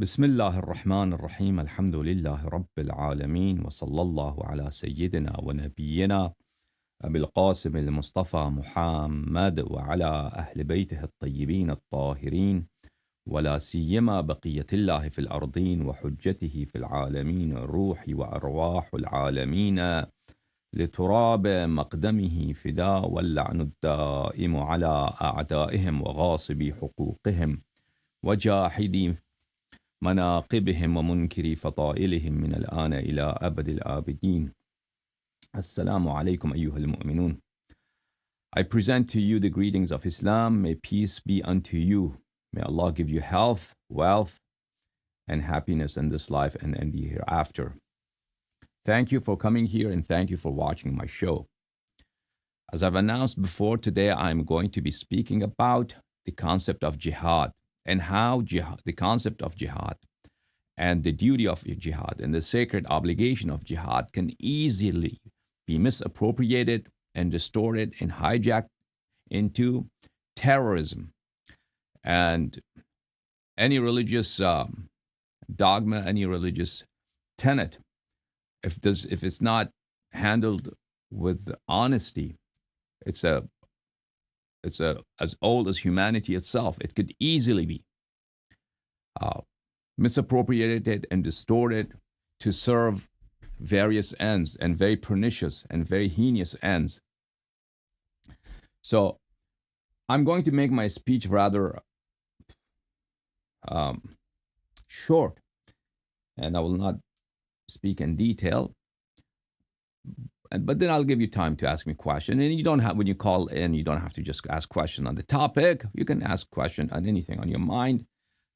بسم الله الرحمن الرحيم الحمد لله رب العالمين وصلى الله على سيدنا ونبينا أبي القاسم المصطفى محمد وعلى أهل بيته الطيبين الطاهرين ولا سيما بقية الله في الأرضين وحجته في العالمين الروح وأرواح العالمين لتراب مقدمه فداء واللعن الدائم على أعدائهم وغاصبي حقوقهم وجاحدي مناقبهم ومنكري فضائلهم من الآن إلى أبد الآبدين. Assalamu alaikum ayyuhal mu'minun. I present to you the greetings of Islam. May peace be unto you. May Allah give you health, wealth, and happiness in this life and in the hereafter. Thank you for coming here and thank you for watching my show. As I've announced before, today I'm going to be speaking about the concept of jihad and how the concept of jihad and the duty of jihad and the sacred obligation of jihad can easily be misappropriated and distorted and hijacked into terrorism. And any religious dogma, any religious tenet, if it's not handled with honesty, it's as old as humanity itself. It could easily be misappropriated and distorted to serve various ends and very pernicious and very heinous ends. So I'm going to make my speech rather short, and I will not speak in detail. But then I'll give you time to ask me a question. And you don't have, when you call in, you don't have to just ask questions on the topic. You can ask questions on anything on your mind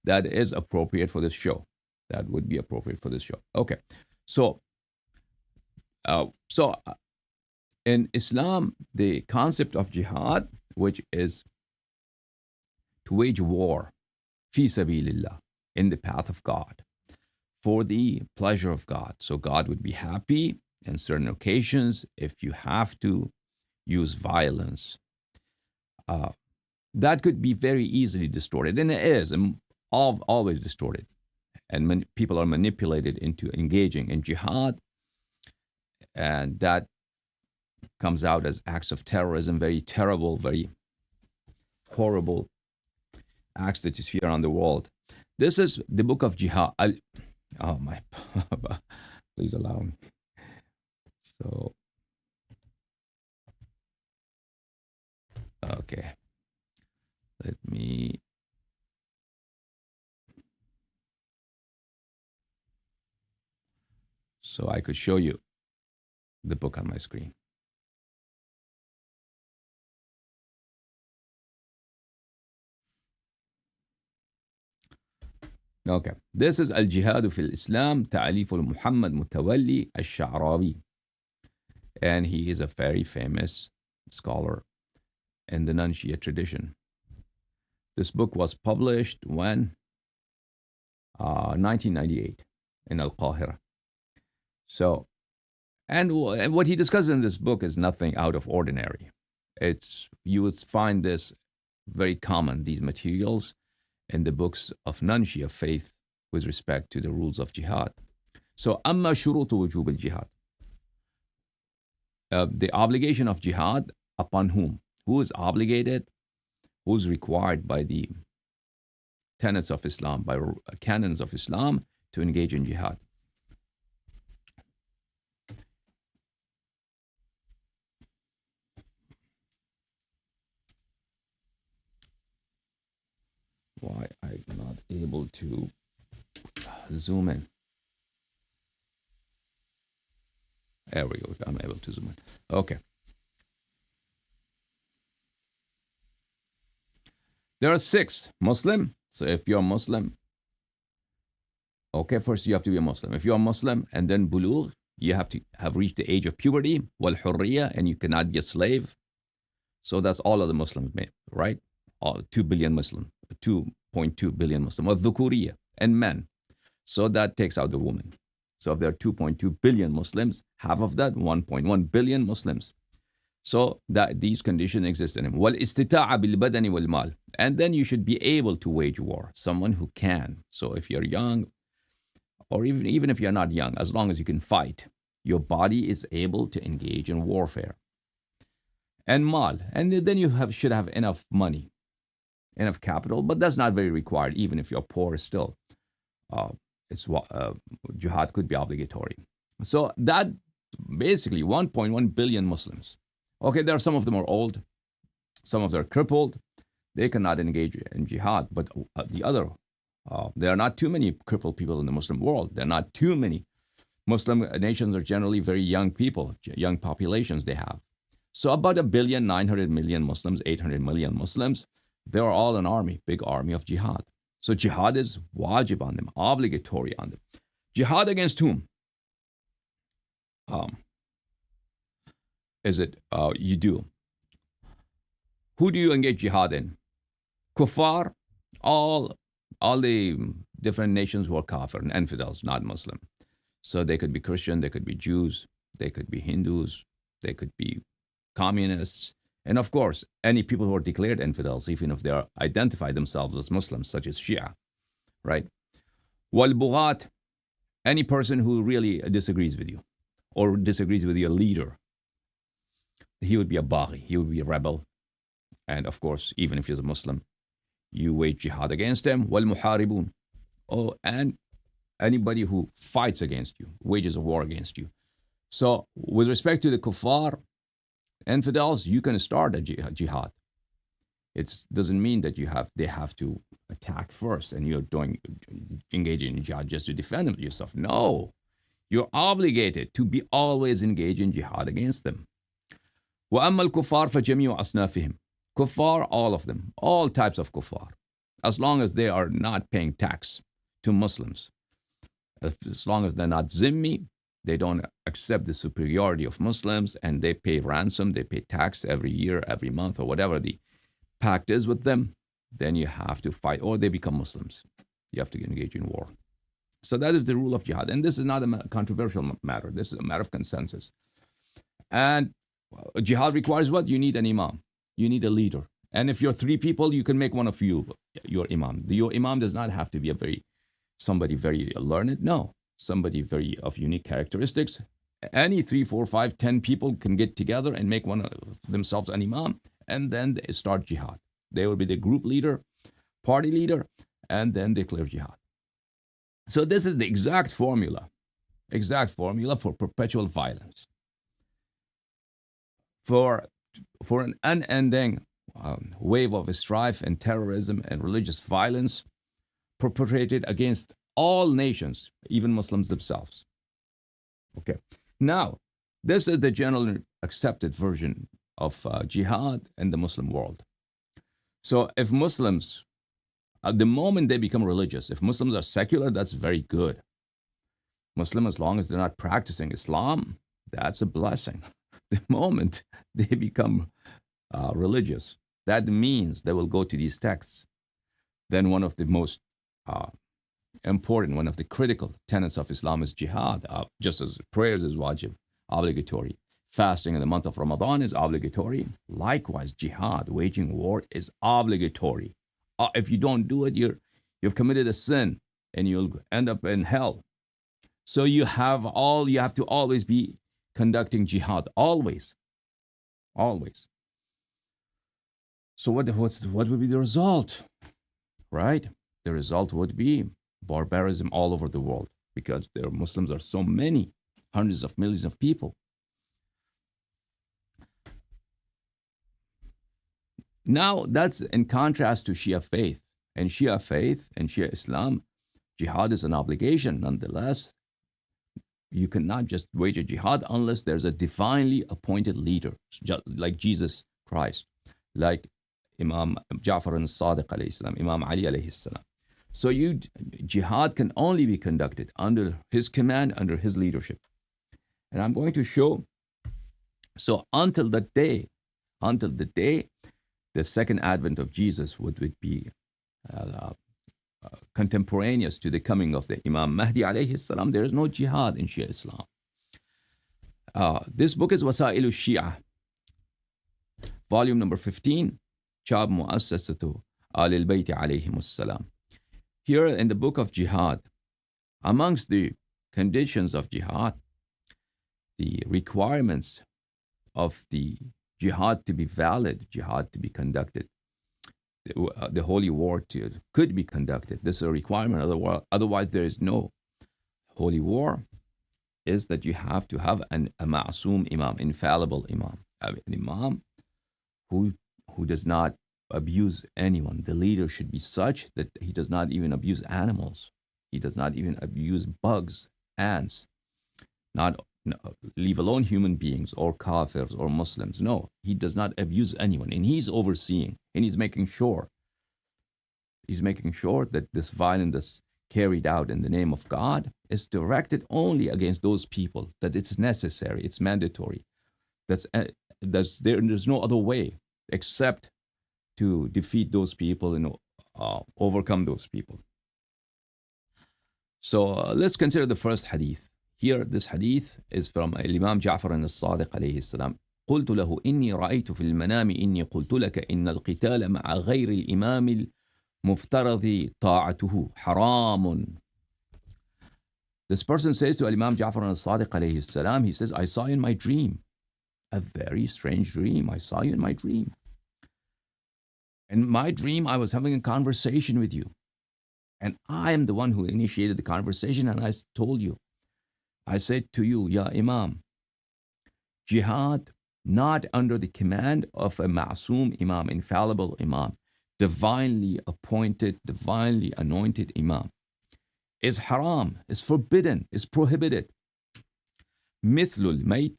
that is appropriate for this show. That would be appropriate for this show. Okay. So in Islam, the concept of jihad, which is to wage war, fi sabilillah, in the path of God, for the pleasure of God. So God would be happy in certain occasions if you have to use violence. That could be very easily distorted, and it is always distorted. And people are manipulated into engaging in jihad, and that comes out as acts of terrorism, very terrible, very horrible acts that you see around the world. This is the book of Jihad. Oh my, please allow me. So, okay, let me, so I could show you the book on my screen. Okay, this is Al-Jihad fi al-Islam, Ta'alif al-Muhammad Mutawalli al-Sha'rawi. And he is a very famous scholar in the non-Shia tradition. This book was published when? 1998 in Al-Qahira. So, and what he discusses in this book is nothing out of ordinary. You would find this very common, these materials, in the books of non-Shia faith with respect to the rules of jihad. So, amma shurutu wujub al-jihad. The obligation of jihad upon whom? Who is obligated? Who's required by the tenets of Islam, by canons of Islam, to engage in jihad? Why I'm not able to zoom in? There we go. I'm able to zoom in. Okay. There are 6 Muslim. So if you're Muslim, okay, first you have to be a Muslim. If you're a Muslim and then bulugh, you have to have reached the age of puberty, wal hurriya, and you cannot be a slave. So that's all of the Muslims made, right? All 2 billion Muslim, 2.2 billion Muslim, or dhukuriya, and men. So that takes out the woman. So if there are 2.2 billion Muslims, half of that, 1.1 billion Muslims. So that these conditions exist in him. وَالْإِسْتِطَاعَ بِالْبَدَنِ وَالْمَالِ. And then you should be able to wage war. Someone who can. So if you're young, or even if you're not young, as long as you can fight, your body is able to engage in warfare. And mal. And then you should have enough money, enough capital, but that's not very required, even if you're poor still. Jihad could be obligatory. So that basically 1.1 billion Muslims. Okay, there are some of them are old, some of them are crippled. They cannot engage in jihad. But there are not too many crippled people in the Muslim world. There are not too many. Muslim nations are generally very young people, young populations they have. So about 1,900,000,000 Muslims, 800 million Muslims, they are all an army, big army of jihad. So jihad is wajib on them, obligatory on them. Jihad against whom? You do. Who do you engage jihad in? Kuffar, all the different nations who are kafir and infidels, not Muslim. So they could be Christian, they could be Jews, they could be Hindus, they could be communists, and of course, any people who are declared infidels, even if they identify themselves as Muslims, such as Shia, right? Wal bughat, any person who really disagrees with you or disagrees with your leader, he would be a baghi, he would be a rebel. And of course, even if he's a Muslim, you wage jihad against him. Wal muharibun, and anybody who fights against you, wages a war against you. So with respect to the kuffar, infidels, you can start a jihad. It doesn't mean that they have to attack first and you're engaging in jihad just to defend yourself. No, you're obligated to be always engaged in jihad against them. وَأَمَّا الْكُفَّارِ فَجَمِيعُ أَصْنَافِهِمْ. Kuffar, all of them, all types of kuffar, as long as they are not paying tax to Muslims, as long as they're not zimmi, they don't accept the superiority of Muslims, and they pay ransom, they pay tax every year, every month, or whatever the pact is with them, then you have to fight, or they become Muslims. You have to engage in war. So that is the rule of jihad. And this is not a controversial matter. This is a matter of consensus. And jihad requires what? You need an imam. You need a leader. And if you're 3 people, you can make one of you your imam. Your imam does not have to be somebody very learned. No, somebody very of unique characteristics. Any 3, 4, 5, 10 people can get together and make one of themselves an imam, and then they start jihad. They will be the group leader, party leader, and then declare jihad. So this is the exact formula for perpetual violence. For an unending wave of strife and terrorism and religious violence perpetrated against all nations, even Muslims themselves. Okay. Now, this is the generally accepted version of jihad in the Muslim world. So if Muslims, at the moment they become religious, if Muslims are secular, that's very good. Muslim, as long as they're not practicing Islam, that's a blessing. The moment they become religious, that means they will go to these texts. Then one of the most important, one of the critical tenets of Islam is jihad, just as prayers is wajib, obligatory. Fasting in the month of Ramadan is obligatory. Likewise, jihad, waging war, is obligatory. If you don't do it, you've committed a sin and you'll end up in hell. So you have to always be conducting jihad, always. So what would be the result? Right? The result would be barbarism all over the world, because there Muslims are so many, hundreds of millions of people. Now, that's in contrast to Shia faith. And Shia faith and Shia Islam, jihad is an obligation. Nonetheless, you cannot just wage a jihad unless there's a divinely appointed leader, like Jesus Christ, like Imam Ja'far al-Sadiq alayhi salam, Imam Ali alayhi salam. So jihad can only be conducted under his command, under his leadership. And I'm going to show, so until the day, the second advent of Jesus would be contemporaneous to the coming of the Imam Mahdi alayhi salam, there is no jihad in Shia Islam. This book is Wasailu Shia. volume number 15, Chab Mu'assasatu Alil Bayti alayhim salam. Here in the book of Jihad, amongst the conditions of Jihad, the requirements of the Jihad to be valid, Jihad to be conducted, the holy war could be conducted. This is a requirement. Otherwise, there is no holy war. Is that you have to have a ma'soom imam, infallible imam, an imam who does not abuse anyone. The leader should be such that he does not even abuse animals. He does not even abuse bugs, ants, not leave alone human beings or kafirs or Muslims. No, he does not abuse anyone, and he's overseeing, and he's making sure that this violence is carried out in the name of God is directed only against those people, that it's necessary, it's mandatory. There's no other way except to defeat those people and overcome those people. So let's consider the first hadith. Here, this hadith is from Imam Ja'far al-Sadiq alayhi salam. قلت له إني رأيت في المنام إني قلت لك إن القتال مع غير الإمام المفترض طاعته حرام. This person says to Imam Ja'far al-Sadiq alayhi salam, he says, I saw in my dream, a very strange dream. I saw you in my dream. In my dream, I was having a conversation with you. And I am the one who initiated the conversation, and I told you, I said to you, Ya Imam, Jihad not under the command of a ma'soom imam, infallible imam, divinely appointed, divinely anointed imam, is haram, is forbidden, is prohibited. مثل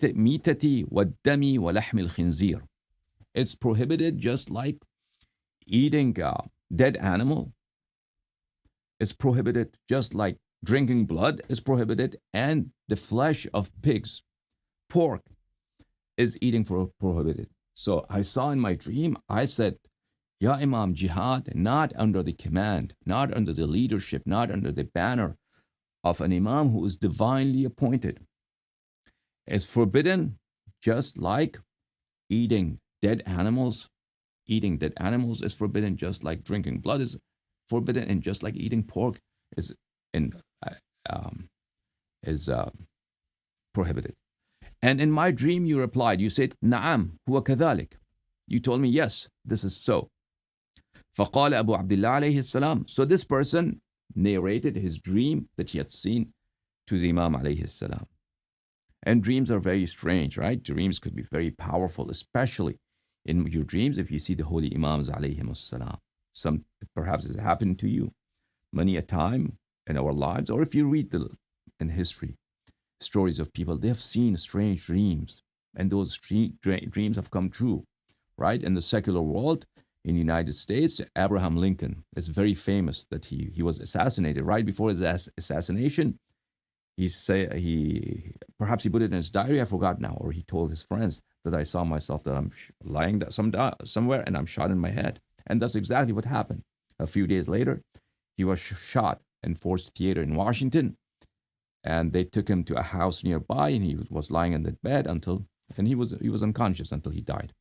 الميتة والدم ولحم الخنزير. It's prohibited just like eating a dead animal. It's prohibited just like drinking blood is prohibited, and the flesh of pigs, pork, is eating prohibited. So I saw in my dream, I said, Ya Imam, Jihad not under the command, not under the leadership, not under the banner of an imam who is divinely appointed. It's forbidden just like eating dead animals. Eating dead animals is forbidden just like drinking blood is forbidden, and just like eating pork is prohibited. And in my dream you replied, you said, Na'am, huwa kadhalik. You told me, yes, this is so. فقال أبو عبد الله عليه السلام. So this person narrated his dream that he had seen to the Imam عليه السلام. And dreams are very strange, right? Dreams could be very powerful, especially in your dreams if you see the holy Imams عليهم السلام. Some perhaps has happened to you many a time in our lives, or if you read in history stories of people, they have seen strange dreams, and those dreams have come true, right? In the secular world, in the United States, Abraham Lincoln is very famous that he was assassinated. Right before his assassination, perhaps he put it in his diary, I forgot now, or he told his friends that I saw myself that I'm lying somewhere and I'm shot in my head. And that's exactly what happened. A few days later, he was shot in Ford's Theater in Washington, and they took him to a house nearby, and he was lying in the bed and he was unconscious until he died.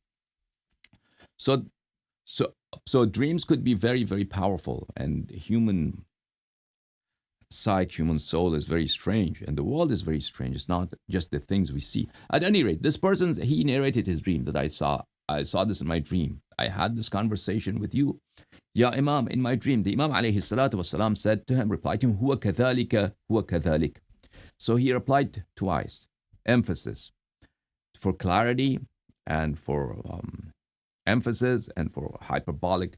So dreams could be very, very powerful, and human psyche, human soul is very strange, and the world is very strange. It's not just the things we see. At any rate, this person, he narrated his dream that I saw this in my dream. I had this conversation with you. Ya Imam, in my dream, the Imam alayhi salatu wasalam said to him, replied to him, huwa kadhalika, huwa kadhalik. So he replied twice, emphasis. For clarity and for emphasis and for hyperbolic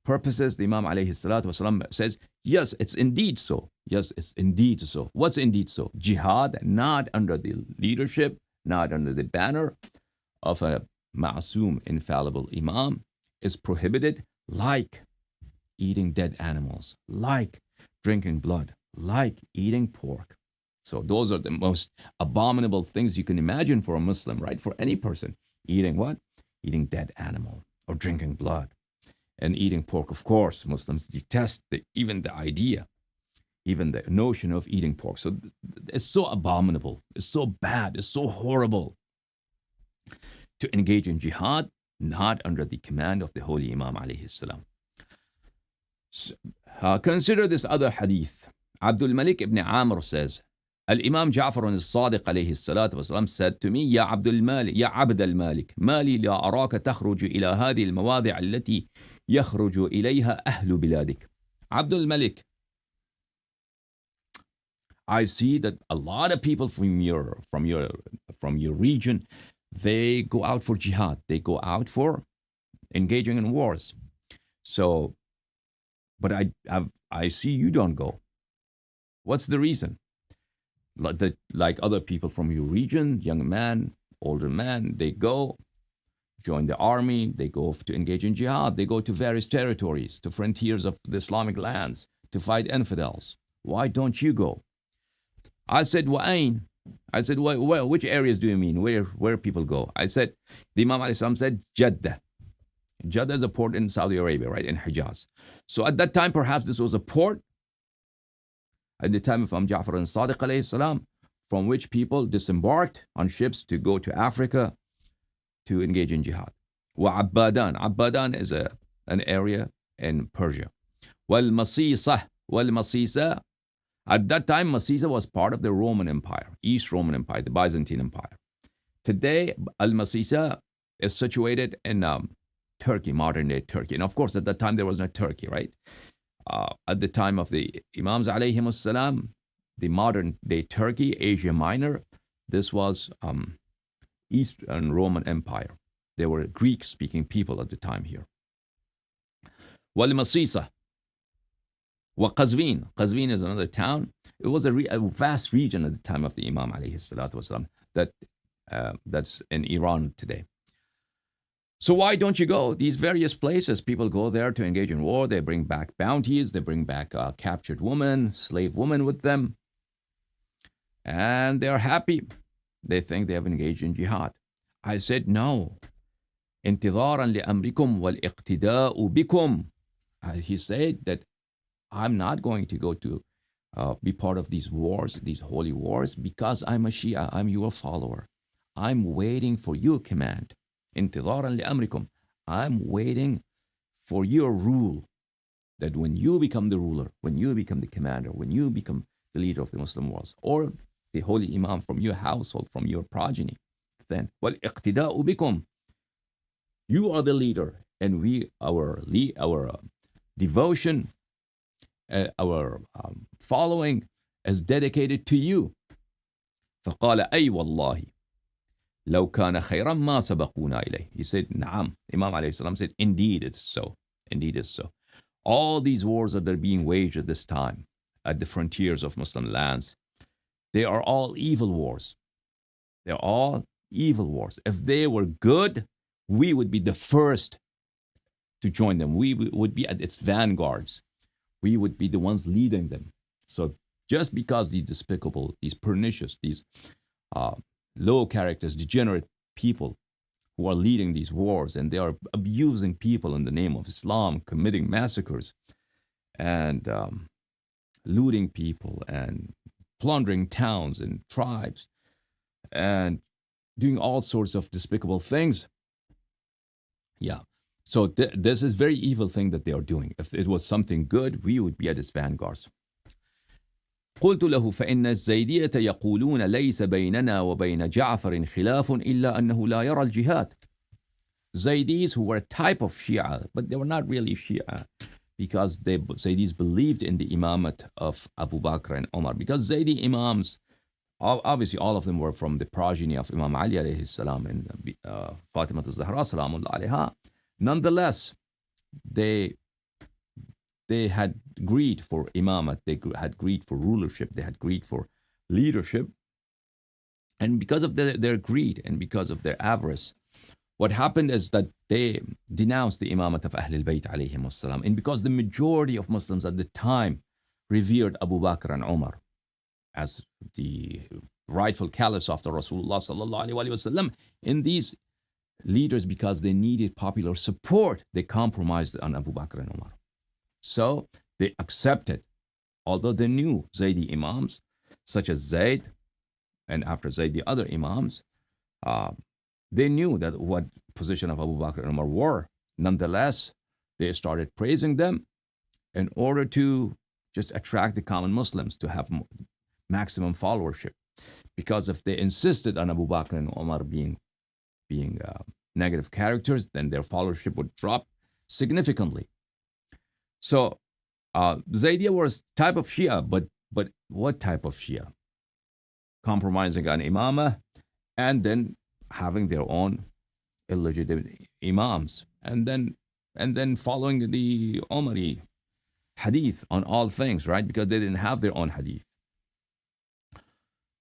purposes, the Imam alayhi salatu wasalam says, yes, it's indeed so. Yes, it's indeed so. What's indeed so? Jihad, not under the leadership, not under the banner of a ma'soom, infallible imam, is prohibited, like eating dead animals, like drinking blood, like eating pork. So those are the most abominable things you can imagine for a Muslim, right? For any person. Eating what? Eating dead animal or drinking blood. And eating pork, of course, Muslims detest even the idea, even the notion of eating pork. So it's so abominable, it's so bad, it's so horrible to engage in jihad not under the command of the Holy Imam alayhi salam. Consider this other hadith. Abdul Malik ibn Amr says, Al-Imam Ja'far al-Sadiq alayhi salatu wasalam said to me, Ya Abdul Malik, Ya Abd al-Malik, مالي لا أراك تخرج إلى هذه المواضع التي يخرج إليها أهل بلادك. Abdul Malik, I see that a lot of people from your region, they go out for jihad. They go out for engaging in wars. So, but I see you don't go. What's the reason? Like other people from your region, young man, older man, they go join the army. They go to engage in jihad. They go to various territories, to frontiers of the Islamic lands to fight infidels. Why don't you go? I said, Wa'ain. I said, which areas do you mean? Where people go? I said, the Imam alayhi said, Jeddah. Jeddah is a port in Saudi Arabia, right, in Hijaz. So at that time, perhaps this was a port at the time of Imam Ja'far al-Sadiq alayhi salam, from which people disembarked on ships to go to Africa to engage in jihad. Wa'abbadan. Abbadan is an area in Persia. Wal-Masisa. Wal-Masisa. At that time, Masisa was part of the Roman Empire, East Roman Empire, the Byzantine Empire. Today, Al-Masisa is situated in Turkey, modern-day Turkey. And of course, at that time, there was no Turkey, right? At the time of the Imams alayhimus salam, the modern-day Turkey, Asia Minor, this was Eastern Roman Empire. There were Greek-speaking people at the time here. Wal-Masisa. Qazvin. Qazvin is another town. It was a vast region at the time of the Imam alayhi salatu wasalam that's in Iran today. So why don't you go? These various places, people go there to engage in war. They bring back bounties. They bring back captured women, slave women with them. And they're happy. They think they have engaged in jihad. I said, no. انتظارا لأمركم والاقتداء بكم. He said that I'm not going to go to be part of these wars, these holy wars, because I'm a Shia. I'm your follower. I'm waiting for your command. انتظارا لأمركم. I'm waiting for your rule. That when you become the ruler, when you become the commander, when you become the leader of the Muslim world, or the holy imam from your household, from your progeny, then والاقتداء بكم. You are the leader, and our devotion, our following is dedicated to you. فقال أي والله لو كان خيرا ما سبقونا إليه. He said, نعم. Imam alayhi salam said, indeed it's so. Indeed it's so. All these wars that are being waged at this time at the frontiers of Muslim lands, they are all evil wars. They're all evil wars. If they were good, we would be the first to join them. We would be at its vanguards. We would be the ones leading them. So just because these despicable, these pernicious, these low characters, degenerate people who are leading these wars, and they are abusing people in the name of Islam, committing massacres and looting people and plundering towns and tribes and doing all sorts of despicable things. Yeah. So this is very evil thing that they are doing. If it was something good, we would be at its vanguards. قلت له فإن الزيدية يقولون ليس بيننا وبين جعفر خلاف إلا أنه لا يرى الجهاد. Zaydis, who were a type of Shia, but they were not really Shia, because Zaydis believed in the imamate of Abu Bakr and Umar. Because Zaydi imams, obviously all of them were from the progeny of Imam Ali alayhi salam and Fatima al-Zahra salamullah alayha. Nonetheless, they had greed for imamat, they had greed for rulership, they had greed for leadership. And because of their greed and because of their avarice, what happened is that they denounced the imamat of Ahlul Bayt alayhim wassalam. And because the majority of Muslims at the time revered Abu Bakr and Umar as the rightful caliphs after Rasulullah sallallahu alayhi wa sallam, in these leaders, because they needed popular support, they compromised on Abu Bakr and Umar. So they accepted, although they knew Zaydi imams, such as Zayd, and after Zayd, the other imams, they knew that what position of Abu Bakr and Umar were. Nonetheless, they started praising them in order to just attract the common Muslims to have maximum followership. Because if they insisted on Abu Bakr and Umar being negative characters, then their followership would drop significantly. So Zaydiyya was type of Shia, but what type of Shia? Compromising on Imamah and then having their own illegitimate Imams, and then following the Umari hadith on all things, right? Because they didn't have their own hadith.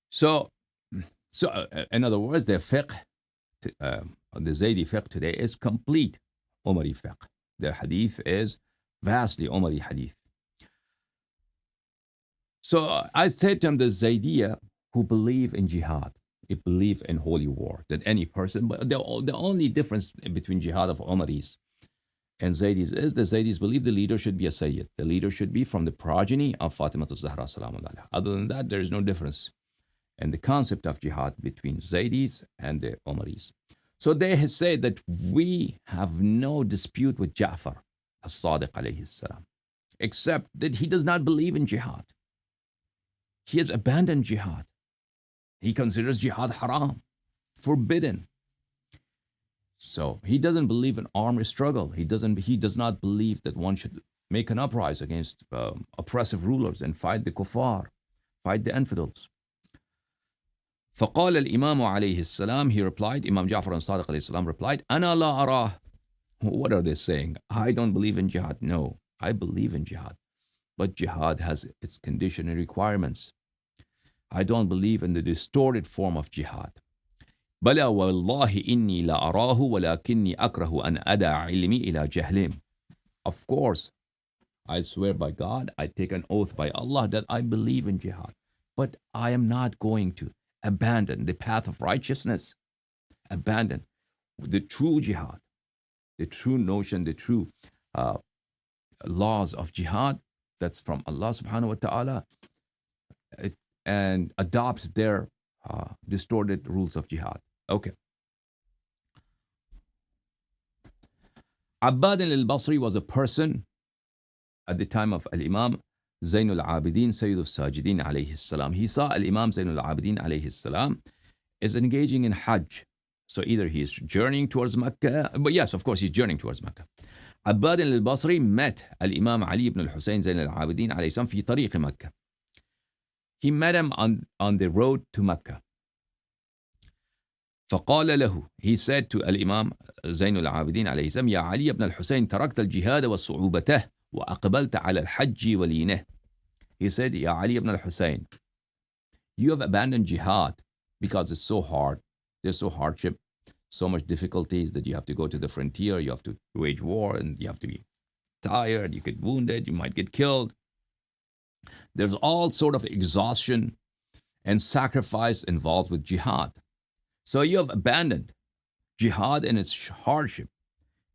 So in other words, their fiqh, the Zaydi fiqh today is complete Umari fiqh. Their hadith is vastly Umari hadith. So I said to him, the Zaydiyya who believe in jihad, they believe in holy war, that any person, but the only difference between jihad of Umaris and Zaydis is the Zaydis believe the leader should be a Sayyid. The leader should be from the progeny of Fatima Zahra salam alayha. Other than that, there is no difference in the concept of jihad between Zaydis and the Umaris. So they have said that we have no dispute with Ja'far as-Sadiq alayhi salam, except that he does not believe in jihad. He has abandoned jihad. He considers jihad haram, forbidden. So he doesn't believe in armed struggle. He does not believe that one should make an uprising against oppressive rulers and fight the kuffar, fight the infidels. فقال الإمام عليه السلام, he replied, Imam Ja'far al-Sadiq alayhi salam replied, أنا لا أراه. What are they saying? I don't believe in jihad. No, I believe in jihad. But jihad has its condition and requirements. I don't believe in the distorted form of jihad. بلى والله إني لا أراه ولكني أكره أن أدع علمي إلى جهلهم. Of course, I swear by God, I take an oath by Allah that I believe in jihad. But I am not going to abandon the path of righteousness, abandon the true jihad, the true notion, the true laws of jihad that's from Allah subhanahu wa ta'ala, and adopt their distorted rules of jihad. Okay. Abbad al-Basri was a person at the time of Al-Imam Zainul Abidin, Sayyid al-Sajidin alayhi salam. He saw Al-Imam Zainul Abidin alayhi salam is engaging in Hajj. So either he is journeying towards Mecca, but yes, of course, he's journeying towards Mecca. Abbad al-Basri met Al-Imam Ali ibn al-Husayn Zain al-Abidin alayhi salam fi tariq Mecca. He met him on the road to Mecca. فقال له, he said to Al-Imam Zain al-Abidin alayhi salam, يا علي ibn al-Husayn تركت الجهاد وصعوبته وأقبلت على الحج ولينه. He said, Ya Ali ibn al-Husayn, you have abandoned jihad because it's so hard. There's so hardship, so much difficulties that you have to go to the frontier, you have to wage war, and you have to be tired, you get wounded, you might get killed. There's all sort of exhaustion and sacrifice involved with jihad. So you have abandoned jihad and its hardship,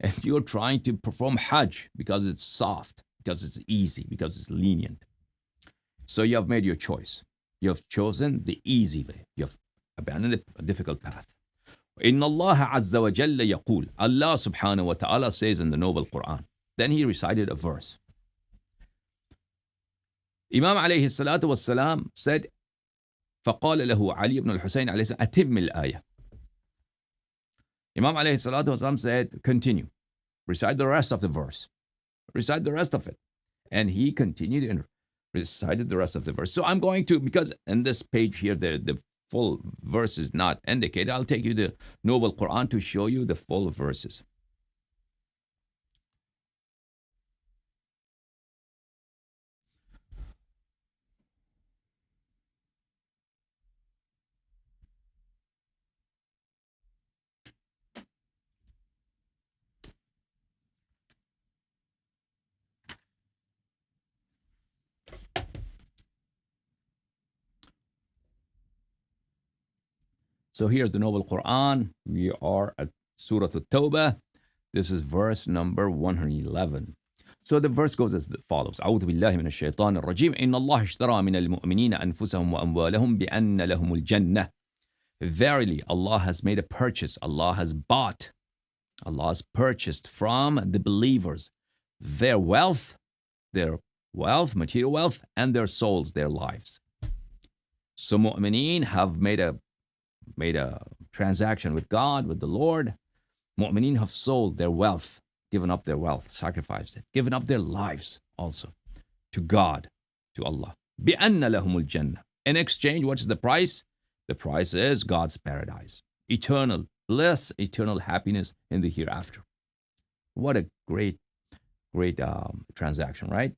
and you're trying to perform Hajj because it's soft, because it's easy, because it's lenient. So you have made your choice. You have chosen the easy way. You have abandoned a difficult path. إِنَّ اللَّهَ عَزَّ وَجَلَّ يَقُولُ, Allah subhanahu wa ta'ala says in the noble Quran. Then he recited a verse. Imam alayhi salatu wassalam said, فقال له علي ibn al-Husayn alayhi salam, أتم الآية. Imam alayhi salatu wasalam said, continue. Recite the rest of the verse. Recite the rest of it. And he continued and recited the rest of the verse. So I'm going to, because in this page here, the full verse is not indicated, I'll take you to the Noble Quran to show you the full verses. So here's the Noble Quran. We are at Surah At-Tawbah. This is verse number 111. So the verse goes as follows. أعوذ بالله من الشيطان الرجيم. إن الله اشترى من المؤمنين أنفسهم وأموالهم بأن لهم الجنة. Verily, Allah has made a purchase. Allah has bought Allah has purchased from the believers their wealth, material wealth, and their souls, their lives. So mu'mineen have made a transaction with God, with the Lord. Mu'mineen have sold their wealth, given up their wealth, sacrificed it, given up their lives also to God, to Allah. بِأَنَّ لَهُمُ الْجَنَّةِ. In exchange, what is the price? The price is God's paradise, eternal bliss, eternal happiness in the hereafter. What a great transaction, right?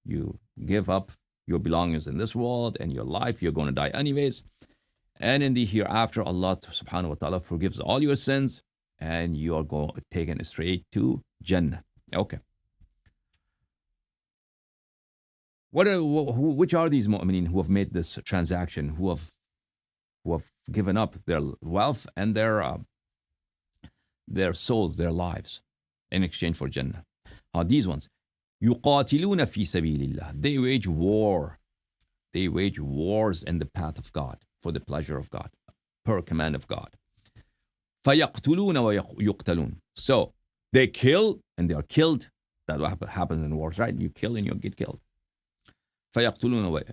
You give up your belongings in this world and your life. You're going to die anyways. And in the hereafter, Allah subhanahu wa ta'ala forgives all your sins and you are taken straight to Jannah. Okay. Which are these mu'mineen who have made this transaction, who have given up their wealth and their souls, their lives, in exchange for Jannah? These ones. يُقَاتِلُونَ فِي سَبِيلِ اللَّهِ. They wage war. They wage wars in the path of God, for the pleasure of God, per command of God. فَيَقْتُلُونَ وَيُقْتَلُونَ. So, they kill and they are killed. That's what happens in wars, right? You kill and you get killed. فَيَقْتُلُونَ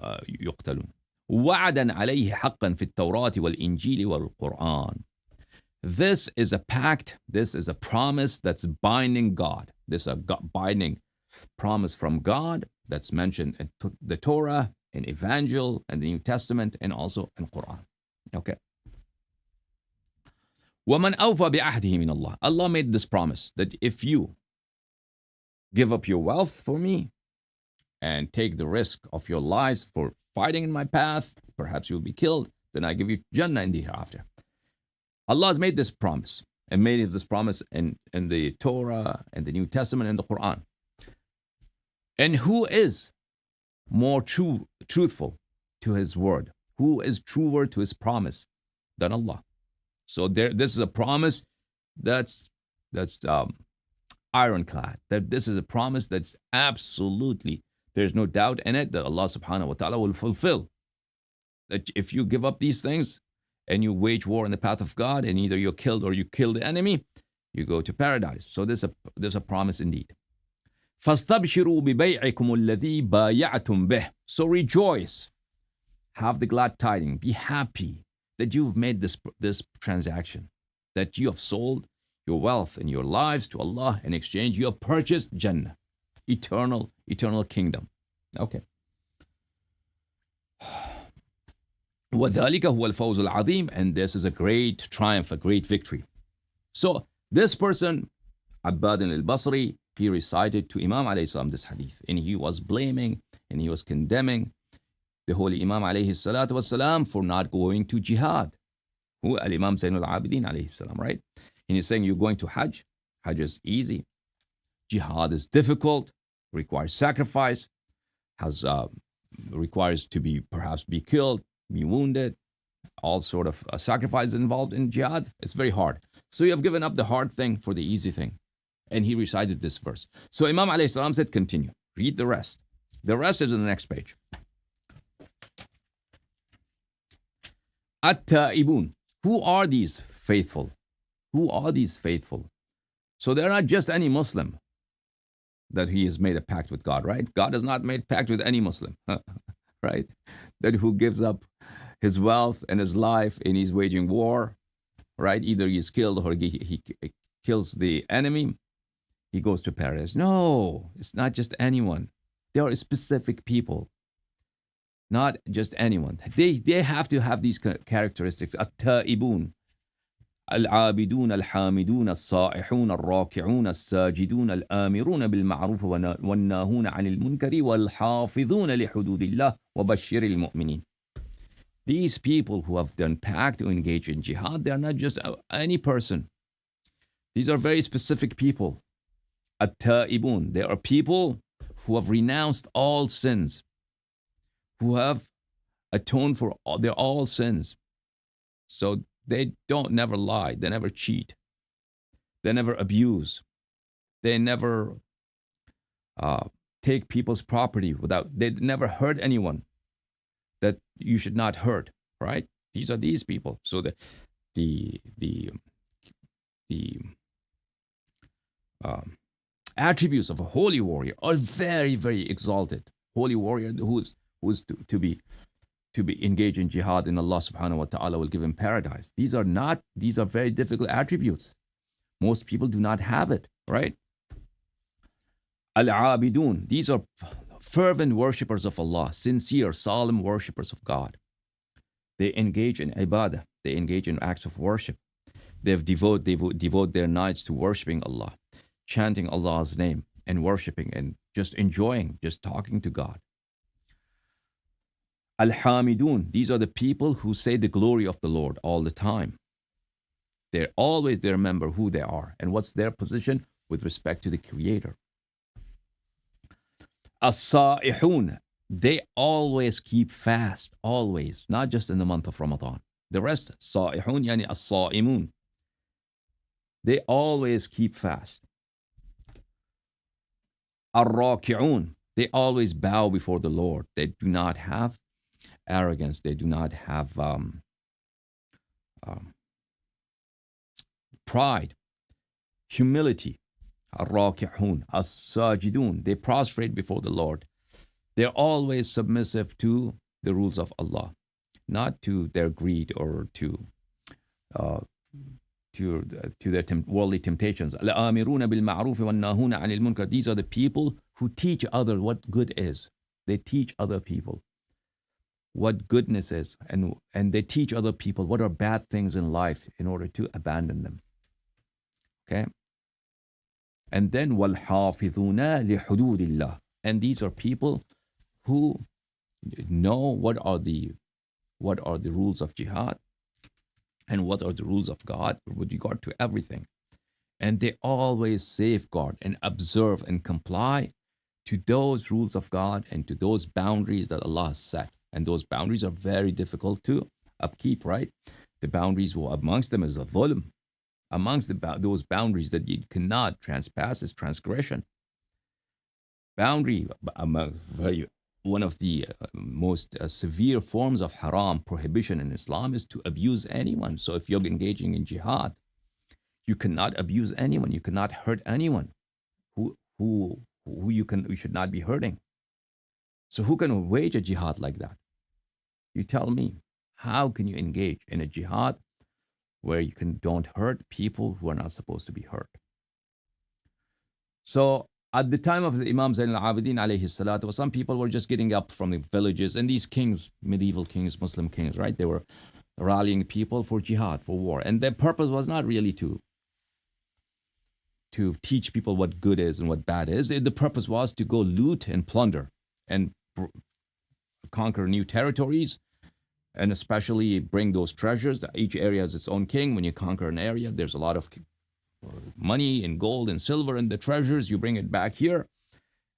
وَيُقْتَلُونَ. وَعَدًا عَلَيْهِ حَقًّا فِي التَّوْرَاةِ وَالْإِنْجِيلِ وَالْقُرْآنِ. This is a pact, this is a promise that's binding God. This is a binding promise from God that's mentioned in the Torah, in Evangel, and the New Testament, and also in Quran. Okay. وَمَنْ أَوْفَى بِعَهْدِهِ مِنَ اللَّهِ. Allah made this promise that if you give up your wealth for me and take the risk of your lives for fighting in my path, perhaps you'll be killed, then I give you Jannah in the hereafter. Allah has made this promise and made this promise in the Torah and the New Testament and the Quran. And who is more truthful to his word? Who is truer to his promise than Allah? So this is a promise that's ironclad. That this is a promise that's absolutely, there's no doubt in it that Allah subhanahu wa ta'ala will fulfill. That if you give up these things and you wage war in the path of God, and either you're killed or you kill the enemy, you go to paradise. So there's a promise indeed. فَاسْتَبْشِرُوا بِبَيْعِكُمُ الَّذِي بَايَعْتُمْ بِهِ. So rejoice, have the glad tidings, be happy that you've made this transaction, that you have sold your wealth and your lives to Allah. In exchange, you have purchased Jannah, eternal kingdom. Okay. وَذَلِكَ هُوَ الْفَوْزُ الْعَظِيمُ. And this is a great triumph, a great victory. So this person, Abbad al-Basri, he recited to Imam alayhi salam this hadith, and he was blaming and he was condemning the holy Imam alayhi salatu wasalam for not going to Jihad. Who? Al-Imam Zainul Abidin alayhi salam, right? And he's saying, you're going to Hajj. Hajj is easy. Jihad is difficult, requires sacrifice, requires to perhaps be killed, be wounded, all sort of sacrifices involved in jihad. It's very hard. So you have given up the hard thing for the easy thing. And he recited this verse. So Imam alayhi salam said, continue, read the rest. The rest is in the next page. At-ta'ibun. Who are these faithful? Who are these faithful? So they're not just any Muslim that he has made a pact with God, right? God has not made pact with any Muslim, right? That who gives up his wealth and his life and he's waging war, right? Either he's killed or he kills the enemy, he goes to paradise. No, it's not just anyone. There are specific people, not just anyone. They have to have these characteristics. At-ta'ibun, al-abidun, al-hamidun, al-sa'ihun, al-raki'un, al-sajidun, al-amirun bil-ma'ruf wal-nahun 'anil munkari wal-hafidhun li hududillah wa bashiril mu'minin. These people who have done pact to engage in jihad, they are not just any person. These are very specific people. At-ta'ibun, they are people who have renounced all sins, who have atoned for all sins. So they never lie, they never cheat, they never abuse, they never take people's property they never hurt anyone that you should not hurt, right? These are these people. So the um, attributes of a holy warrior are very, very exalted. Holy warrior who's to be engaged in jihad in Allah subhanahu wa ta'ala will give him paradise. These are very difficult attributes. Most people do not have it, right? Al-abidun, these are fervent worshippers of Allah, sincere, solemn worshippers of God. They engage in ibadah, they engage in acts of worship. They devote their nights to worshiping Allah, chanting Allah's name and worshiping and just enjoying, just talking to God. Al-hamidun, these are the people who say the glory of the Lord all the time. They remember who they are and what's their position with respect to the Creator. As-sa'ihun, they always keep fast, always, not just in the month of Ramadan. The rest, sa'ihun, yani as-sa'imun. They always keep fast. Ar-raki'un, they always bow before the Lord. They do not have arrogance. They do not have pride, humility. Ar-raki'un, as-sajidun, they prostrate before the Lord. They're always submissive to the rules of Allah, not to their greed or to their worldly temptations. These are the people who teach others what good is. They teach other people what goodness is, and they teach other people what are bad things in life in order to abandon them. Okay? And then وَالْحَافِظُونَ لِحُدُودِ اللَّهِ, and these are people who know what are the rules of jihad and what are the rules of God with regard to everything. And they always safeguard and observe and comply to those rules of God and to those boundaries that Allah has set. And those boundaries are very difficult to upkeep, right? The boundaries, amongst them is a dhulm. Amongst those boundaries that you cannot transpass is transgression. Boundary, one of the most severe forms of haram, prohibition in Islam, is to abuse anyone. So if you're engaging in jihad, you cannot abuse anyone. You cannot hurt anyone who you should not be hurting. So who can wage a jihad like that? You tell me, how can you engage in a jihad where you don't hurt people who are not supposed to be hurt? So at the time of the Imam Zain al-Abidin alayhi salatu, some people were just getting up from the villages, and these kings, medieval kings, Muslim kings, right? They were rallying people for jihad, for war. And their purpose was not really to teach people what good is and what bad is. The purpose was to go loot and plunder and conquer new territories, and especially bring those treasures. Each area has its own king. When you conquer an area, there's a lot of money and gold and silver and the treasures. You bring it back here.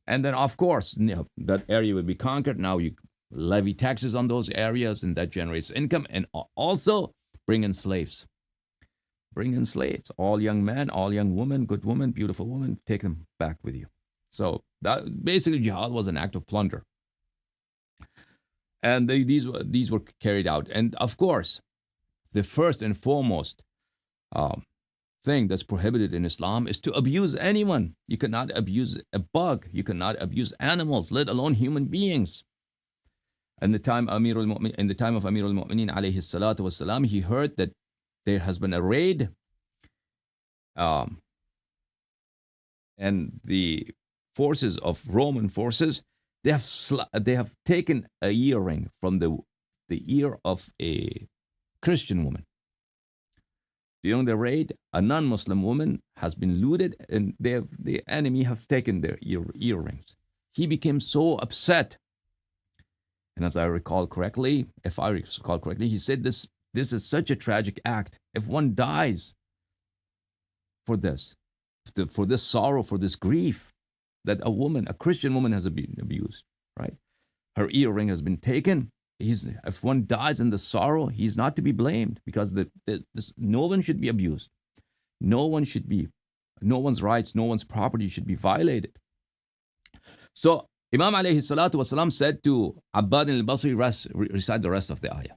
And then, of course, that area would be conquered. Now you levy taxes on those areas, and that generates income. And also bring in slaves. Bring in slaves. All young men, all young women, good women, beautiful women, take them back with you. So that basically jihad was an act of plunder. And these were carried out. And of course, the first and foremost thing that's prohibited in Islam is to abuse anyone. You cannot abuse a bug. You cannot abuse animals, let alone human beings. In the time of Amir al-Mu'minin alayhi salatu wasalam, he heard that there has been a raid, and the forces of Roman forces, they have taken a earring from the ear of a Christian woman. During the raid, a non-Muslim woman has been looted, and the enemy have taken their earrings. He became so upset, and if I recall correctly, he said, "This is such a tragic act. If one dies for this sorrow, for this grief, that a Christian woman has been abused, right? Her earring has been taken. If one dies in the sorrow, he's not to be blamed, because no one should be abused. No one's rights, no one's property should be violated." So Imam alayhi salatu wasalam said to Abbad al-Basri, recite the rest of the ayah.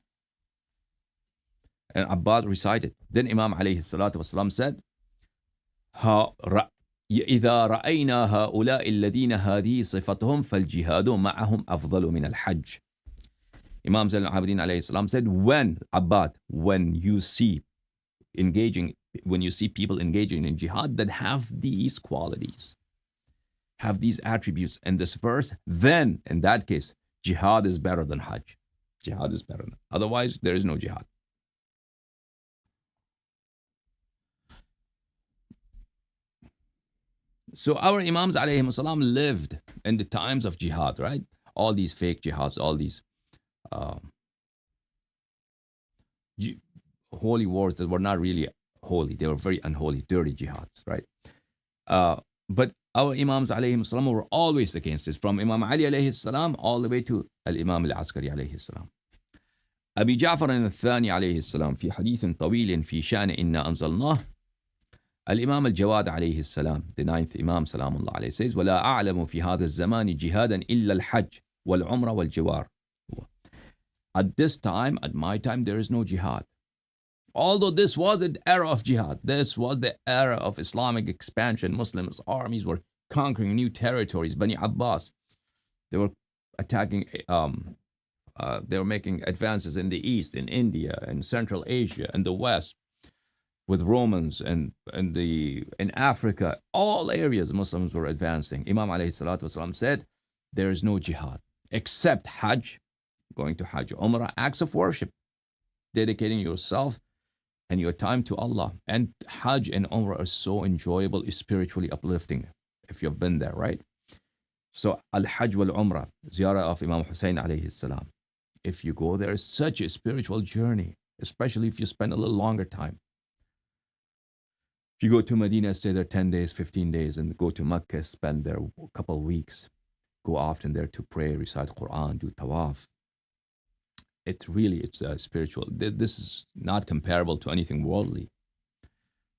And Abbad recited. Then Imam alayhi salatu wasalam said, إذا رأينا هؤلاء الذين هذه صفتهم فالجهاد معهم أفضل من الحج. Imam Zain al-Abidin alayhi salam said, when you see people engaging in jihad that have these qualities, have these attributes in this verse, then in that case, jihad is better than hajj. Jihad is better. Otherwise, there is no jihad. So our Imams alayhim salam lived in the times of jihad, right? All these fake jihads, all these holy wars that were not really holy. They were very unholy, dirty jihads, right? But our Imams alayhim salam were always against it, from Imam Ali alayhi salam all the way to Al-Imam Al-Askari alayhi salam. أبي جعفر الثاني عليه السلام في حديث طويل في شأن إنا أنزلناه الإمام الجواد عليه السلام, the ninth Imam سلام الله عليه, says ولا أعلم في هذا الزمان جهادا إلا الحج والعمرة والجوار. At this time, at my time, there is no jihad. Although this was an era of jihad, this was the era of Islamic expansion. Muslims armies were conquering new territories. Bani Abbas, they were attacking, they were making advances in the east, in India, in Central Asia, in the west, with Romans, and in Africa. All areas Muslims were advancing. Imam alayhi salatu wasalam said, there is no jihad except Hajj, going to Hajj, Umrah, acts of worship, dedicating yourself and your time to Allah. And Hajj and Umrah are so enjoyable, spiritually uplifting, if you've been there, right? So Al-Hajj wal-Umrah, ziyarah of Imam Hussein alayhi salam. If you go there, it's such a spiritual journey, especially if you spend a little longer time. If you go to Medina, stay there 10 days, 15 days, and go to Mecca, spend there a couple of weeks. Go often there to pray, recite Quran, do tawaf. It's spiritual. This is not comparable to anything worldly.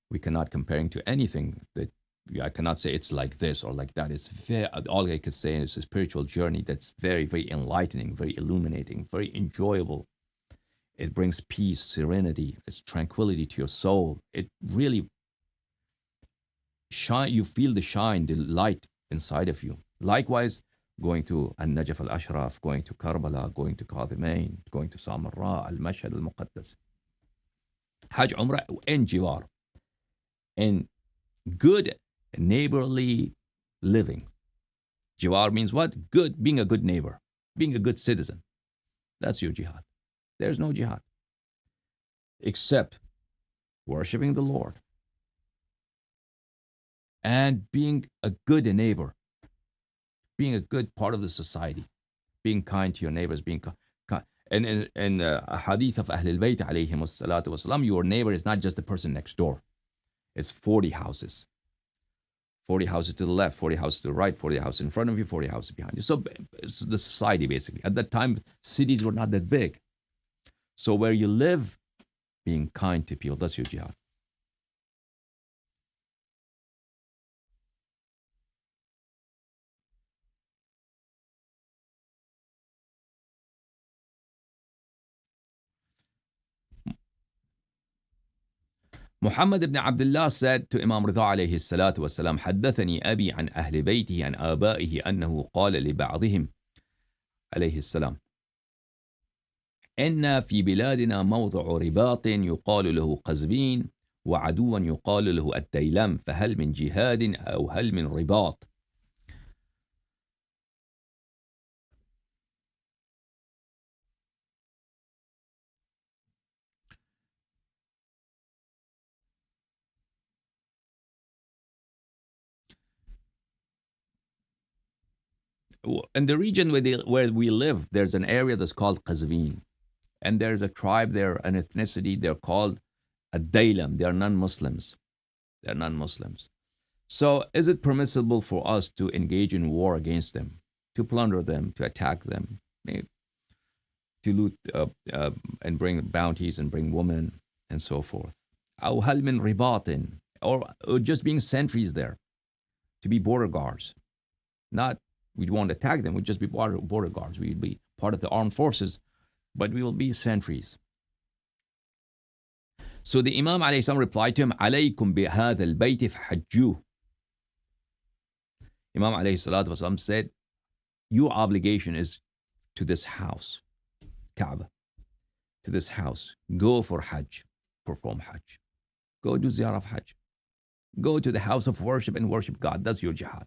We cannot compare it to anything that I cannot say it's like this or like that. It's all I could say is a spiritual journey that's very, very enlightening, very illuminating, very enjoyable. It brings peace, serenity, it's tranquility to your soul. It really you feel the shine, the light inside of you. Likewise, going to Al-Najaf al-Ashraf, going to Karbala, going to Qadimain, going to Samarra, Al-Mashhad al-Muqaddas. Hajj, Umrah, and Jiwar. And good neighborly living. Jiwar means what? Good, being a good neighbor, being a good citizen. That's your jihad. There's no jihad except worshiping the Lord and being a good neighbor, being a good part of the society, being kind to your neighbors, being kind. And in a hadith of Ahlul Bayt alayhim salatu wasalam, your neighbor is not just the person next door. It's 40 houses. 40 houses to the left, 40 houses to the right, 40 houses in front of you, 40 houses behind you. So it's the society, basically. At that time, cities were not that big. So where you live, being kind to people, that's your jihad. Muhammad ibn Abdullah said to Imam Rida alayhi salatu wasalam, حدثني أبي عن أهل بيته عن آبائه أنه قال لبعضهم عليه السلام إن في بلادنا موضع رباط يقال له قزوين وعدوا يقال له الديلم فهل من جهاد أو هل من رباط. In the region where we live, there's an area that's called Qazvin. And there's a tribe there, an ethnicity, they're called Ad-Daylam. They are non-Muslims. They're non-Muslims. So is it permissible for us to engage in war against them, to plunder them, to attack them, to loot and bring bounties and bring women and so forth? أو هل من رباط, or just being sentries there, to be border guards. Not, we won't attack them, we'd just be border guards. We'd be part of the armed forces, but we will be sentries. So the Imam alayhi salam replied to him, عليكم بهذا البيت فحجوه. Imam alayhi salatu wasalam said, your obligation is to this house, Kaaba, to this house. Go for Hajj, perform Hajj. Go do ziyarah of Hajj. Go to the house of worship and worship God. That's your jihad.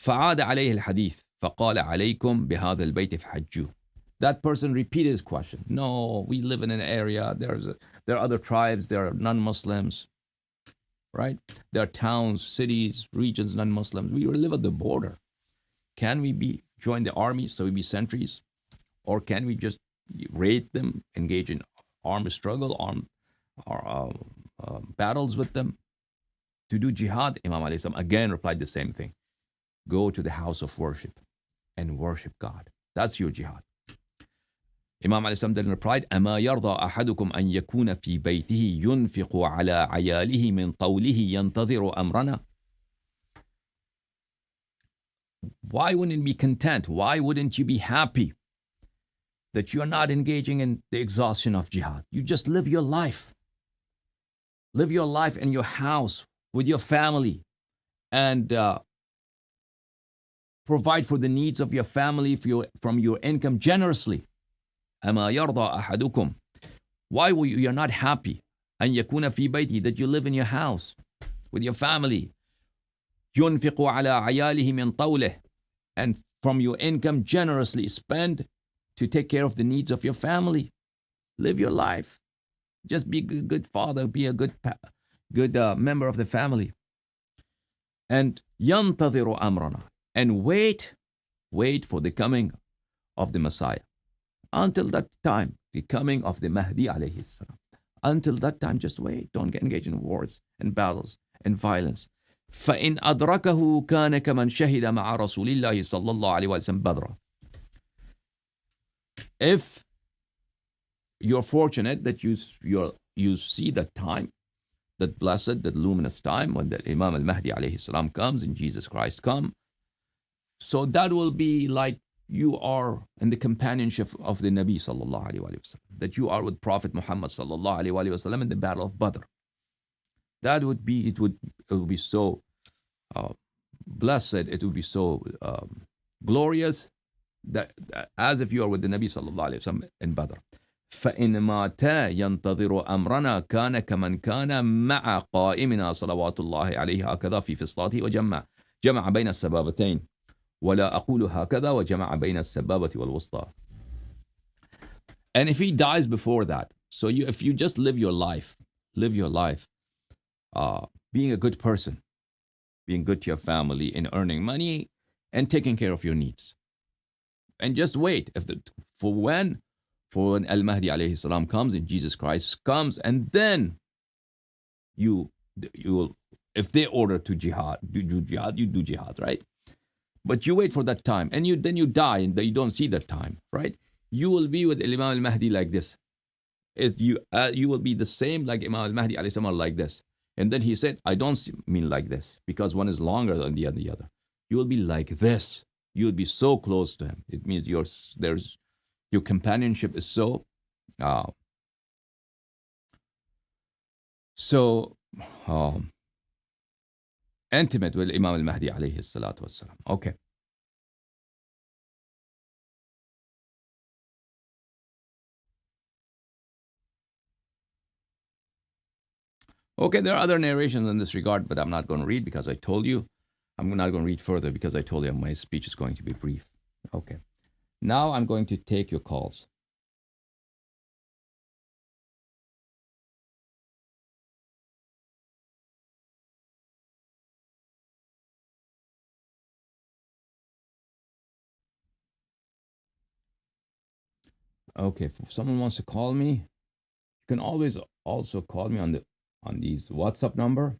فعاد عليه الحديث فقال عليكم بهذا البيت فحجوه. That person repeated his question. No, we live in an area, there are other tribes, there are non-Muslims, right? There are towns, cities, regions, non-Muslims. We live at the border. Can we join the army so we be sentries? Or can we just raid them, engage in armed struggle, battles with them? To do jihad, Imam alayhi salam again replied the same thing. Go to the house of worship and worship God. That's your jihad. Imam alayhi salam then replied, أما يرضى أحدكم أن يكون في بيته ينفق على عياله من طوله ينتظر أمرنا. Why wouldn't you be content? Why wouldn't you be happy that you're not engaging in the exhaustion of jihad? You just live your life. Live your life in your house with your family and provide for the needs of your family from your income generously. أما يرضى أحدكم. Why you're not happy? أن يكون في بيته, that you live in your house with your family. ينفق على عياله من طوله, and from your income generously spend to take care of the needs of your family. Live your life. Just be a good father, be a good member of the family. And ينتظر أمرنا, and wait for the coming of the Messiah. Until that time, the coming of the Mahdi alayhi salam. Until that time, just wait. Don't get engaged in wars and battles and violence. فإن أدركه كان كمن شهد مع رسول الله صلى الله عليه وسلم بدرا. If you're fortunate that you see that time, that blessed, that luminous time when the Imam al-Mahdi alayhi salam comes and Jesus Christ come, so that will be like you are in the companionship of the Nabi sallallahu alaihi wasallam, that you are with Prophet Muhammad sallallahu alaihi wasallam in the Battle of Badr. That would be, it would be so blessed, it would be so glorious, that as if you are with the Nabi sallallahu alaihi wasallam in Badr. فإن ماتا ينتظر أمرنا كان كمن كان مع قائمنا صلوات الله عليه هكذا في فصلاته جمع بين السبابتين ولا أقول هكذا وجمع بين السبابة والوسطى. And if he dies before that, so if you just live your life, being a good person, being good to your family and earning money and taking care of your needs, and just wait for when Al-Mahdi alayhi salam comes and Jesus Christ comes, and then you will, if they order to jihad, do jihad, you do jihad, right? But you wait for that time, and then you die, and you don't see that time, right? You will be with Imam al-Mahdi like this. You will be the same like Imam al-Mahdi alayhi salam, like this. And then he said, I don't mean like this, because one is longer than the other. You will be like this. You will be so close to him. It means your companionship is so intimate with Imam al-Mahdi alayhi salatu wassalam. Okay. Okay, there are other narrations in this regard, but I'm not going to read because I told you. I'm not going to read further because I told you my speech is going to be brief. Okay. Now I'm going to take your calls. Okay, if someone wants to call me, you can always also call me on these WhatsApp number,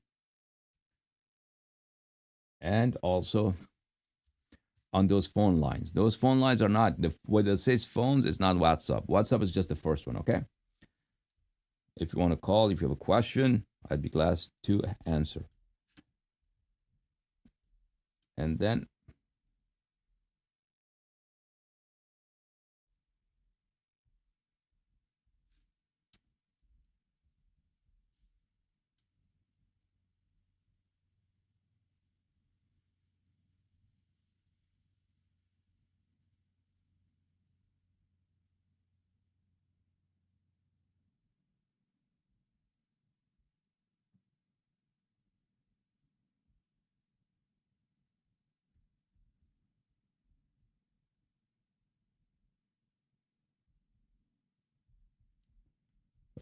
and also on those phone lines. Those phone lines are not, what it says phones is not WhatsApp. WhatsApp is just the first one, okay? If you want to call, if you have a question, I'd be glad to answer. And then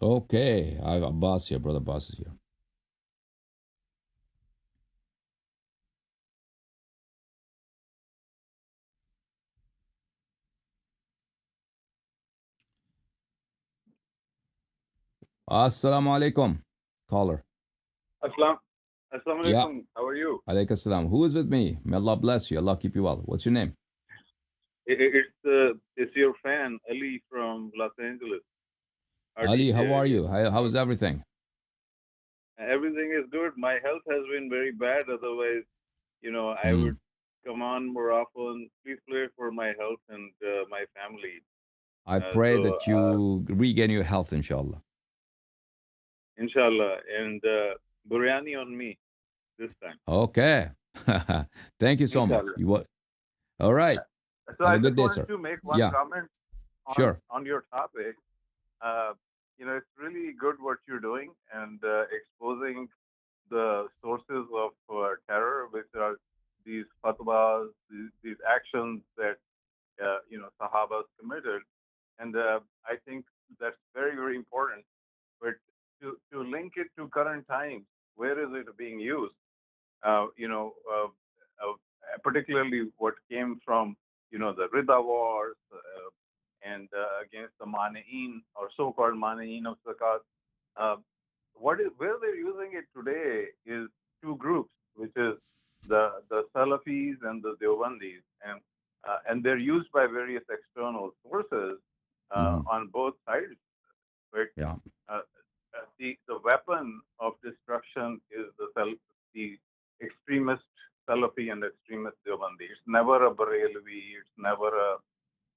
Okay, I have Abbas here. Brother Abbas is here. Assalamu alaikum, caller. Assalam, Assalamu Yeah, alaikum. How are you? alaikum assalam. Who is with me? May Allah bless you. Allah keep you well. What's your name? It's your fan Ali from Los Angeles. Ali, how are Yes. you? How's everything? Everything is good. My health has been very bad. Otherwise, I Hmm. would come on more often. Please pray for my health and my family. I Uh, pray so, that you regain your health, inshallah. inshallah, and biryani on me this time. Okay. Thank you so much. Inshallah. You what? All right. So Have I a good just day, wanted sir. to make one Yeah, comment sure. on your topic. Uh, it's really good what you're doing and exposing the sources of terror, which are these fatwas, these actions that Sahabas committed, and I think that's very, very important. But to link it to current times, where is it being used? Uh, you know, uh, uh, Particularly what came from the Rida wars and against the Mani'in or so-called Mani'in of Zakat. Uh, where they're using it today is two groups, which is the Salafis and the Deobandis, and they're used by various external sources Hmm. on both sides. But Yeah. uh, the weapon of destruction is the extremist Salafi and extremist Deobandi. It's never a Barelvi. It's never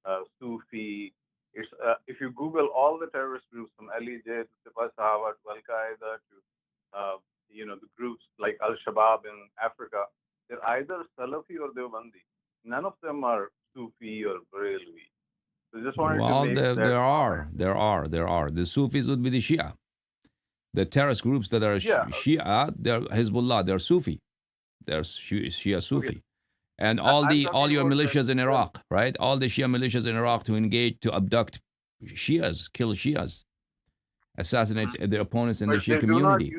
a Sufi. It's if you Google all the terrorist groups from LEJ to Sipah Sahaba to Al Qaeda to the groups like Al Shabaab in Africa, they're either Salafi or Deobandi. None of them are Sufi or Barelvi. So just wanted to Well, make there, that there comment. are, there are, there are. The Sufis would be the Shia. The terrorist groups that are Yeah. Shia, they're Hezbollah, they're Sufi. They're Shia Okay. Sufi. And I'm all talking your about militias in them. Iraq, right? All the Shia militias in Iraq to engage, to abduct Shias, kill Shias, assassinate their opponents in the But Shia community.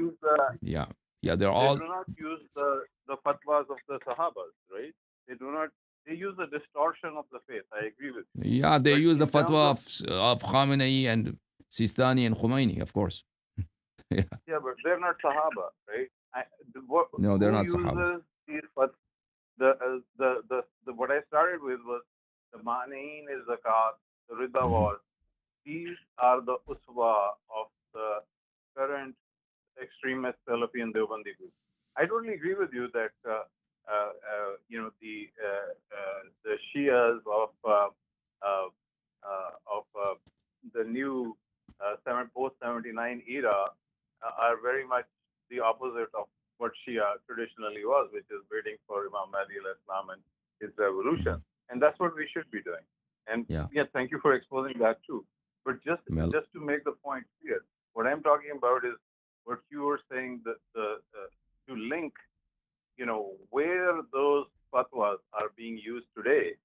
Yeah, yeah, they're they all. do not use the fatwas of the Sahabas, right? They do not. They use the distortion of the faith. I agree with you. Yeah, they But use the in terms fatwa of of Khamenei and Sistani and Khomeini, of course. Yeah. yeah, but they're not Sahaba, right? No, they're Who not Sahaba. uses these the what I started with was the Mani'in is zakat, the Rida Hmm. wars. These are the uswa of the current extremist Salafi and Deobandi group. I totally agree with you that the Shias of the new post 79 era are very much the opposite of what Shia traditionally was, which is waiting for Imam Mahdi al-Islam and his revolution, Hmm. and that's what we should be doing. And Yeah. yeah, thank you for exposing that too. But Well. just to make the point clear, what I'm talking about is what you were saying that to link, where those fatwas are being used today.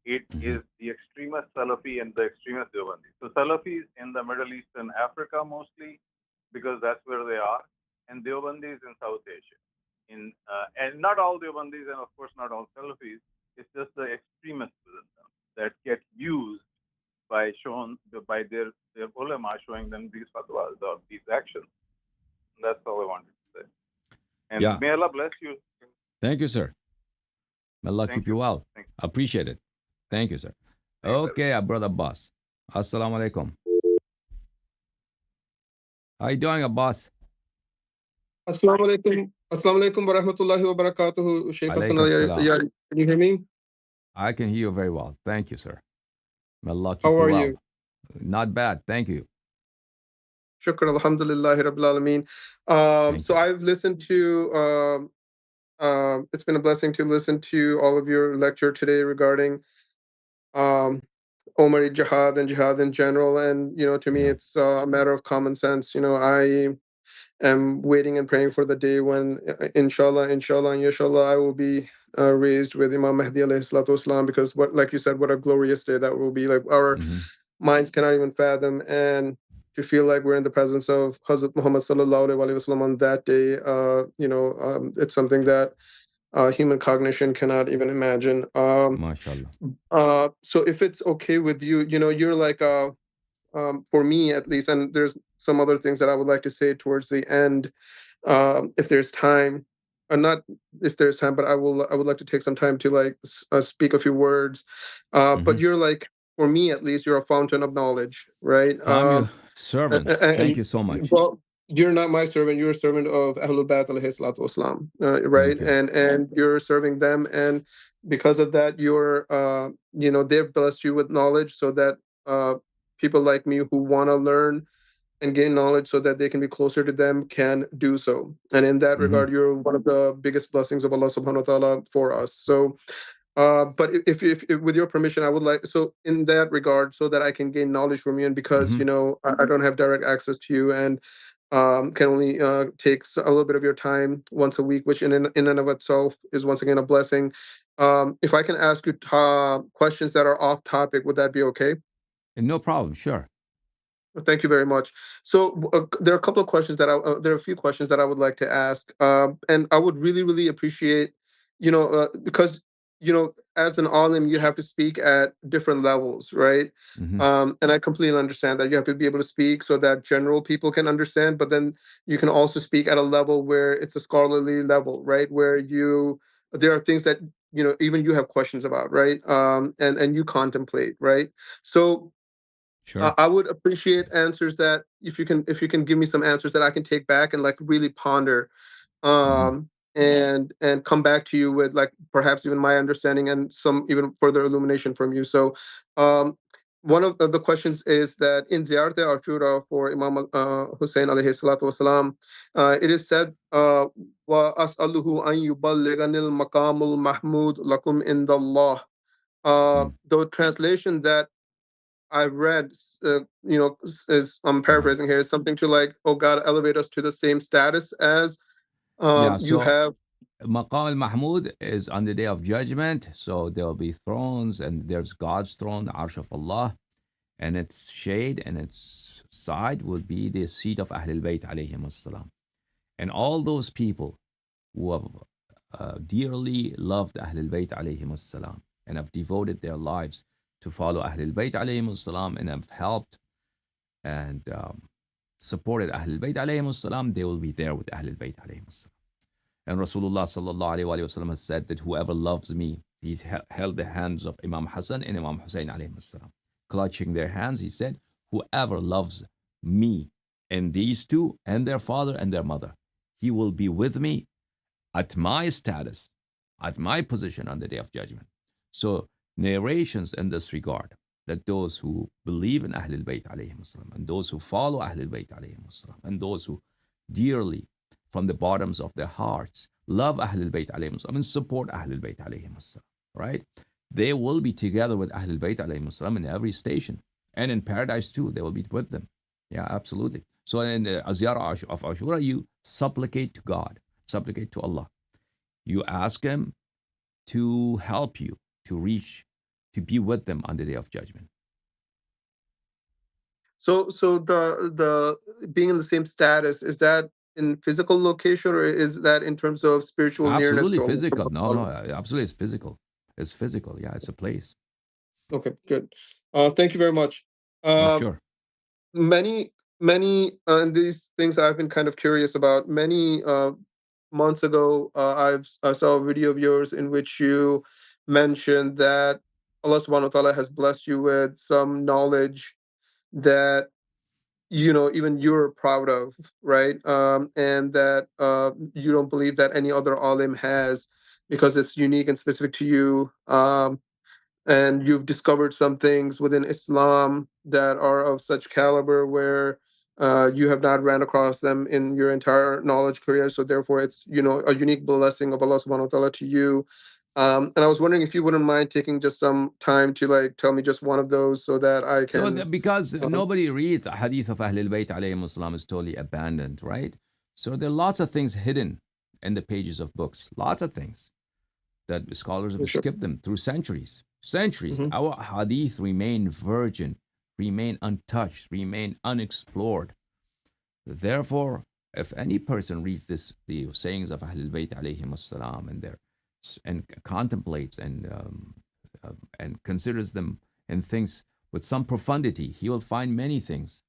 It Hmm. is the extremist Salafi and the extremist Deobandi. So Salafis in the Middle East and Africa mostly, because that's where they are, and Deobandis in South Asia. And not all Deobandis, and of course not all Salafis. It's just the extremists within them that get used by their ulama showing them these fatwas or these actions. That's all I wanted to say. And Yeah. may Allah bless you. Thank you, sir. May Allah Thank keep you you. well. Thank you. Appreciate it. Thank you, sir. Thank you, brother. Okay, brother Abbas. Assalamu alaikum. How you doing, Abbas? Assalamu alaikum. Assalamu alaikum wa rahmatullahi wa barakatuhu. Sheikh Hassan Alaikum salam. Allahyari. Can you hear me? I can hear you very well. Thank you, sir. May Allah How keep you are well. you? Not bad. Thank you. Shukran, alhamdulillahi rabbil alameen. Thank So you. I've listened to, it's been a blessing to listen to all of your lecture today regarding um, Omari Jihad and Jihad in general. And, to me, Yeah. it's a matter of common sense. I am waiting and praying for the day when, inshallah, inshallah, and inshallah, I will be raised with Imam Mahdi alayhi salatu wasalam, because like you said, what a glorious day that will be. Like our Hmm. minds cannot even fathom. And to feel like we're in the presence of Hazrat Muhammad sallallahu alaihi wasallam on that day. It's something that human cognition cannot even imagine. MashaAllah. So if it's okay with you, you're like for me at least, and there's some other things that I would like to say towards the end, if there's time, not if there's time, but I would like to take some time to like speak a few words. But Hmm. you're like, for me at least, you're a fountain of knowledge, right? I'm your And, servant. Thank and you so much. well, you're not my servant. You're a servant of Ahlul Bayt alayhi salatu wasalam, right? Thank you. And you're serving them, and because of that, they've blessed you with knowledge, so that uh, people like me who want to learn and gain knowledge so that they can be closer to them can do so. And in that Hmm. regard, you're one of the biggest blessings of Allah subhanahu wa ta'ala for us. So but if with your permission, I would like, so in that regard, so that I can gain knowledge from you, and because Hmm. I don't have direct access to you, and can only take a little bit of your time once a week, which in and of itself is once again a blessing. If I can ask you questions that are off topic, would that be okay? No problem. Sure. Thank you very much. So there are a couple of questions there are a few questions that I would like to ask, and I would really, really appreciate, because as an alim, you have to speak at different levels, right? Hmm. And I completely understand that you have to be able to speak so that general people can understand, but then you can also speak at a level where it's a scholarly level, right? Where there are things that even you have questions about, right? And you contemplate, right? So Sure. I would appreciate answers that, if you can give me some answers that I can take back and like really ponder, Hmm. and come back to you with like perhaps even my understanding and some even further illumination from you. So um, one of the questions is that in Ziyarat Ashura for Imam Hussein alayhi salatu wasalam, it is said, wa as'aluhu an yuballighanil maqamul mahmud lakum indallah. The translation that I read, is, I'm Uh-huh. paraphrasing here, is something to like, "Oh God, elevate us to the same status as Yeah. you So have." Maqam al Mahmud is on the day of judgment. So there will be thrones, and there's God's throne, the Arsh of Allah, and its shade and its side will be the seat of Ahlul Bayt alayhim assalam. And all those people who have dearly loved Ahlul Bayt alayhim assalam and have devoted their lives to follow Ahlul Bayt alayhim assalam and have helped and supported Ahlul Bayt alayhim assalam, they will be there with Ahlul Bayt alayhim assalam. And Rasulullah sallallahu alayhi wasallam has said that whoever loves me, he held the hands of Imam Hassan and Imam Hussein alayhim assalam. Clutching their hands, he said, whoever loves me and these two and their father and their mother, he will be with me at my status, at my position on the day of judgment. So narrations in this regard, that those who believe in Ahlul Bayt alayhim wasallam, and those who follow Ahlul Bayt alayhim wasallam, and those who dearly from the bottoms of their hearts love Ahlul Bayt alayhim wasallam and support Ahlul Bayt alayhim wasallam, right? They will be together with Ahlul Bayt alayhim wasallam in every station. And in paradise too, they will be with them. Yeah, absolutely. So in the Ziyarah of Ashura, you supplicate to God, supplicate to Allah. You ask Him to help you to reach, to be with them on the day of judgment. So the being in the same status, is that in physical location, or is that in terms of spiritual nearness Absolutely to Allah physical. subhanahu No, wa no, ta'ala? absolutely it's physical. It's physical. Yeah, it's a place. Okay, good. Thank you very much. Oh, Uh, sure. many and these things I've been kind of curious about. Many months ago, I saw a video of yours in which you mentioned that Allah subhanahu wa ta'ala has blessed you with some knowledge that even you're proud of, right? And that you don't believe that any other alim has, because it's unique and specific to you. And you've discovered some things within Islam that are of such caliber where you have not ran across them in your entire knowledge career. So therefore, it's a unique blessing of Allah Subhanahu wa Taala to you. And I was wondering if you wouldn't mind taking just some time to like tell me just one of those so that I So can. because Um, nobody reads a hadith of Ahlul Bayt alayhim Islam is totally abandoned, right? So there are lots of things hidden in the pages of books. Lots of things that scholars have sure. skipped them through centuries. Centuries. Hmm. Our hadith remain virgin remain untouched, remain unexplored. Therefore, if any person reads the sayings of Ahlul Bayt alayhim assalam and contemplates and considers them and thinks with some profundity, he will find many things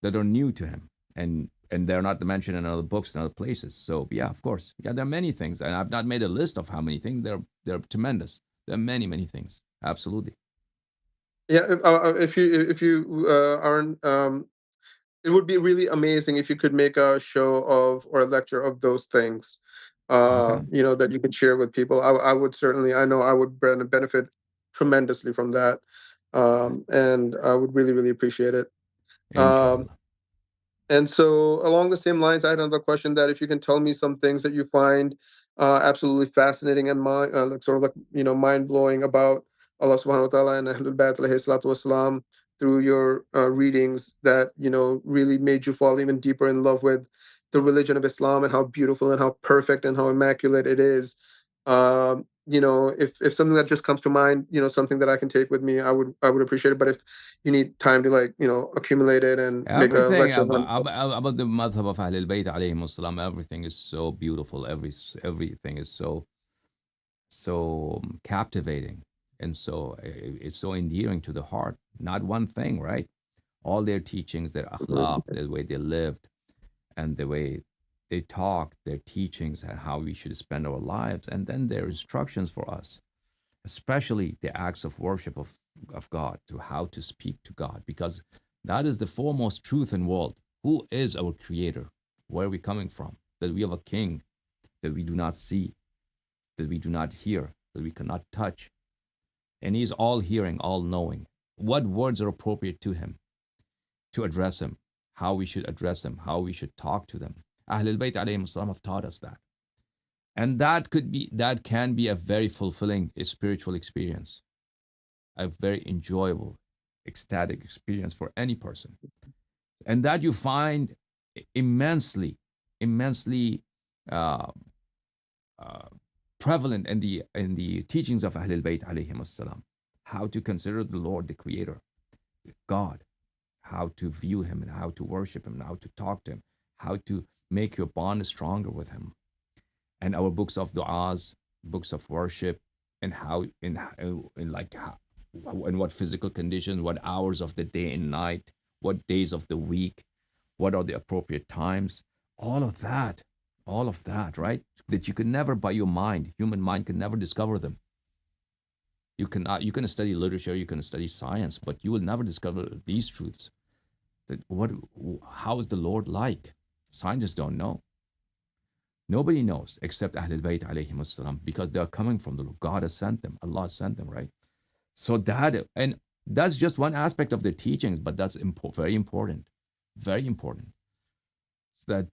that are new to him, and they're not mentioned in other books and other places. So yeah, of course, yeah, there are many things, and I've not made a list of how many things. They're tremendous. There are many things. Absolutely. Yeah, if you aren't it would be really amazing if you could make a show of or a lecture of those things, Okay. that you could share with people. I would certainly, I know I would benefit tremendously from that, and I would really, really appreciate it. Um, Inshallah. and so, along the same lines, I had another question that if you can tell me some things that you find absolutely fascinating and like sort of like mind blowing about Allah Subhanahu wa Taala and Ahlul Bayt alayhi salatu wasalam through your readings that really made you fall even deeper in love with the religion of Islam and how beautiful and how perfect and how immaculate it is. If something that just comes to mind, something that I can take with me, I would appreciate it. But if you need time to accumulate it and make a Everything lecture on. about the madhab of Ahlul Bayt alayhim salam, everything is so beautiful. Everything is so captivating, and so it's so endearing to the heart. Not one thing, right? All their teachings, their akhlaq, the way they lived, and the way they talked, their teachings, and how we should spend our lives, and then their instructions for us, especially the acts of worship of God, to how to speak to God, because that is the foremost truth in the world. Who is our creator? Where are we coming from? That we have a king that we do not see, that we do not hear, that we cannot touch. And he's all hearing, all knowing. What words are appropriate to him to address him, how we should address them, how we should talk to them. Ahlul Bayt alayhim salam have taught us that. And that can be a very fulfilling spiritual experience, a very enjoyable, ecstatic experience for any person. And that you find immensely uh, uh, prevalent in the teachings of Ahlul Bayt alayhim salam. How to consider the Lord, the Creator, God, how to view Him and how to worship Him, and how to talk to Him, how to make your bond stronger with Him. And our books of du'as, books of worship, and how in what physical conditions, what hours of the day and night, what days of the week, what are the appropriate times, all of that, right? That you can never, by your mind, human mind can never discover them. You cannot. You can study literature, you can study science, but you will never discover these truths. That how is the Lord like? Scientists don't know. Nobody knows except Ahlul Bayt alayhim salam, because they are coming from the Lord. God has sent them. Allah has sent them, right? So that's just one aspect of their teachings, but that's very important, very important. That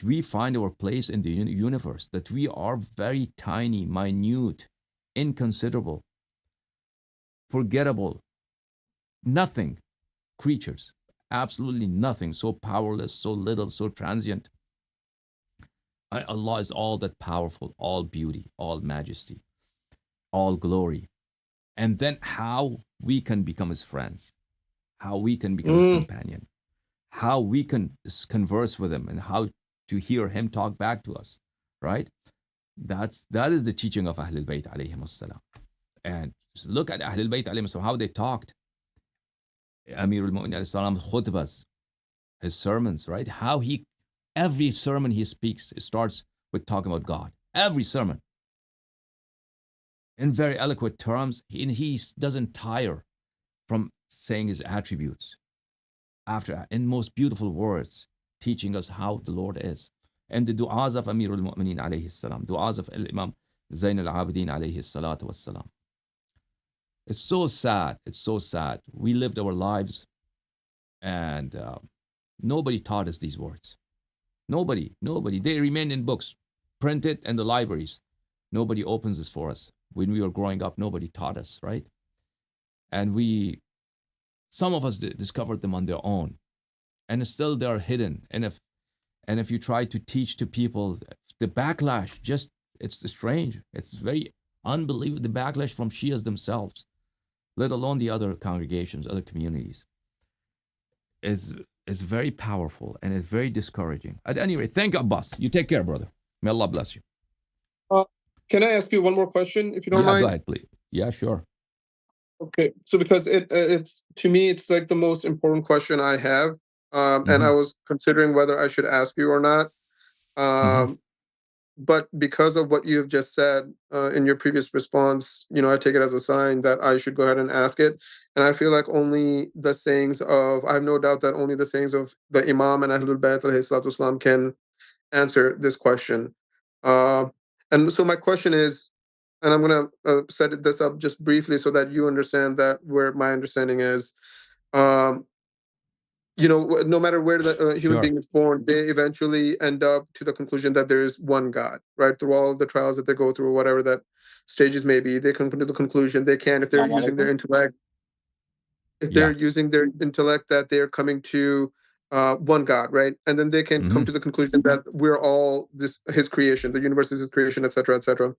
we find our place in the universe, that we are very tiny, minute, inconsiderable, forgettable, nothing creatures, absolutely nothing, so powerless, so little, so transient. Allah is all that powerful, all beauty, all majesty, all glory. And then how we can become His friends, how we can become His companion, how we can converse with Him, and how to hear Him talk back to us, right? That is the teaching of Ahlul Bayt alayhim salam. And look at Ahlul Bayt alayhim salam, how they talked. Amir al-Mu'minin alayhi salam khutbas, his sermons, right? Every sermon he speaks, it starts with talking about God. Every sermon. In very eloquent terms, he doesn't tire from saying his attributes. In most beautiful words, teaching us how the Lord is. And the du'as of Amir al-Mu'minin alayhi salam, du'as of Imam Zain al-Abidin alayhi salatu wassalam. It's so sad. It's so sad. We lived our lives and nobody taught us these words. Nobody. They remain in books, printed in the libraries. Nobody opens this for us. When we were growing up, nobody taught us, right? And some of us discovered them on their own. And still they are hidden. And if you try to teach to people, the backlash, it's strange. It's very unbelievable, the backlash from Shias themselves, let alone the other congregations, other communities. is very powerful and it's very discouraging. At any rate, thank you, Abbas. You take care, brother. May Allah bless you. Can I ask you one more question, if you don't Yeah, go mind? ahead, please. Yeah, sure. Okay, so because it's to me, it's like the most important question I have, and I Mm-hmm. was considering whether I should ask you or not. Mm-hmm. But because of what you've just said in your previous response, I take it as a sign that I should go ahead and ask it. And I feel like I have no doubt that only the sayings of the Imam and Ahlul Bayt alayhi salatu wasalam can answer this question. Uh, and so my question is, and I'm going to set this up just briefly so that you understand that where my understanding is. Um, no matter where the human Sure. being is born, they eventually end up to the conclusion that there is one God, right? Through all the trials that they go through, whatever that stages may be, they come to the conclusion they can, if they're using their intellect, Yeah. that they're coming to one God, right? And then they can Mm-hmm. come to the conclusion that we're all His creation, the universe is His creation, etc., etc.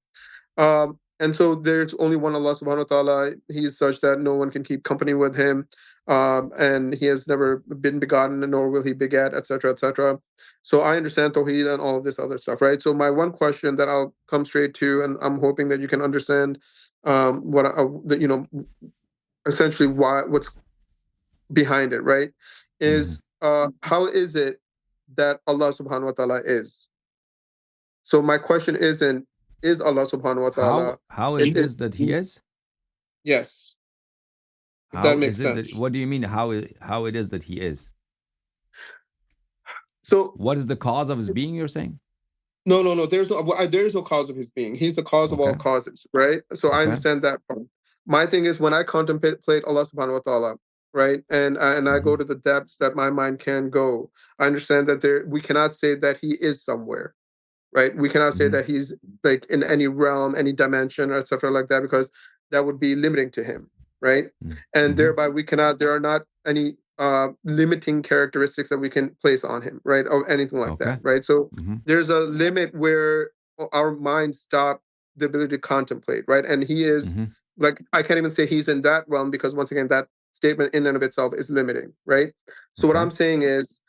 And so there's only one Allah subhanahu wa ta'ala. He's such that no one can keep company with him. And he has never been begotten, nor will he beget, etc., etc. So I understand Tawheed and all of this other stuff, right? So my one question that I'll come straight to, and I'm hoping that you can understand essentially what's behind it, right? Mm-hmm. Is how is it that Allah subhanahu wa ta'ala is? So my question isn't, is Allah subhanahu wa ta'ala How is, it is that he is? yes, if that How makes is it that? sense. What do you mean? How it is that he is? So What is the cause of his being? You're saying? no. There is no cause of his being. He's the cause of all Okay. causes, right? So I Okay. understand that part. My thing is when I contemplate Allah subhanahu wa ta'ala, right, and I Mm-hmm. go to the depths that my mind can go, I understand that we cannot say that he is somewhere, right? We cannot say Mm-hmm. that he's like in any realm, any dimension, or etc. like that, because that would be limiting to him, right? And Mm-hmm. thereby there are not any limiting characteristics that we can place on him, right? Or anything like that, Okay. right? So Mm-hmm. there's a limit where our minds stop the ability to contemplate, right? And he is Mm-hmm. like, I can't even say he's in that realm because once again, that statement in and of itself is limiting, right? So what Okay. I'm saying is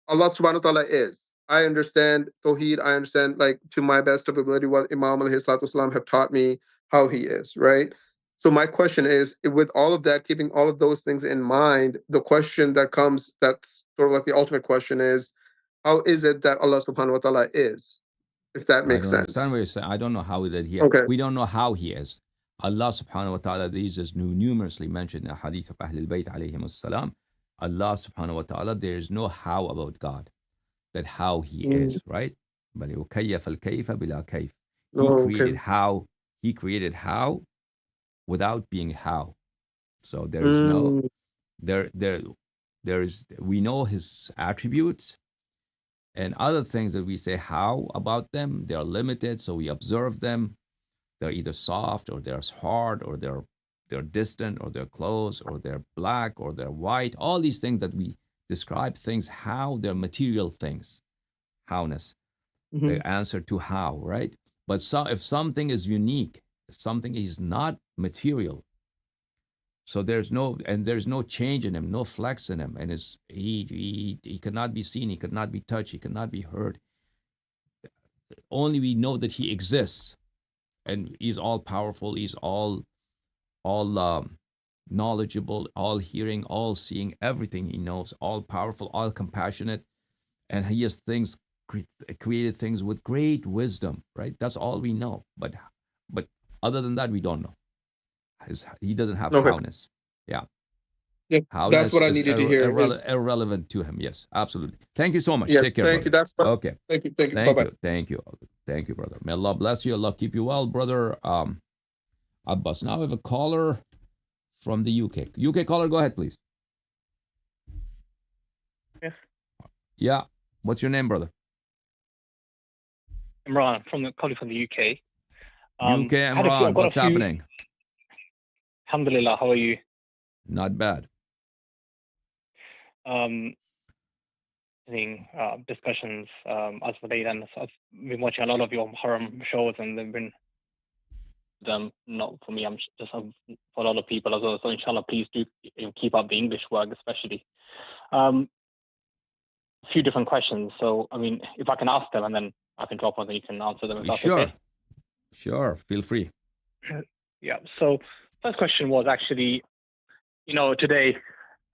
Allah subhanahu wa ta'ala is. I understand Tawheed, I understand like to my best of ability what Imam alayhi salatu wasalam have taught me how he is, right? So my question is, with all of that, keeping all of those things in mind, the question that comes, that's sort of like the ultimate question is, how is it that Allah subhanahu wa ta'ala is? If that I makes don't understand sense. what you're saying. I don't know how that he. Okay. We don't know how he is. Allah subhanahu wa ta'ala, these is numerously mentioned in the hadith of Ahlul Bayt alayhim salam. Allah subhanahu wa ta'ala, there is no how about God. That how he Mm. is, right? بل يكيف الكيف بلا كيف. He Oh, okay. created how. He created how without being how. So there is no Mm. there is we know his attributes and other things that we say how about them. They are limited, so we observe them. They're either soft or they're hard or they're distant or they're close or they're black or they're white. All these things that we describe things how they're material things, howness. Mhm. The answer to how, right? But if something is unique, if something is not material, so there's no change in him, no flex in him, and he cannot be seen, he cannot be touched, he cannot be heard. Only we know that he exists, and he's all powerful. He's all knowledgeable, all hearing, all seeing, everything he knows, all powerful, all compassionate, and he has created things with great wisdom, right? That's all we know. But other than that, we don't know. He doesn't have Okay. howness. Yeah, Yeah, that's howness what I is needed to hear. Is irrelevant to him. Yes, absolutely. Thank you so much. yeah. Take care, Thank you. brother. That's what. Okay. Thank you. Thank you. Bye Thank bye. you. Thank you. Thank you, brother. May Allah bless you. Allah keep you well, brother. Abbas. Now I have a caller from the UK. UK caller, go ahead, please. Yes. Yeah. What's your name, brother? Imran calling from the UK. UK Imran. What's happening? Alhamdulillah, how are you? Not bad. Discussions as of late, and I've been watching a lot of your Haram shows, and they've been not for me. I'm just for a lot of people as well. So inshallah, please do keep up the English work, especially. A few different questions. So I mean, if I can ask them and then I can drop one, then you can answer them. If that's okay. Sure. Feel free. Yeah. So first question was actually, today,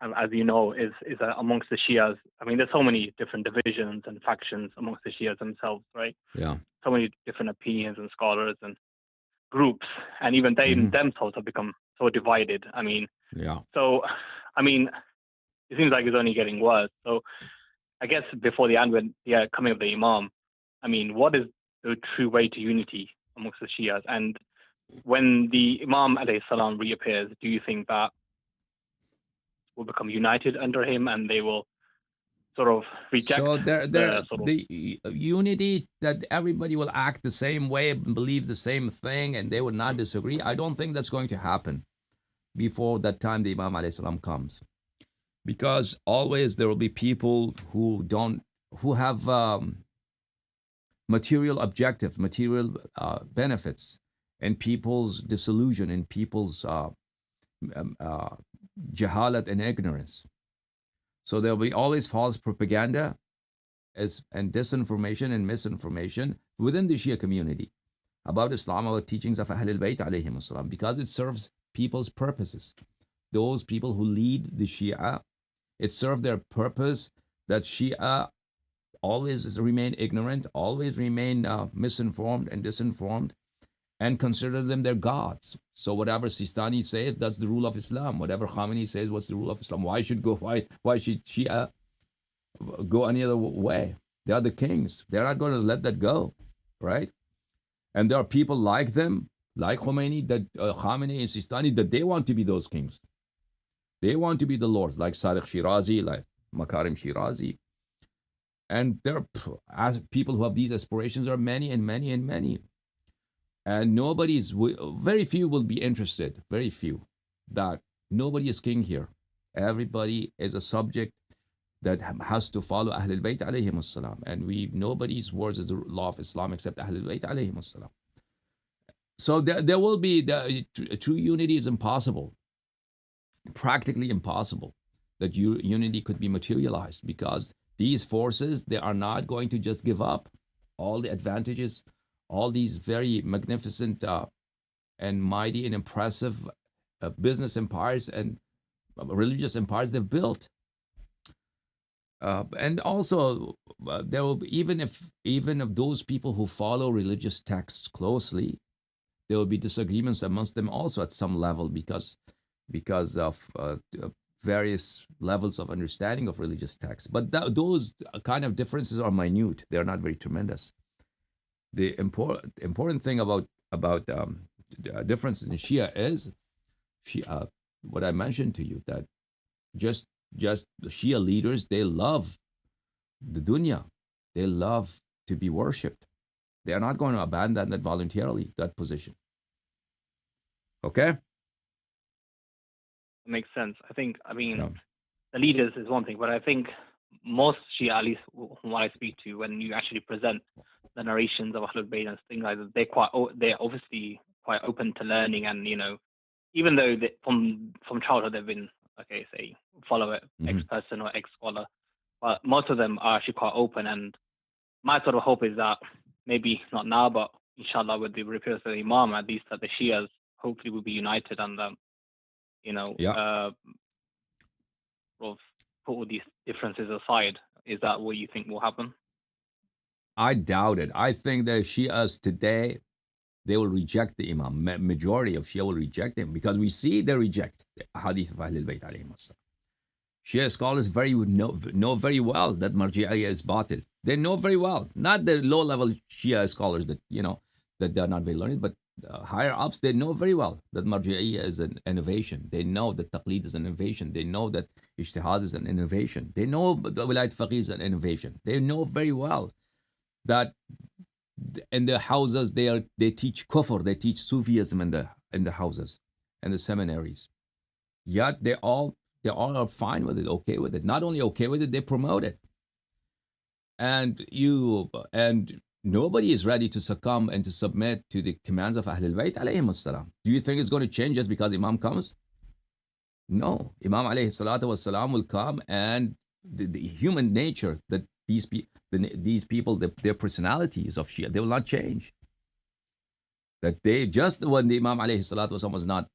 as you know, is amongst the Shias. I mean, there's so many different divisions and factions amongst the Shias themselves, right? Yeah. So many different opinions and scholars and groups, and even they themselves have become so divided. I mean, yeah. So, I mean, it seems like it's only getting worse. So, I guess before the coming of the Imam, I mean, what is the true way to unity amongst the Shias? And when the Imam alayhi salam reappears, do you think that will become united under him and they will sort of reject the unity that everybody will act the same way and believe the same thing and they will not disagree? I don't think that's going to happen before that time the Imam alayhi salam comes, because always there will be people who have material objective, material benefits, and people's disillusion, and people's jahalat and ignorance. So there will be always false propaganda and disinformation and misinformation within the Shia community about Islam, about teachings of Ahlul Bayt alayhim salam, because it serves people's purposes. Those people who lead the Shia, it serves their purpose that Shia always remain ignorant, always remain misinformed and disinformed, and consider them their gods. So whatever Sistani says, that's the rule of Islam. Whatever Khamenei says, what's the rule of Islam? Why should Shia go any other way? They are the kings. They're not going to let that go, right? And there are people like them, like Khamenei and Sistani, that they want to be those kings. They want to be the lords, like Sadiq Shirazi, like Makarim Shirazi. And there are as people who have these aspirations are many and many and many. And very few will be interested, very few, that nobody is king here. Everybody is a subject that has to follow Ahlul Bayt alayhim salam. And nobody's words is the law of Islam except Ahlul Bayt alayhim salam. So there will be, true unity is impossible, practically impossible, that unity could be materialized, because these forces, they are not going to just give up all the advantages, all these very magnificent and mighty and impressive business empires and religious empires they've built. And also, there will be, even if those people who follow religious texts closely, there will be disagreements amongst them also at some level, because of various levels of understanding of religious texts. But those kind of differences are minute; they are not very tremendous. The important thing about difference in Shia is what I mentioned to you, that just the Shia leaders, they love the dunya, they love to be worshipped. They are not going to abandon that voluntarily, that position. Okay? Makes sense. I mean, the leaders is one thing, but I think most Shia, at least whom I speak to, when you actually present the narrations of Ahlul Bayt and things like that, they're obviously quite open to learning, and even though from childhood they've been follow it, X person or X scholar, but most of them are actually quite open. And my sort of hope is that maybe not now, but inshallah with the reappearance of the Imam, at least that the Shias hopefully will be united and put all these differences aside. Is that what you think will happen? I doubt it. I think the Shias today, they will reject the Imam. Majority of Shia will reject him, because we see they reject the Hadith of Ahlul Bayt alayhim salam. Shia scholars know very well that Marji'iyya is batil. They know very well, not the low-level Shia scholars that that they're not very learned, but higher ups, they know very well that Marji'iyya is an innovation. They know that Taqlid is an innovation. They know that Ijtihad is an innovation. They know that Wilayat Faqih is an innovation. They know very well that in the houses they teach kufr, they teach Sufism in the houses and the seminaries. Yet they all are fine with it, okay with it. Not only okay with it, they promote it. And Nobody is ready to succumb and to submit to the commands of Ahlul Bayt alayhim as-salam. Do you think it's going to change just because Imam comes? No. Imam alayhi salatu was-salam will come, and the human nature that these people, their personalities of Shia, they will not change. That they, just when the Imam alayhi salatu was-salam was not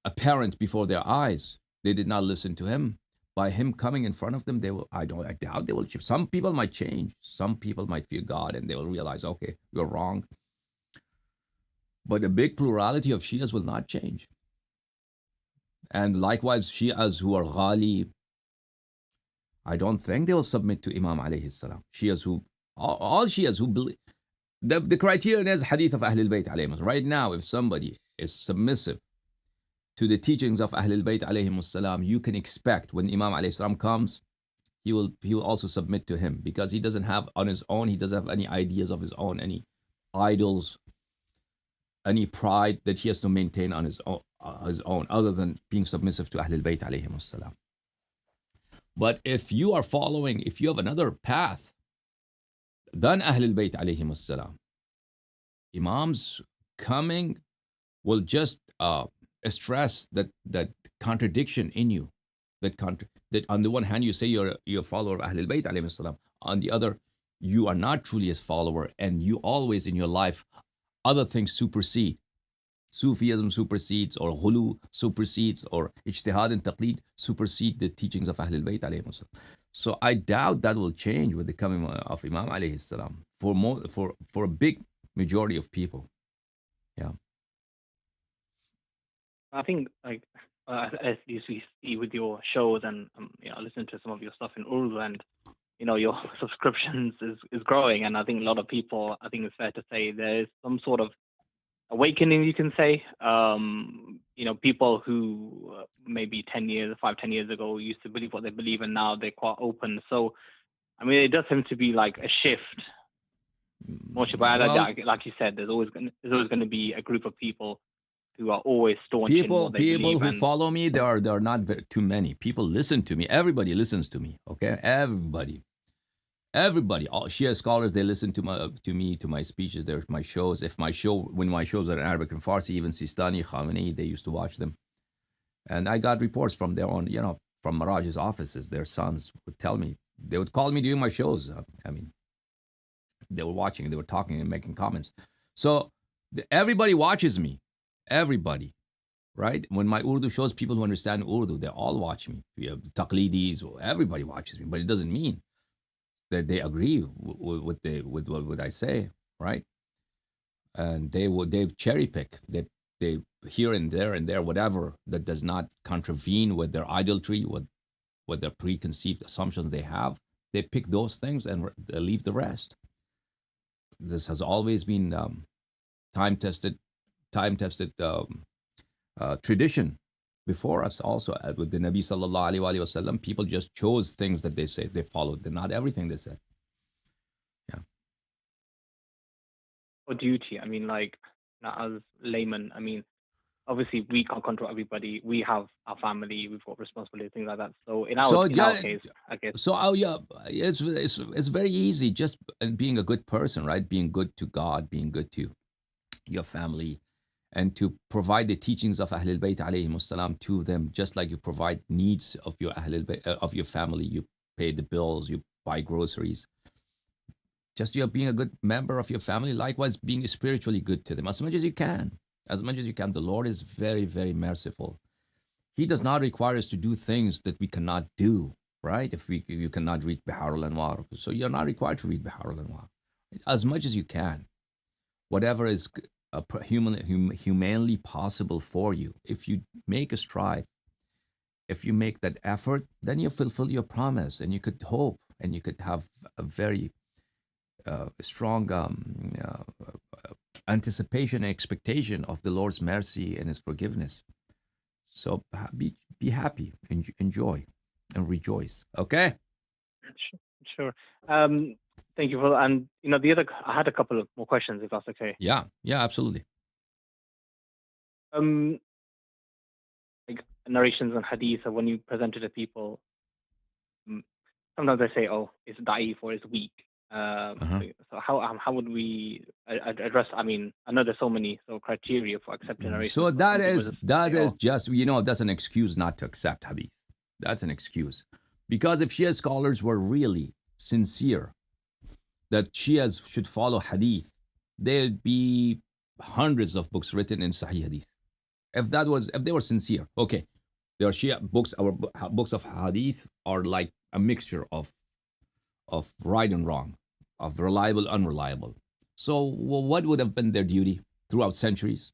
apparent before their eyes, they did not listen to him. By him coming in front of them, they will, I doubt they will change. Some people might change. Some people might fear God and they will realize, okay, we're wrong. But a big plurality of Shias will not change. And likewise, Shias who are Ghali, I don't think they will submit to Imam alayhi salam. Shias who, all Shias who believe, the criterion is Hadith of Ahlul Bayt alayhim. Right now, if somebody is submissive to the teachings of Ahlul Bayt alayhim salam, you can expect when Imam alayhi salam comes, he will also submit to him, because he doesn't have on his own, he doesn't have any ideas of his own, any idols, any pride that he has to maintain on his own, other than being submissive to Ahlul Bayt alayhim salam. But if you are following, if you have another path than Ahlul Bayt alayhim salam, Imams coming will just stress that contradiction in you, that on the one hand you say you're a follower of Ahlul Bayt alayhim salam, on the other you are not truly a follower, and you always in your life other things supersede. Sufism supersedes, or ghulu supersedes, or ijtihad and taqlid supersede the teachings of Ahlul Bayt alayhim salam. So I doubt that will change with the coming of Imam alayhi salam for a big majority of people. Yeah. I think, like, as we see with your shows, and I listen to some of your stuff in Urdu, and your subscriptions is growing, and I think a lot of people, I think it's fair to say there is some sort of awakening, you can say. People who maybe 10 years ago used to believe what they believe, and now they're quite open. So, I mean, it does seem to be like a shift. Well, like you said, there's always going to be a group of people who are always staunch in what they believe. People who follow me, there are not too many. People listen to me. Everybody listens to me. Okay, everybody, all Shia scholars, they listen to me, to my speeches. There's my shows. When my shows are in Arabic and Farsi, even Sistani, Khamenei, they used to watch them. And I got reports from their own, from Miraj's offices. Their sons would tell me, they would call me during my shows. I mean, they were watching, they were talking and making comments. So everybody watches me. Everybody, right? When my Urdu shows, people who understand Urdu, they all watch me. We have Taqlidis, everybody watches me, but it doesn't mean that they agree with what I say, right? And they cherry pick, they here and there, whatever that does not contravene with their idolatry, with their preconceived assumptions they have. They pick those things and they leave the rest. This has always been time-tested tradition before us also. With the Nabi sallallahu alaihi wasallam, people just chose things that they say they followed, not everything they said. Yeah. For duty, I mean, like, as laymen, I mean, obviously we can't control everybody. We have our family, we've got responsibility, things like that. So in our case, I guess. So yeah, it's very easy, just being a good person, right? Being good to God, being good to your family, and to provide the teachings of Ahlul Bayt alayhim salam to them, just like you provide needs of your Ahlul Bayt, of your family. You pay the bills, you buy groceries. Just you're being a good member of your family. Likewise, being spiritually good to them as much as you can. As much as you can. The Lord is very, very merciful. He does not require us to do things that we cannot do, right? If you cannot read Bihar al-Anwar, so you're not required to read Bihar al-Anwar. As much as you can. Whatever is humanly possible for you. If you make a strive, if you make that effort, then you fulfill your promise, and you could hope, and you could have a very strong anticipation and expectation of the Lord's mercy and His forgiveness. So be happy, enjoy, and rejoice. Okay? Sure. Thank you for that. And I had a couple of more questions, if that's okay. Yeah, absolutely. Like narrations and hadith, when you presented to people, sometimes they say, oh, it's da'if or it's weak. So how would we address? I mean, I know there's so many criteria for accepting narration. So that is just, that's an excuse not to accept hadith. That's an excuse. Because if Shia scholars were really sincere that Shias should follow hadith, there'd be hundreds of books written in Sahih hadith. If they were sincere, okay, there are Shia books. Our books of hadith are like a mixture of right and wrong, of reliable, unreliable. So what would have been their duty throughout centuries?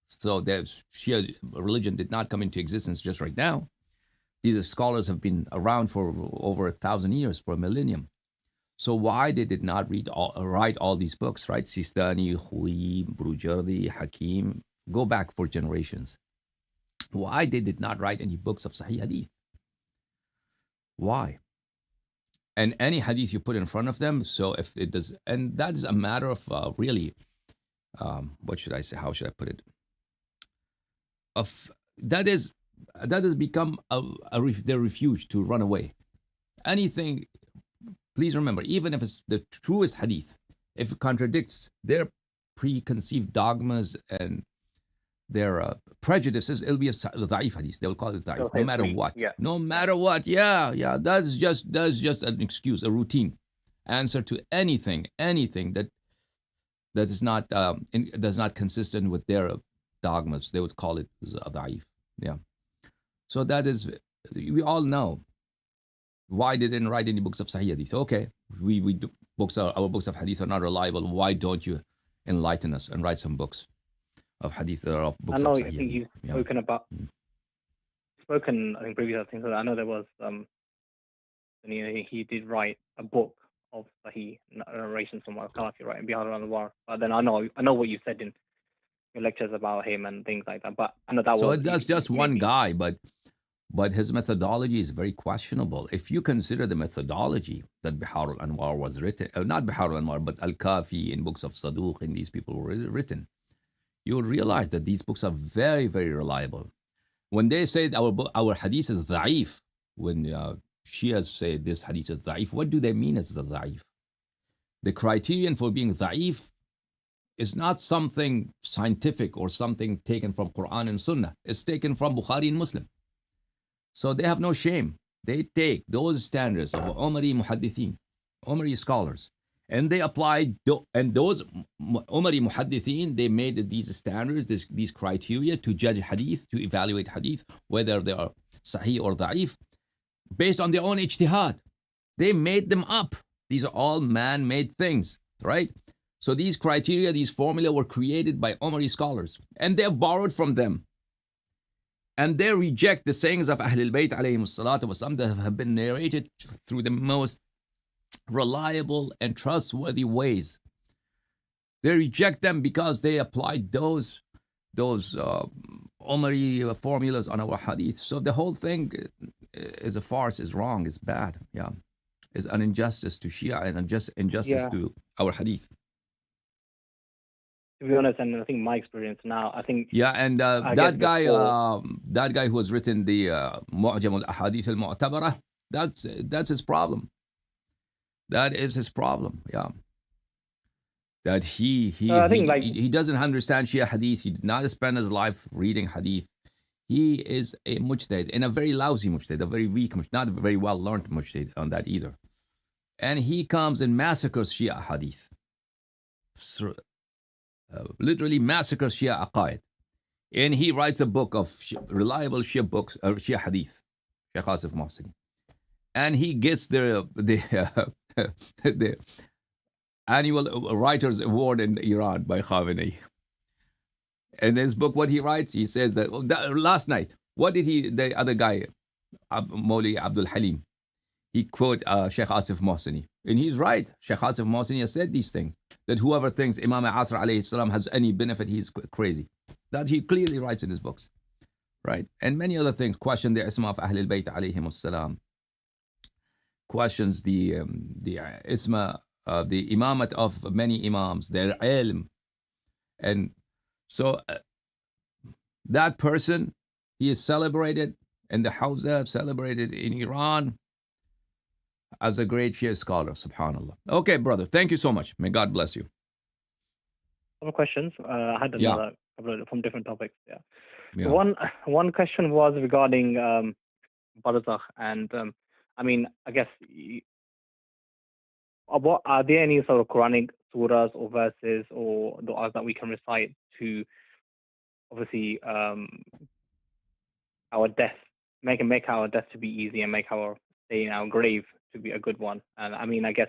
So the Shia religion did not come into existence just right now. These scholars have been around for over 1,000 years, for a millennium. So why they did not write all these books, right? Sistani, Khuyi, Brujardi, Hakim, go back for generations. Why they did not write any books of Sahih Hadith? Why? And any hadith you put in front of them, so if it does, and that is a matter of really, what should I say? How should I put it? That has become their refuge to run away. Anything, please remember, even if it's the truest hadith, if it contradicts their preconceived dogmas and their prejudices, it'll be a da'if hadith. They will call it da'if, no matter what. Yeah. No matter what. Yeah. That's just an excuse, a routine answer to anything that is not consistent with their dogmas. They would call it da'if. Yeah. So that is, we all know why they didn't write any books of Sahih hadith. Okay, our books of hadith are not reliable. Why don't you enlighten us and write some books of hadith that are of books of Sahih hadith? I think you've spoken about, I think previously, I think that I know there was, he did write a book of Sahih narrations from Al-Kalafi, right, and Bihar al-Anwar. But then I know what you said in your lectures about him and things like that. But I know that so that's just one guy, but his methodology is very questionable. If you consider the methodology that Bihar al-Anwar was written, not Bihar al-Anwar, but Al-Kafi in books of Saduq, and these people were written, you will realize that these books are very, very reliable. When they say our hadith is da'if, when Shias say this hadith is da'if, what do they mean as da'if? The criterion for being da'if is not something scientific or something taken from Quran and Sunnah. It's taken from Bukhari and Muslim. So they have no shame. They take those standards of Umari muhaddithin, Umari scholars, and they apply, and those Umari muhaddithin, they made these standards, these criteria to judge hadith, to evaluate hadith, whether they are sahih or da'if, based on their own ijtihad. They made them up. These are all man-made things, right? So these criteria, these formula were created by Umari scholars, and they have borrowed from them. And they reject the sayings of Ahlul Bayt alayhim salatu wasalam that have been narrated through the most reliable and trustworthy ways. They reject them because they applied those Umari formulas on our hadith. So the whole thing is a farce, is wrong, is bad. Yeah, is an injustice to Shia and injustice to our hadith. To be honest, and I think my experience now, I think and that guy who has written the Mu'jam al-Ahadith al-Mu'tabara, that's his problem. That is his problem. Yeah, that he doesn't understand Shia hadith. He did not spend his life reading hadith. He is a mujtahid, and a very lousy mujtahid, a very weak mujtahid, not a very well learned mujtahid on that either. And he comes and massacres Shia hadith. Literally massacres Shia aqaid. And he writes a book of reliable Shia books, Shia hadith, Sheikh Asif Mohseni. And he gets the annual Writers Award in Iran by Khamenei. And in his book, what he writes, he says that last night, what did the other guy, Mawli Abdul Halim, he quote Sheikh Asif Mohseni. And he's right. Sheikh Asif Mohseni has said these things, that whoever thinks Imam Asr alayhi salam has any benefit, he's crazy. That he clearly writes in his books, right? And many other things. Question the isma of Ahlul Bayt alayhim salam. Questions the isma, the imamat of many imams, their ilm. And so that person, he is celebrated, and the Hawza celebrated in Iran. as a great Shia scholar, subhanAllah. Okay, brother. Thank you so much. May God bless you. Some questions. I had another couple from different topics. Yeah. So one question was regarding barzakh, and I mean, I guess, what are there any sort of Quranic surahs or verses or du'as that we can recite to, obviously, our death, make our death to be easy and make our stay in our grave to be a good one? And I mean, I guess,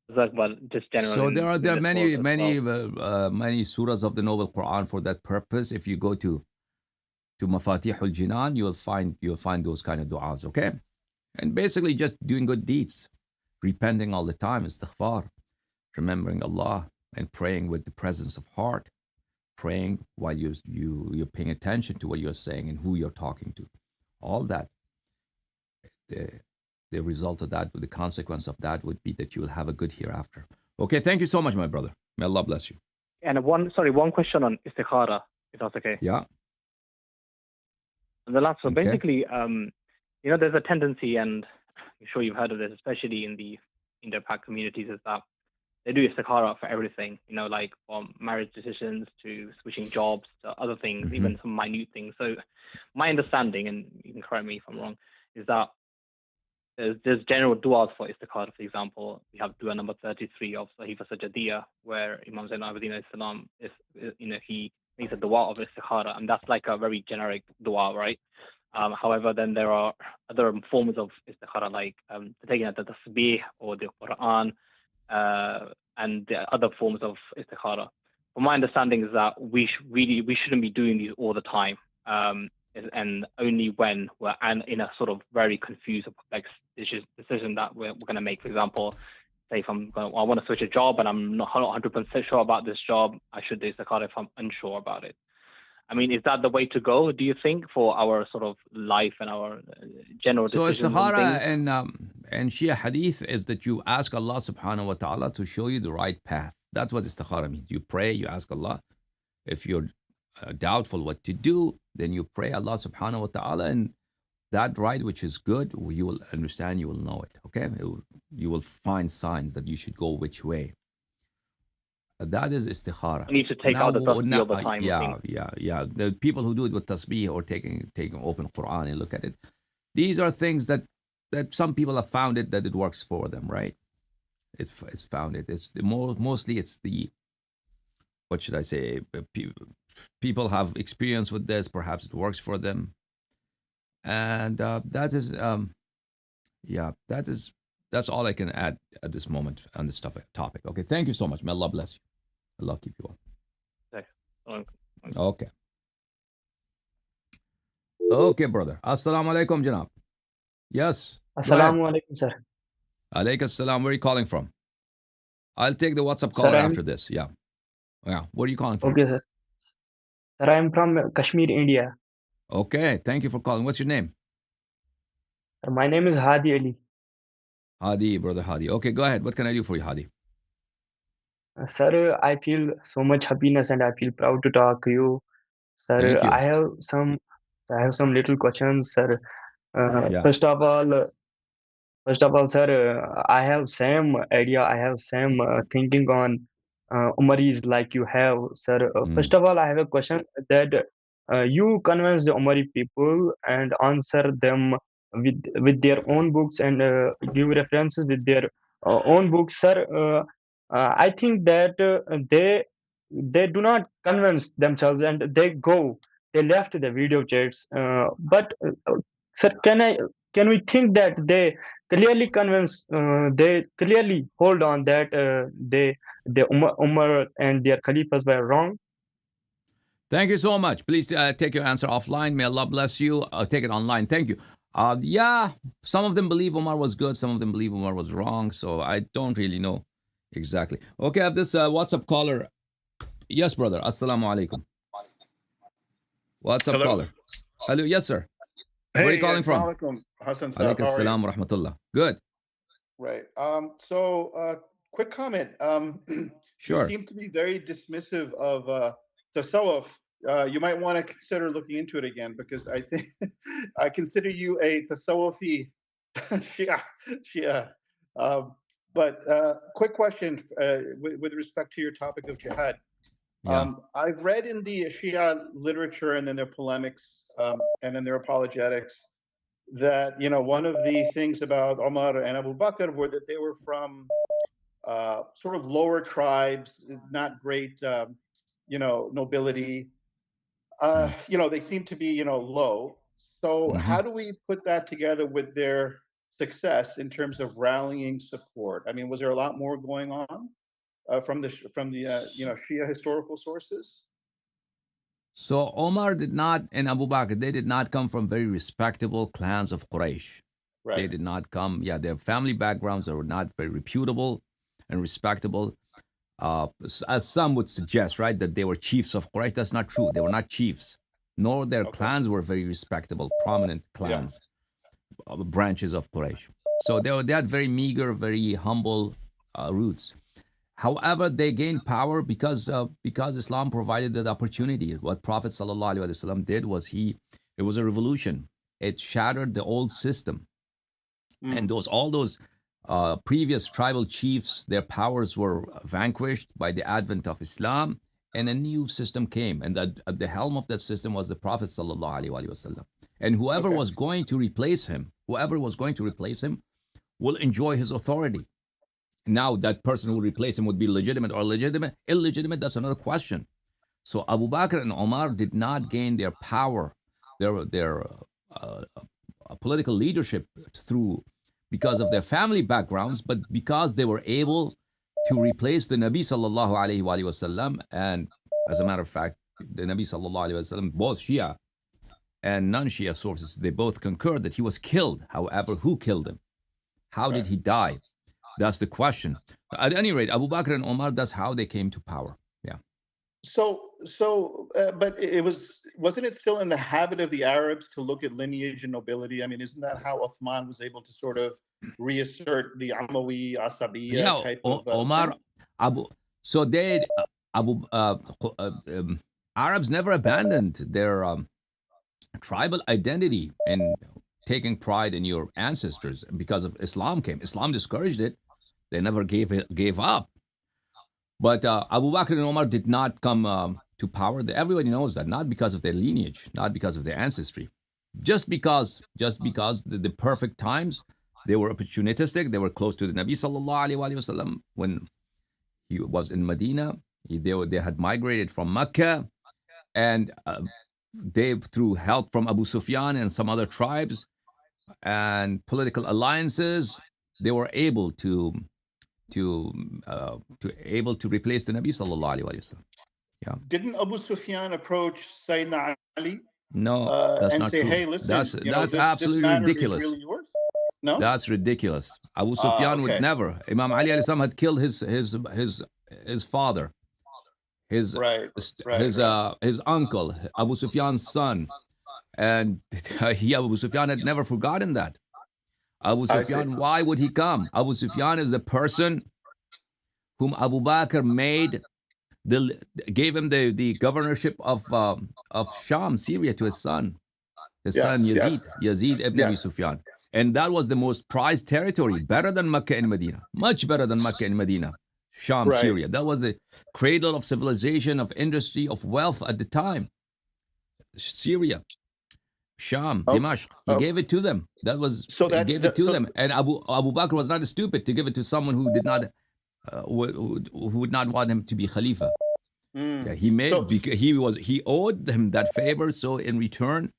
but just generally. So there are many surahs of the Noble Quran for that purpose. If you go to Mafatih al-Jinan, you'll find those kind of du'as, okay? And basically just doing good deeds, repenting all the time, istighfar, remembering Allah, and praying with the presence of heart, praying while you're paying attention to what you're saying and who you're talking to. All that, the result of that, the consequence of that would be that you will have a good hereafter. Okay, thank you so much, my brother. May Allah bless you. And one question on istikhara, if that's okay. Yeah. And the last one, basically, there's a tendency, and I'm sure you've heard of this, especially in the Indo-Pak communities, is that they do istikhara for everything, like from marriage decisions to switching jobs to other things, even some minute things. So my understanding, and you can correct me if I'm wrong, is that there's general du'as for istikhara. For example, we have dua number 33 of Sahifa Sajadiyah, where Imam Zain al-Abidin al-Salam he makes a dua of istikhara, and that's like a very generic dua, right? However, then there are other forms of istikhara, like taking the tasbih or the Quran, and the other forms of istikhara. From my understanding is that we shouldn't be doing these all the time, and only when we're in a sort of very confused or complex decision that we're going to make. For example, say if I want to switch a job and I'm not 100% sure about this job, I should do istikhara if I'm unsure about it. I mean, is that the way to go, do you think, for our sort of life and our general decisions? So istikhara and Shia hadith is that you ask Allah subhanahu wa ta'ala to show you the right path. That's what istikhara means. You pray, you ask Allah. If you're doubtful what to do, then you pray Allah subhanahu wa ta'ala, and that right which is good, you will understand, you will know it, okay? You will find signs that you should go which way. That is istikhara. You need to take out the tasbih all the time. Yeah. The people who do it with tasbih or taking open Quran and look at it, these are things that some people have found it that it works for them, right? It's found it. It's mostly it's the, what should I say? People have experience with this. Perhaps it works for them, and that's all I can add at this moment on this topic. Okay, thank you so much. May Allah bless you. Allah keep you all. Okay, brother. Assalamu alaikum, Janab. Yes. Assalamu alaikum, sir. Alaikum assalam. Where are you calling from? I'll take the WhatsApp call after this. Yeah. Where are you calling from? Okay, sir. Sir, I'm from Kashmir, India. Okay. Thank you for calling. What's your name? Sir, my name is Hadi Ali. Hadi, brother Hadi. Okay, go ahead. What can I do for you, Hadi? Sir, I feel so much happiness and I feel proud to talk to you. Sir, Thank you. I have some little questions, sir. Yeah. First of all, sir, I have same idea. I have same thinking on Umaris like you have, sir. First of all, I have a question that you convince the Umari people and answer them with their own books and give references with their own books, sir. I think that they do not convince themselves and they left the video chats. But sir, can we think that they clearly they clearly hold on that Umar and their Khalifas were wrong? Thank you so much. Please take your answer offline. May Allah bless you. Take it online. Thank you. Yeah, some of them believe Umar was good. Some of them believe Umar was wrong. So I don't really know exactly. Okay, I have this WhatsApp caller. Yes, brother. Assalamu alaikum. WhatsApp caller. Hello. Yes, sir. Hey, where are you calling from? Alaikum, Hassan. Alaikum assalam wa rahmatullah. Good. Right. Quick comment. Sure. You seem to be very dismissive of tasawwuf. You might want to consider looking into it again, because I think I consider you a tasawwufi Shia, Shia. But quick question with respect to your topic of jihad. Yeah. I've read in the Shia literature and in their polemics and in their apologetics that, you know, one of the things about Omar and Abu Bakr were that they were from sort of lower tribes, not great, you know, nobility. You know, they seem to be, you know, low. So Mm-hmm. how do we put that together with their success in terms of rallying support? I mean, was there a lot more going on from the you know, Shia historical sources? So Omar did not, and Abu Bakr, they did not come from very respectable clans of Quraysh. They Right. did not come, yeah, their family backgrounds are not very reputable and respectable. As some would suggest, right, that they were chiefs of Quraysh. That's not true. They were not chiefs, nor their Okay. clans were very respectable, prominent Yeah. clans, branches of Quraysh. So they had very meager, very humble roots. However, they gained power because Islam provided that opportunity. What Prophet ﷺ did was it was a revolution. It shattered the old system, and all those previous tribal chiefs, their powers were vanquished by the advent of Islam, and a new system came. And at the helm of that system was the Prophet ﷺ. And whoever Okay. was going to replace him, will enjoy his authority. Now, that person who will replace him would be legitimate or illegitimate, that's another question. So Abu Bakr and Omar did not gain their power, their political leadership because of their family backgrounds, but because they were able to replace the Nabi sallallahu alaihi wasallam. And as a matter of fact, the Nabi sallallahu alaihi wasallam, both Shia and non-Shia sources, they both concur that he was killed. However, who killed him? How did he die? That's the question. At any rate, Abu Bakr and Omar, that's how they came to power. Yeah. But wasn't it still in the habit of the Arabs to look at lineage and nobility? I mean, isn't that how Uthman was able to sort of reassert the Amawi, Asabiya type of Omar, thing? Arabs never abandoned their tribal identity and taking pride in your ancestors because of Islam came. Islam discouraged it. They never gave up. But Abu Bakr and Omar did not come to power. Everybody knows that, not because of their lineage, not because of their ancestry, just because the perfect times. They were opportunistic. They were close to the Nabi sallallahu alaihi wasallam when he was in Medina. They had migrated from Mecca, and they, through help from Abu Sufyan and some other tribes and political alliances, they were able to replace the Nabi sallallahu alaihi wasallam. Yeah. Didn't Abu Sufyan approach Sayyidina Ali? No, that's and not say, true. "Hey, listen, That's absolutely this matter ridiculous. Is really yours?" No, that's ridiculous. Abu Sufyan would never. Imam Ali alayhi salam had killed his father, his uncle, Abu Sufyan's son, and Abu Sufyan had never forgotten that. Abu Sufyan, why would he come? Abu Sufyan is the person whom Abu Bakr gave him the governorship of Sham, Syria, to his son Yazid ibn Abi Sufyan. And that was the most prized territory, better than Mecca and Medina, much better than Mecca and Medina. Sham, Syria. That was the cradle of civilization, of industry, of wealth at the time. Syria, Sham, Dimashq. He gave it to them. He gave it to them. And Abu Bakr was not stupid to give it to someone who did not, who would not want him to be Khalifa. Yeah, he owed them that favor. So in return,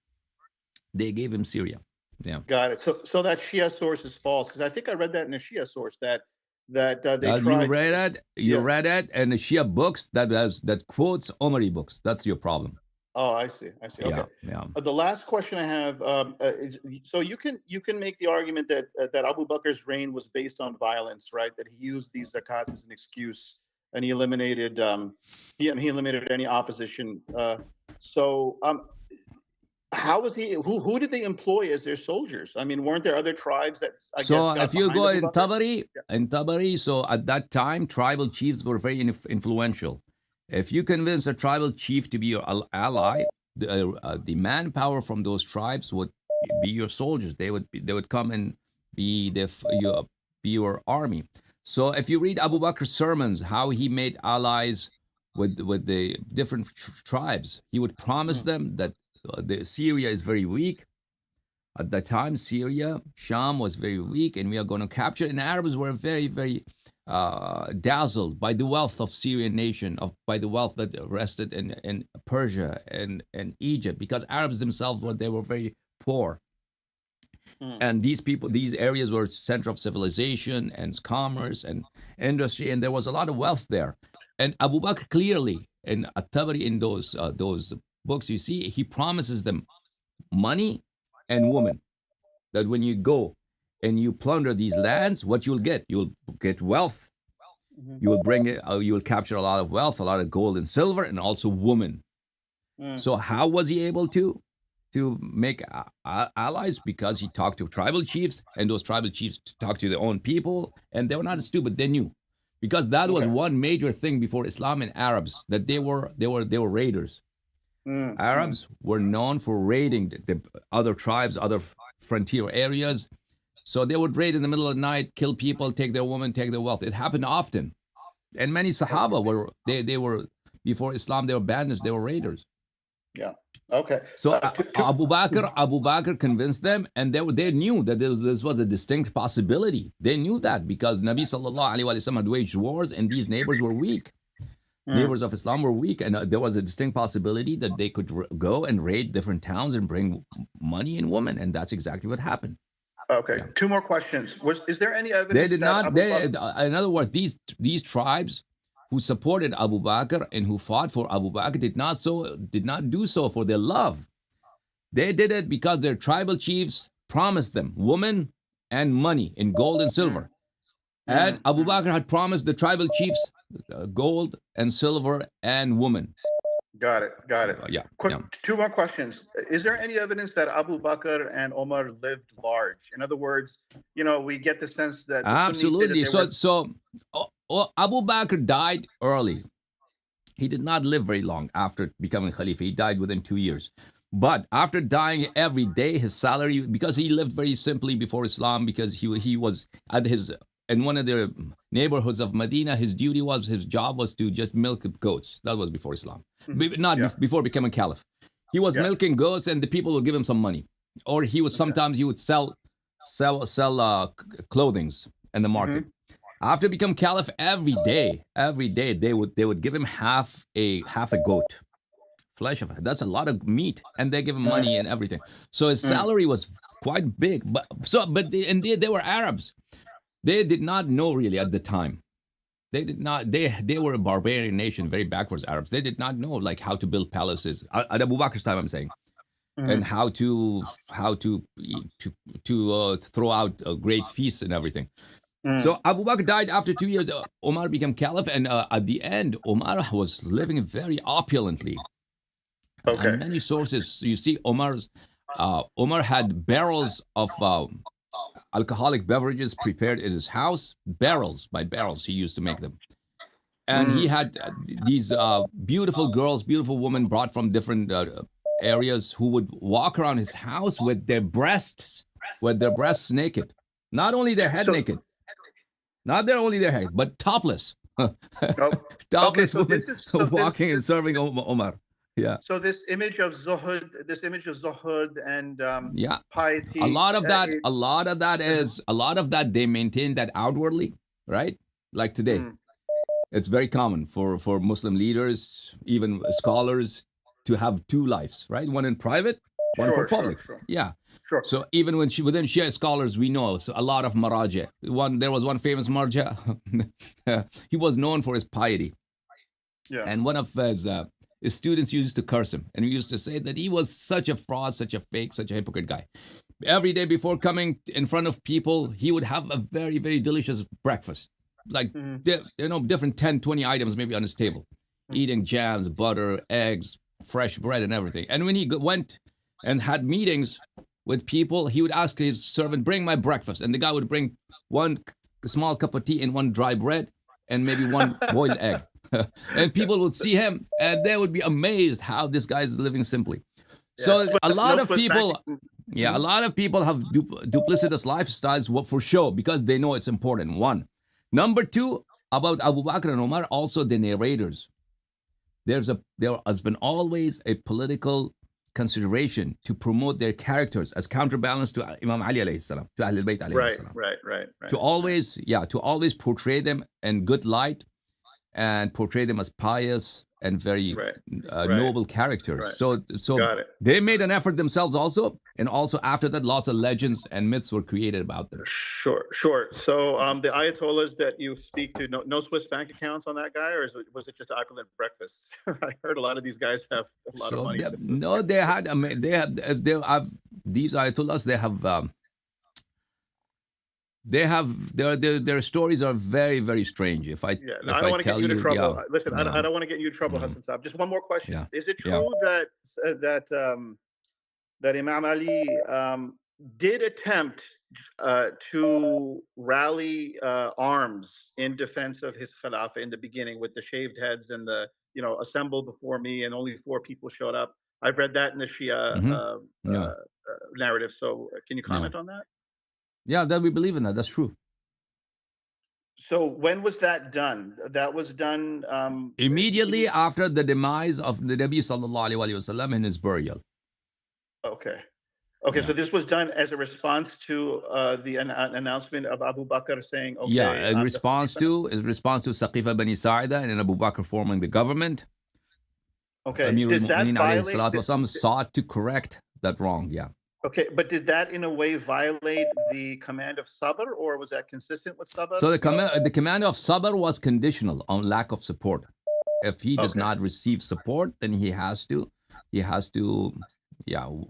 they gave him Syria. Yeah. Got it. So that Shia source is false, because I think I read that in a Shia source that they tried. You read it, and the Shia books that quotes Omari books. That's your problem. Oh, I see. Okay. Yeah. The last question I have is: so you can make the argument that Abu Bakr's reign was based on violence, right? That he used these zakat as an excuse, and he eliminated any opposition. How was he? Who did they employ as their soldiers? I mean, weren't there other tribes that? If you go in Tabari, so at that time, tribal chiefs were very influential. If you convince a tribal chief to be your ally, the manpower from those tribes would be your soldiers. They would come and be your army. So if you read Abu Bakr's sermons, how he made allies with the different tribes, he would promise them that Syria is very weak. At that time, Syria, Sham was very weak, and we are going to capture it. And Arabs were very, very dazzled by the wealth of Syrian nation, by the wealth that rested in Persia and Egypt, because Arabs themselves they were very poor. And these areas were center of civilization and commerce and industry, and there was a lot of wealth there. And Abu Bakr clearly, in At-Tabari, in those books, you see, he promises them money and women. That when you go and you plunder these lands, what you'll get wealth. You will you will capture a lot of wealth, a lot of gold and silver, and also women. So how was he able to make allies? Because he talked to tribal chiefs, and those tribal chiefs talked to their own people, and they were not stupid. They knew, because that was one major thing before Islam and Arabs, that they were raiders. Arabs were known for raiding the other tribes, other frontier areas. So they would raid in the middle of the night, kill people, take their women, take their wealth. It happened often. And many Sahaba were before Islam, they were bandits, they were raiders. Yeah. Okay. So Abu Bakr convinced them, and they knew that this was a distinct possibility. They knew that because Nabi sallallahu alaihi wasallam had waged wars, and these neighbors were weak. Neighbors of Islam were weak, and there was a distinct possibility that they could go and raid different towns and bring money and women, and that's exactly what happened. Okay, yeah. 2 more questions. Is there any evidence? They did not. In other words, these tribes who supported Abu Bakr and who fought for Abu Bakr did not do so for their love. They did it because their tribal chiefs promised them women and money in gold and silver. And Abu Bakr had promised the tribal chiefs gold and silver and women. Got it. Yeah. Quick, 2 more questions. Is there any evidence that Abu Bakr and Omar lived large? In other words, we get the sense that absolutely. So Abu Bakr died early. He did not live very long after becoming Khalifa. He died within 2 years. But after dying every day, his salary, because he lived very simply before Islam, because he was in one of the neighborhoods of Medina, his job was to just milk goats. That was before Islam. Before becoming caliph. He was milking goats, and the people would give him some money. Or he would sell clothing in the market. After becoming caliph, every day they would give him half a goat. Flesh of it. That's a lot of meat, and they give him money and everything. So his salary was quite big. But they were Arabs. They did not know really at the time. They did not. They were a barbarian nation, very backwards Arabs. They did not know like how to build palaces at Abu Bakr's time. I'm saying, and how to throw out great feasts and everything. So Abu Bakr died after 2 years. Omar became caliph, and at the end, Omar was living very opulently. Okay. And many sources, you see, Omar had barrels of alcoholic beverages prepared in his house, barrels by barrels. He used to make them, and he had these beautiful girls, beautiful women brought from different areas who would walk around his house with their breasts naked, not only their head naked. Not only their head, but topless. Topless women walking and serving Omar. Yeah. So this image of zuhud and piety. A lot of that they maintain that outwardly, right? Like today, it's very common for Muslim leaders, even scholars, to have 2 lives, right? One in private, one for public. Sure. Yeah. Sure. So even within Shia scholars, we know a lot of maraja. There was one famous marja. He was known for his piety. Yeah. And one of his students used to curse him. And he used to say that he was such a fraud, such a fake, such a hypocrite guy. Every day before coming in front of people, he would have a very, very delicious breakfast. Like, different 10, 20 items maybe on his table. Eating jams, butter, eggs, fresh bread and everything. And when he went and had meetings with people, he would ask his servant, bring my breakfast. And the guy would bring 1 small cup of tea and 1 dry bread and maybe 1 boiled egg. And people would see him and they would be amazed how this guy is living simply. Yeah. So a lot of people, Yeah, a lot of people have duplicitous lifestyles for show because they know it's important. One. Number two, about Abu Bakr and Umar, also the narrators. There has been always a political consideration to promote their characters as counterbalance to Imam Ali alayhi salam, to Ahlul Bayt alayhi salam. Right. To always portray them in good light and portray them as pious and very noble characters. Right. So they made an effort themselves also, and also after that, lots of legends and myths were created about them. Sure. So the Ayatollahs that you speak to, no Swiss bank accounts on that guy, or was it just opulent breakfast? I heard a lot of these guys have a lot of money. They have these Ayatollahs. Their stories are very, very strange. I don't want to get you into trouble. Yeah, listen, no. I don't want to get you in trouble, Hassan Saab. Just one more question. Yeah. Is it true that Imam Ali did attempt to rally arms in defense of his Khilafah in the beginning with the shaved heads and the, assemble before me and only 4 people showed up? I've read that in the Shia narrative. So can you comment on that? Yeah, that we believe in that. That's true. So when was that done? That was done immediately after the demise of the Nabi sallallahu alaihi wasallam and his burial. Okay. Yeah. So this was done as a response to the announcement of Abu Bakr saying, okay. Yeah, in response to Saqifa Bani Sa'ida and Abu Bakr forming the government. Okay. Amir al-Mu'mineen sought to correct that wrong. Yeah. Okay, but did that in a way violate the command of sabr, or was that consistent with sabr? So the command of sabr was conditional on lack of support. If he does not receive support, then he has to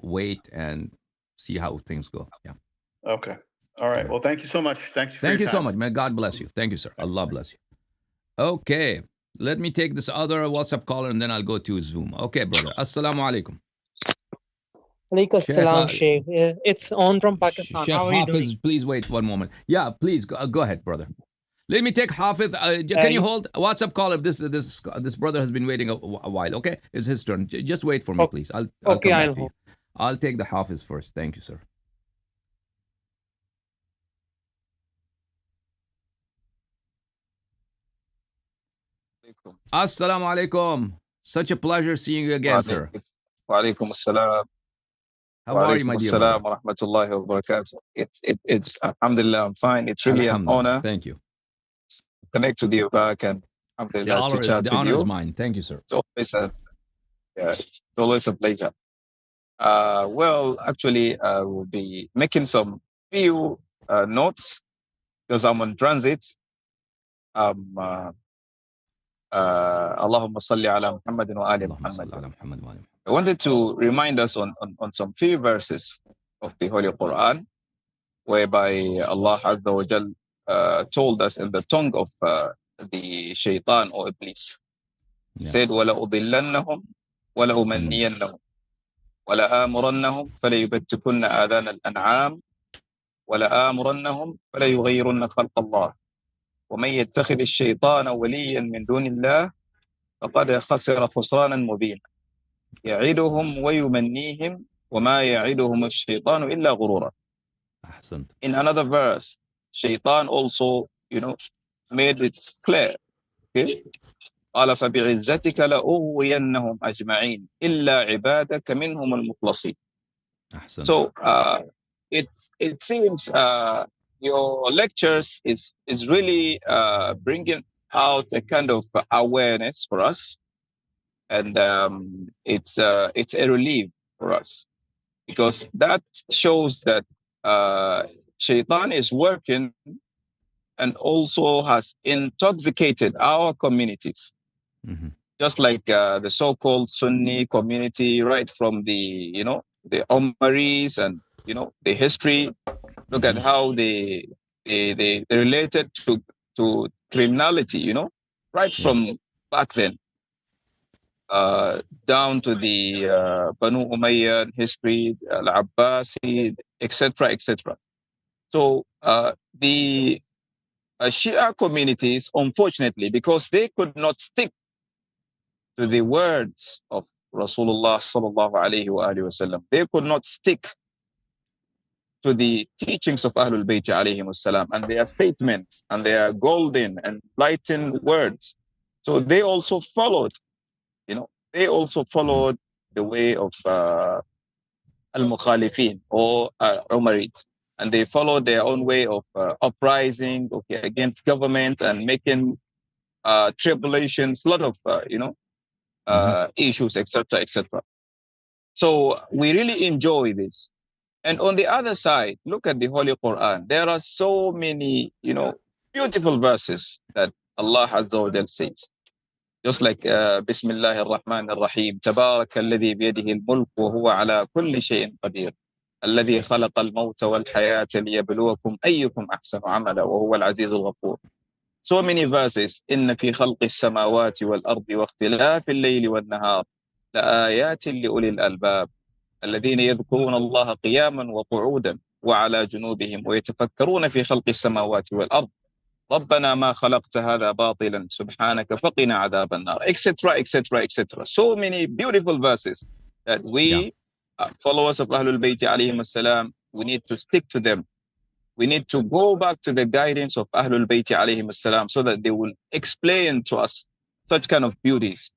wait and see how things go. Yeah. Okay. All right. Well, thank you so much. Thank you so much, man. God bless you. Thank you, sir. Allah bless you. Okay. Let me take this other WhatsApp caller and then I'll go to Zoom. Okay, brother. Assalamu alaikum. Alaikum salam, Sheikh. It's on from Pakistan. Sheikh How are you Hafiz, doing? please wait one moment. Yeah, please go ahead, brother. Let me take Hafiz. Can you hold WhatsApp caller? This brother has been waiting a while. Okay, it's his turn. Just wait for me, please. I'll come back to you. I'll take the Hafiz first. Thank you, sir. Assalamu alaikum. Such a pleasure seeing you again, sir. Wa alaikum assalam. How are you, my dear brother? Wa rahmatullahi wa barakatuh. It's alhamdulillah, I'm fine. It's really an honor. Thank you. To connect with you back and the honor is mine. Thank you, sir. It's always a pleasure. Well, actually, I will be making some few notes because I'm on transit. Allahumma salli ala Muhammadin wa ali Muhammad. I wanted to remind us on some few verses of the Holy Quran, whereby Allah Azza wa Jal told us in the tongue of the shaitan or Iblis. He said, وَلَا أُضِلَّنَّهُمْ وَلَا أُمَنِّيَنَّهُمْ وَلَا آمُرَنَّهُمْ فَلَا يُبَتِّكُنَّ آذَانَ الْأَنْعَامِ وَلَا آمُرَنَّهُمْ فَلَا يُغَيِّرُنَّ خَلْقَ اللَّهِ وَمَنْ يَتَّخِذِ الشَّيْطَانَ وَلِيًّا مِنْ دُونِ اللَّهِ فَقَدْ خَسِرَ خُسْرَانًا مُبِينًا يعدهم ويمنيهم وما يعدهم الشيطان إلا غرورا. In another verse, Shaitan also, made it clear. Okay? قال فبعزتك لأغوينهم أجمعين إلا عبادك منهم المخلصين. So it seems your lectures is really bringing out a kind of awareness for us. And it's a relief for us because that shows that Shaitan is working and also has intoxicated our communities. Mm-hmm. Just like the so-called Sunni community, right from the Umaris and the history. Look at how they related to criminality, right from back then. Down to the Banu Umayyad history, Al-Abbasi, etc., etc. So the Shia communities, unfortunately, because they could not stick to the words of Rasulullah sallallahu alaihi wasallam, they could not stick to the teachings of Ahlul Bayt alayhim salam and their statements and their golden and enlightened words. So they also followed, they also followed the way of Al-Mukhalifin or Umarids. And they followed their own way of uprising against government and making tribulations, a lot of, issues, etc., etc. So we really enjoy this. And on the other side, look at the Holy Quran. There are so many, beautiful verses that Allah Azza wa Jal says. Just like Bismillah ar-Rahman ar-Rahim. تبارك الذي بيده الملك وهو على كل شيء قدير. الذي خلق الموت والحياة ليبلوكم أيكم أحسن عملا وهو العزيز الغفور. So many verses. إن في خلق السماوات والأرض واختلاف الليل والنهار لآيات لأولي الألباب الذين يذكرون الله قياما وقعودا وعلى جنوبهم ويتفكرون في خلق السماوات والأرض ربنا ما خلقت هذا باطلا سبحانك فقنا عذاب النار, etc., etc., etc. So many beautiful verses that we followers of Ahlul Bayt alayhim salam, we need to stick to them. We need to go back to the guidance of Ahlul Bayt alayhim salam so that they will explain to us such kind of beauties.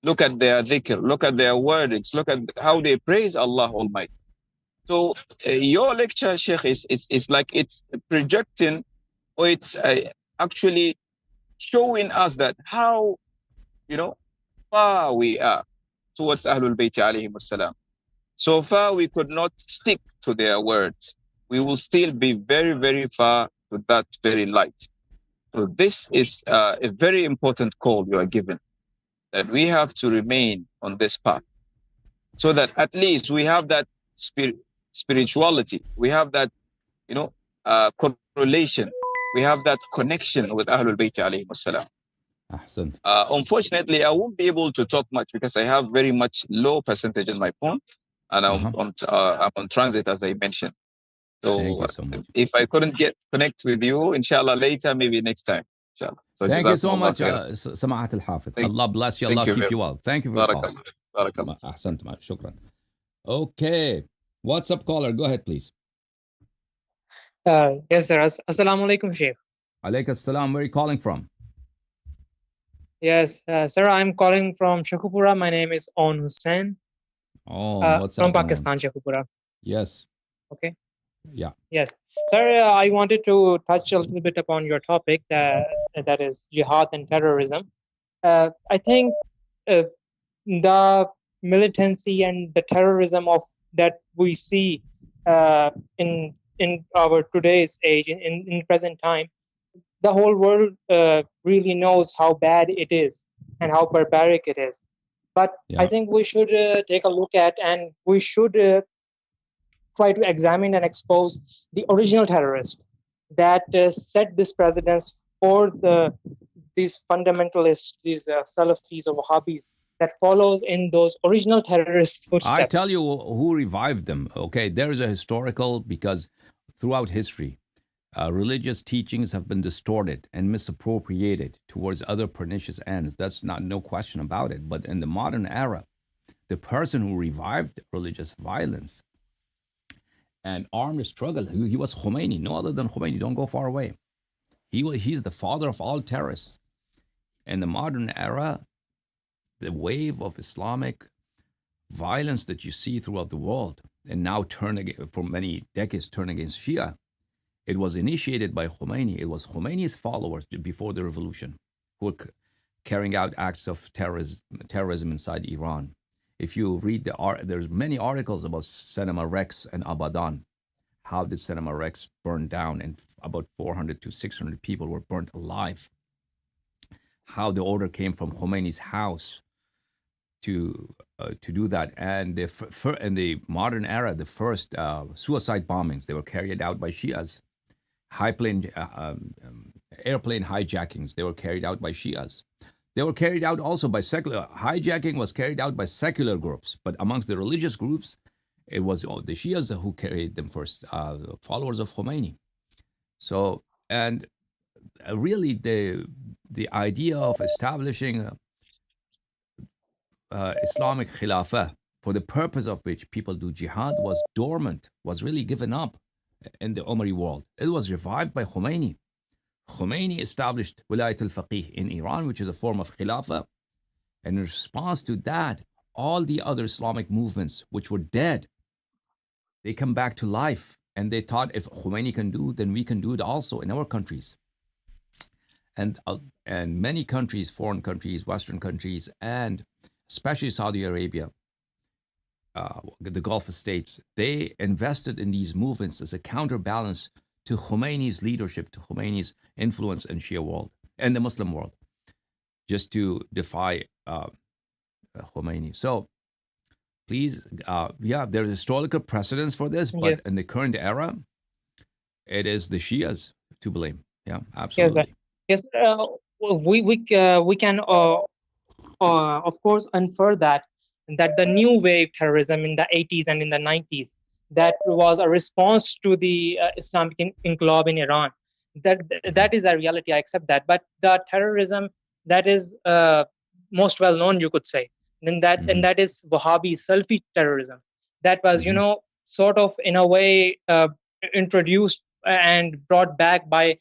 Look at their dhikr, look at their wordings, look at how they praise Allah Almighty. So your lecture, Sheikh, is like it's projecting, or it's actually showing us that how, far we are towards Ahlul Bayt alayhim salam. So far we could not stick to their words. We will still be very, very far to that very light. So this is a very important call you are given, that we have to remain on this path so that at least we have that spirituality, we have that, correlation, we have that connection with Ahlul Bayt alayhim salam. Unfortunately, I won't be able to talk much because I have very much low percentage on my phone, and I'm on transit, as I mentioned. So, thank you so much. If I couldn't connect with you, inshallah, later, maybe next time. Inshallah. So thank you so much, Samahat al-Hafid. Allah bless you. Allah keep you well. Thank you for the call. Barakallah. Ahsant, shukran. Okay. What's up, caller? Go ahead, please. Yes, sir. Assalamu alaikum, Sheikh. Alaikum assalam. Where are you calling from? Yes, sir. I'm calling from Sheikhupura. My name is On Hussain. Oh, what's from up? From Pakistan, Sheikhupura. Yes. Okay. Yeah. Yes, sir. I wanted to touch a little bit upon your topic, that is jihad and terrorism. I think the militancy and the terrorism of that we see in our today's age, in present time, the whole world really knows how bad it is and how barbaric it is. But I think we should take a look at, and we should try to examine and expose the original terrorists that set this precedence for these fundamentalists, these Salafis or Wahhabis that follow in those original terrorists' footsteps. I tell you who revived them. Okay, there is a historical, because throughout history, religious teachings have been distorted and misappropriated towards other pernicious ends. That's no question about it. But in the modern era, the person who revived religious violence and armed struggle, he was Khomeini, no other than Khomeini. Don't go far away. He's the father of all terrorists. In the modern era, the wave of Islamic violence that you see throughout the world, and now for many decades turn against Shia, it was initiated by Khomeini. It was Khomeini's followers before the revolution who were carrying out acts of terrorism inside Iran. If you read there's many articles about Cinema Rex and Abadan. How did Cinema Rex burn down, and about 400 to 600 people were burnt alive. How the order came from Khomeini's house to do that. And in the modern era, the first suicide bombings, they were carried out by Shias. Airplane hijackings, they were carried out by Shias. They were carried out also by secular. Hijacking was carried out by secular groups, but amongst the religious groups, it was the Shias who carried them first, followers of Khomeini. So, and really the idea of establishing Islamic Khilafah for the purpose of which people do jihad was dormant, was really given up in the Omari world. It was revived by Khomeini. Khomeini established Wilayat al-Faqih in Iran, which is a form of Khilafah. And in response to that, all the other Islamic movements, which were dead, they come back to life. And they thought if Khomeini can do, then we can do it also in our countries. And many countries, foreign countries, Western countries, and especially Saudi Arabia, the Gulf states, they invested in these movements as a counterbalance to Khomeini's leadership, to Khomeini's influence in Shia world and the Muslim world, just to defy Khomeini. So please, there's historical precedence for this, but in the current era, it is the Shias to blame. Yeah, absolutely. Yes, we can of course infer that the new wave terrorism in the 80s and in the 90s, that was a response to the Islamic inqilab in Iran. That is a reality. I accept that. But the terrorism that is most well known, you could say, and that is Wahhabi Salafi terrorism. That was, sort of in a way introduced and brought back by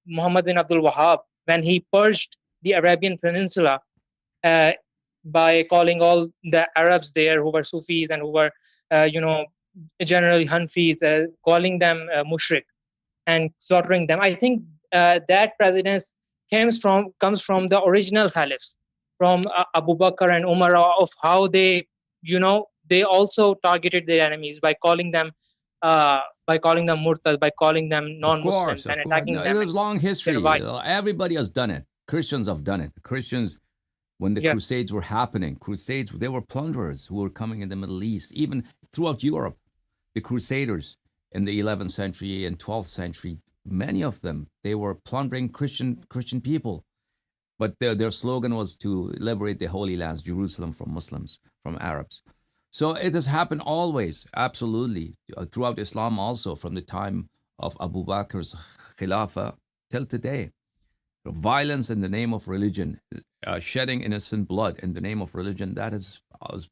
Muhammad bin Abdul Wahhab when he purged the Arabian Peninsula by calling all the Arabs there who were Sufis and who were, generally Hanfis, calling them mushrik and slaughtering them. I think that precedence comes from the original caliphs, from Abu Bakr and Umar, of how they also targeted their enemies by calling them murtad, by calling them non-Muslims, and attacking them. There's long history. Everybody has done it. Christians have done it. Christians, when the Crusades were happening, they were plunderers who were coming in the Middle East, even throughout Europe. The Crusaders in the 11th century and 12th century, many of them, they were plundering Christian people. But their slogan was to liberate the Holy Lands, Jerusalem, from Muslims, from Arabs. So it has happened always, absolutely, throughout Islam also, from the time of Abu Bakr's Khilafah till today. Violence in the name of religion, shedding innocent blood in the name of religion, that has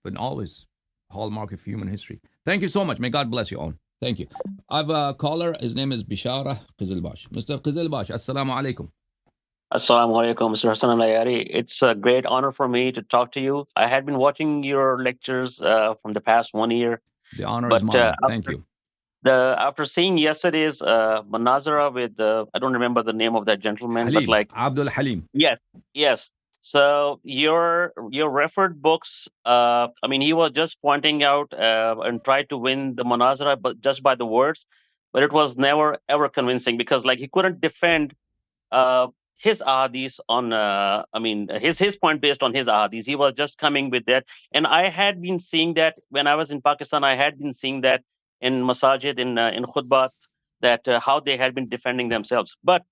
been always a hallmark of human history. Thank you so much. May God bless you all. Thank you. I have a caller. His name is Bishara Qizilbash. Mr. Qizilbash, assalamu alaikum. Assalamu alaikum, Mr. Hassan Allahyari. It's a great honor for me to talk to you. I had been watching your lectures from the past 1 year. The honor is mine. Thank you. After seeing yesterday's Manazara with, I don't remember the name of that gentleman, Halim, but like Abdul Halim. Yes. So your referred books, he was just pointing out and tried to win the Manazara, but just by the words, but it was never ever convincing, because like he couldn't defend his ahadith on, his point based on his ahadith. He was just coming with that. And I had been seeing that when I was in Pakistan. I had been seeing that in masajid, in khutbah, that how they had been defending themselves. But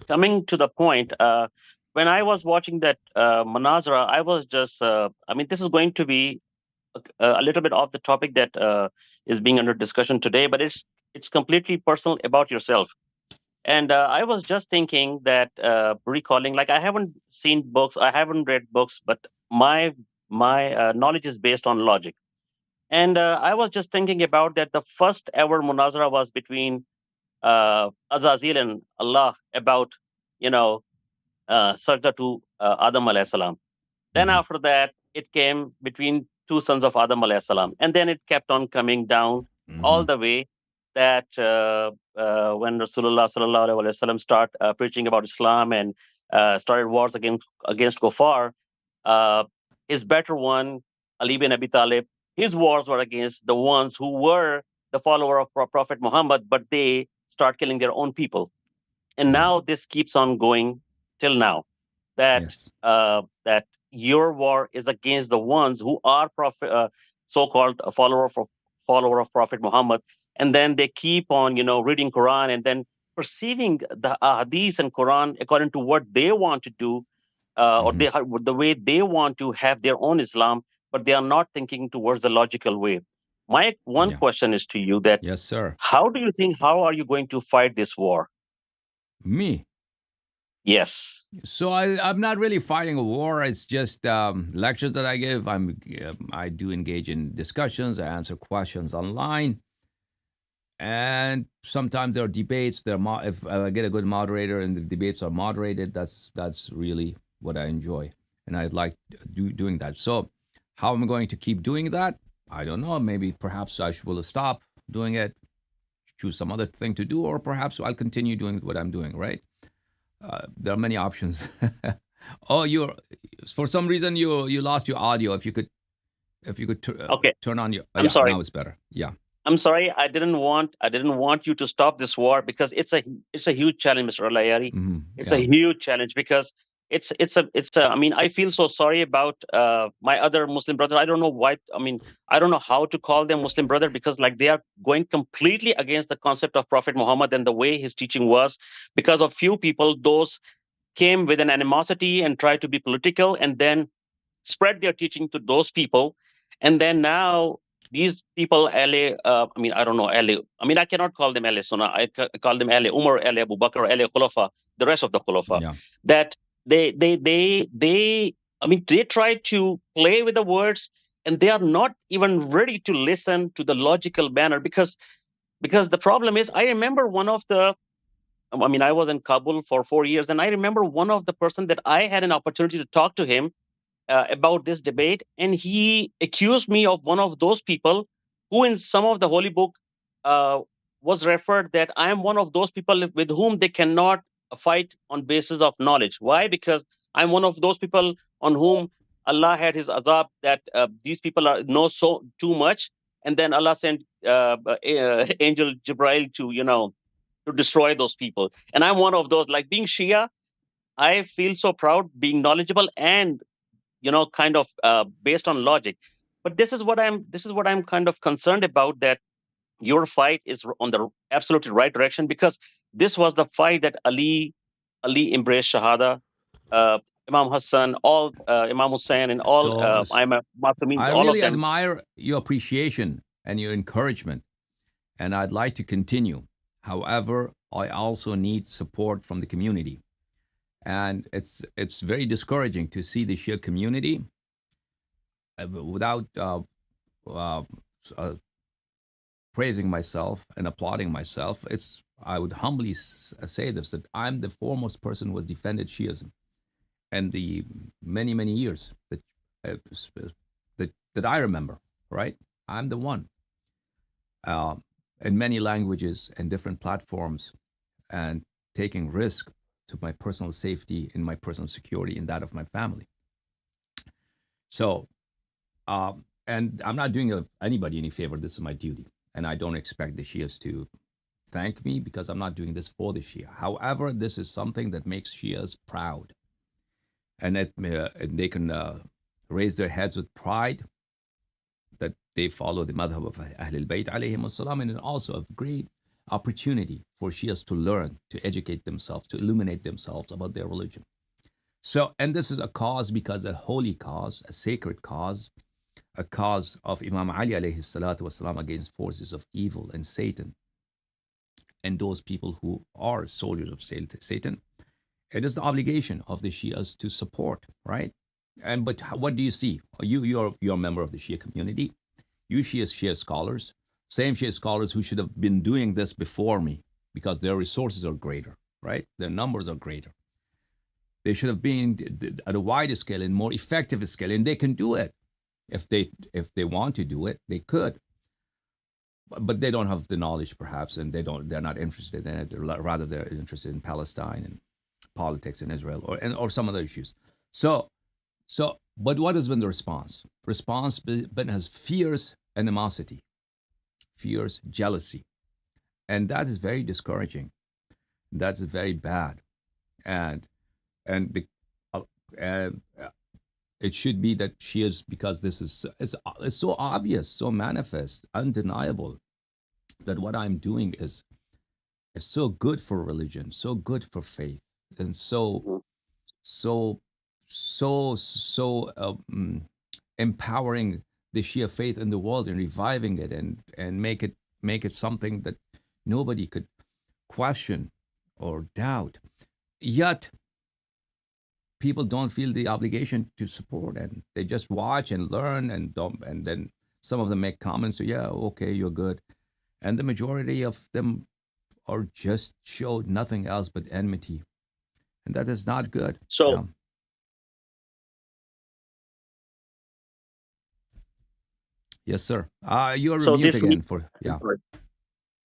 coming to the point, when I was watching that Manazara, I was just, this is going to be a little bit off the topic that is being under discussion today, but it's completely personal about yourself. And I was just thinking that, recalling, like I haven't seen books, I haven't read books, but my knowledge is based on logic. And I was just thinking about that the first ever munazara was between Azazil and Allah about, sajda to Adam alayhi salam. Then after that, it came between two sons of Adam alayhi salam. And then it kept on coming down all the way that when Rasulullah sallallahu alaihi wasallam started preaching about Islam and started wars against Kuffar, his better one, Ali bin Abi Talib, his wars were against the ones who were the follower of Prophet Muhammad, but they start killing their own people. And now this keeps on going till now, that that your war is against the ones who are so-called follower of Prophet Muhammad. And then they keep on, reading Quran and then perceiving the hadith and Quran according to what they want to do, or the way they want to have their own Islam, but they are not thinking towards the logical way. My one question is to you that, yes, sir. How are you going to fight this war? Me? Yes. So I'm not really fighting a war. It's just lectures that I give. I do engage in discussions. I answer questions online, and sometimes there are debates. If I get a good moderator and the debates are moderated, that's really what I enjoy, and I'd like doing that. So, how am I going to keep doing that? I don't know. Maybe perhaps I will stop doing it, choose some other thing to do, or perhaps I'll continue doing what I'm doing. Right? There are many options. Oh, you're for some reason you lost your audio. If you could Okay. turn on your I'm yeah, sorry. now it's better. Yeah. I'm sorry. I didn't want you to stop this war because it's a huge challenge, Mr. Allahyari. It's a huge challenge because it's a. I mean, I feel so sorry about my other Muslim brothers. I don't know why. I mean, I don't know how to call them Muslim brother because like they are going completely against the concept of Prophet Muhammad and the way his teaching was. Because of few people, those came with an animosity and tried to be political, and then spread their teaching to those people. And then now these people, LA, I mean, I don't know, LA, I mean, I cannot call them LA Sunnah. I call them LA Umar, LA Abu Bakr, LA Khulafa, the rest of the Khulafa, Yeah. that they, I mean, they try to play with the words and they are not even ready to listen to the logical manner because the problem is, I remember one of the, I mean, I was in Kabul for 4 years, and I remember one of the person that I had an opportunity to talk to him about this debate, and he accused me of one of those people who, in some of the holy book, uh, was referred that I am one of those people with whom they cannot fight on basis of knowledge. Why? Because I'm one of those people on whom Allah had His azab that these people know so too much, and then Allah sent angel Jibrail to to destroy those people. And I'm one of those. Like being Shia, I feel so proud being knowledgeable and kind of based on logic. But this is what I'm kind of concerned about, that your fight is on the absolutely right direction, because this was the fight that Ali embraced Shahada, uh, Imam Hassan, all Imam Hussein, and all So Imam Masumin, I all of really them. admire your appreciation and your encouragement, and I'd like to continue. However, I also need support from the community, and it's very discouraging to see the Shia community without uh, uh, praising myself and applauding myself. I would humbly say this, that I'm the foremost person who has defended Shiism and the many years uh, that I remember. Right, I'm the one uh, in many languages and different platforms, and taking risk to my personal safety and my personal security and that of my family. So, and I'm not doing anybody any favor. This is my duty, and I don't expect the Shias to thank me because I'm not doing this for the Shia. However, this is something that makes Shias proud, and they can raise their heads with pride that they follow the madhab of Ahlul Bayt alayhim salam, and also a great opportunity for Shias to learn, to educate themselves, to illuminate themselves about their religion. So, and this is a cause, because a holy cause, a sacred cause, a cause of Imam Ali alayhi salatu wasalam against forces of evil and Satan, and those people who are soldiers of Satan. It is the obligation of the Shias to support, right? And but what do you see? You're a member of the Shia community. You Shia scholars, same Shia scholars who should have been doing this before me, because their resources are greater, right? Their numbers are greater. They should have been at a wider scale and more effective scale, and they can do it if they want to do it. They could, but they don't have the knowledge, perhaps, and they're not interested in it. Rather, they're interested in Palestine and politics in Israel, or some other issues. So, but what has been the response? Response has fierce animosity, fierce jealousy, and that is very discouraging. That's very bad, and it should be that she is, because this is so obvious, so manifest, undeniable, that what I'm doing is so good for religion, so good for faith, and so empowering the Shia faith in the world and reviving it, and make it something that nobody could question or doubt. Yet people don't feel the obligation to support, and they just watch and learn and don't. And then some of them make comments. So yeah, okay, you're good, and the majority of them are just showed nothing else but enmity, and that is not good. So Yeah. Yes, sir. You are so mute this means again for yeah.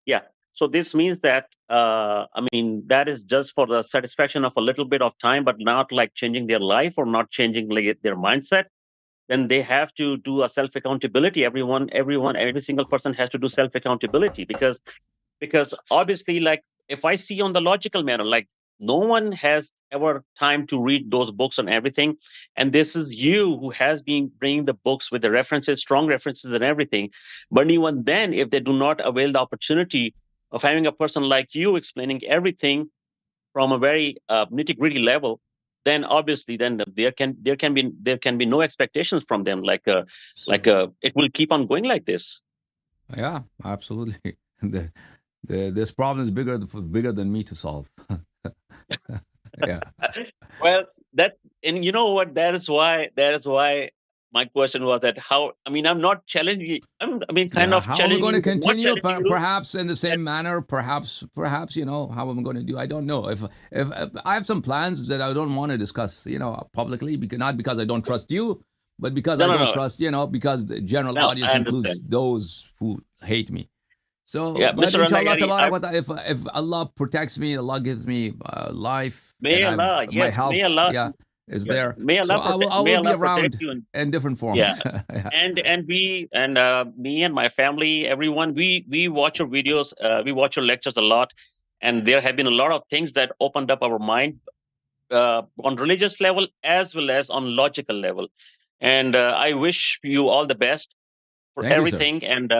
yeah. So this means that I mean that is just for the satisfaction of a little bit of time, but not like changing their life or not changing like their mindset. Then they have to do a self accountability. Every single person has to do self accountability, because obviously, like, if I see on the logical manner, like, no one has ever time to read those books and everything, and this is you who has been bringing the books with the references, strong references and everything. But even then, if they do not avail the opportunity of having a person like you explaining everything from a very nitty gritty level, then obviously then there can be no expectations from them, it will keep on going like this. Yeah, absolutely. This problem is bigger than me to solve. Yeah. Well, that, and you know what, that is why my question was that how, I mean, I'm not challenging you, kind Yeah. of How are we challenging going to you, but not continue? challenging you. Perhaps in the That same manner. Perhaps how am I going to do? I don't know. If I have some plans that I don't want to discuss, publicly, because not because I don't trust you, but because no I no don't no trust, because the general no audience I includes understand. those who hate me. So, Yeah, but Mr. inshallah, Allahyari, tabarak wa ta'ala, if Allah protects me, Allah gives me life, may and Allah, my yes, may health, Allah, yeah, is yeah, there. So I may will be Allah protect around you. And in different yeah, forms. Yeah. and we and me and my family, everyone, we watch your videos, we watch your lectures a lot, and there have been a lot of things that opened up our mind, on religious level as well as on logical level. And I wish you all the best for Thank you, sir. everything. And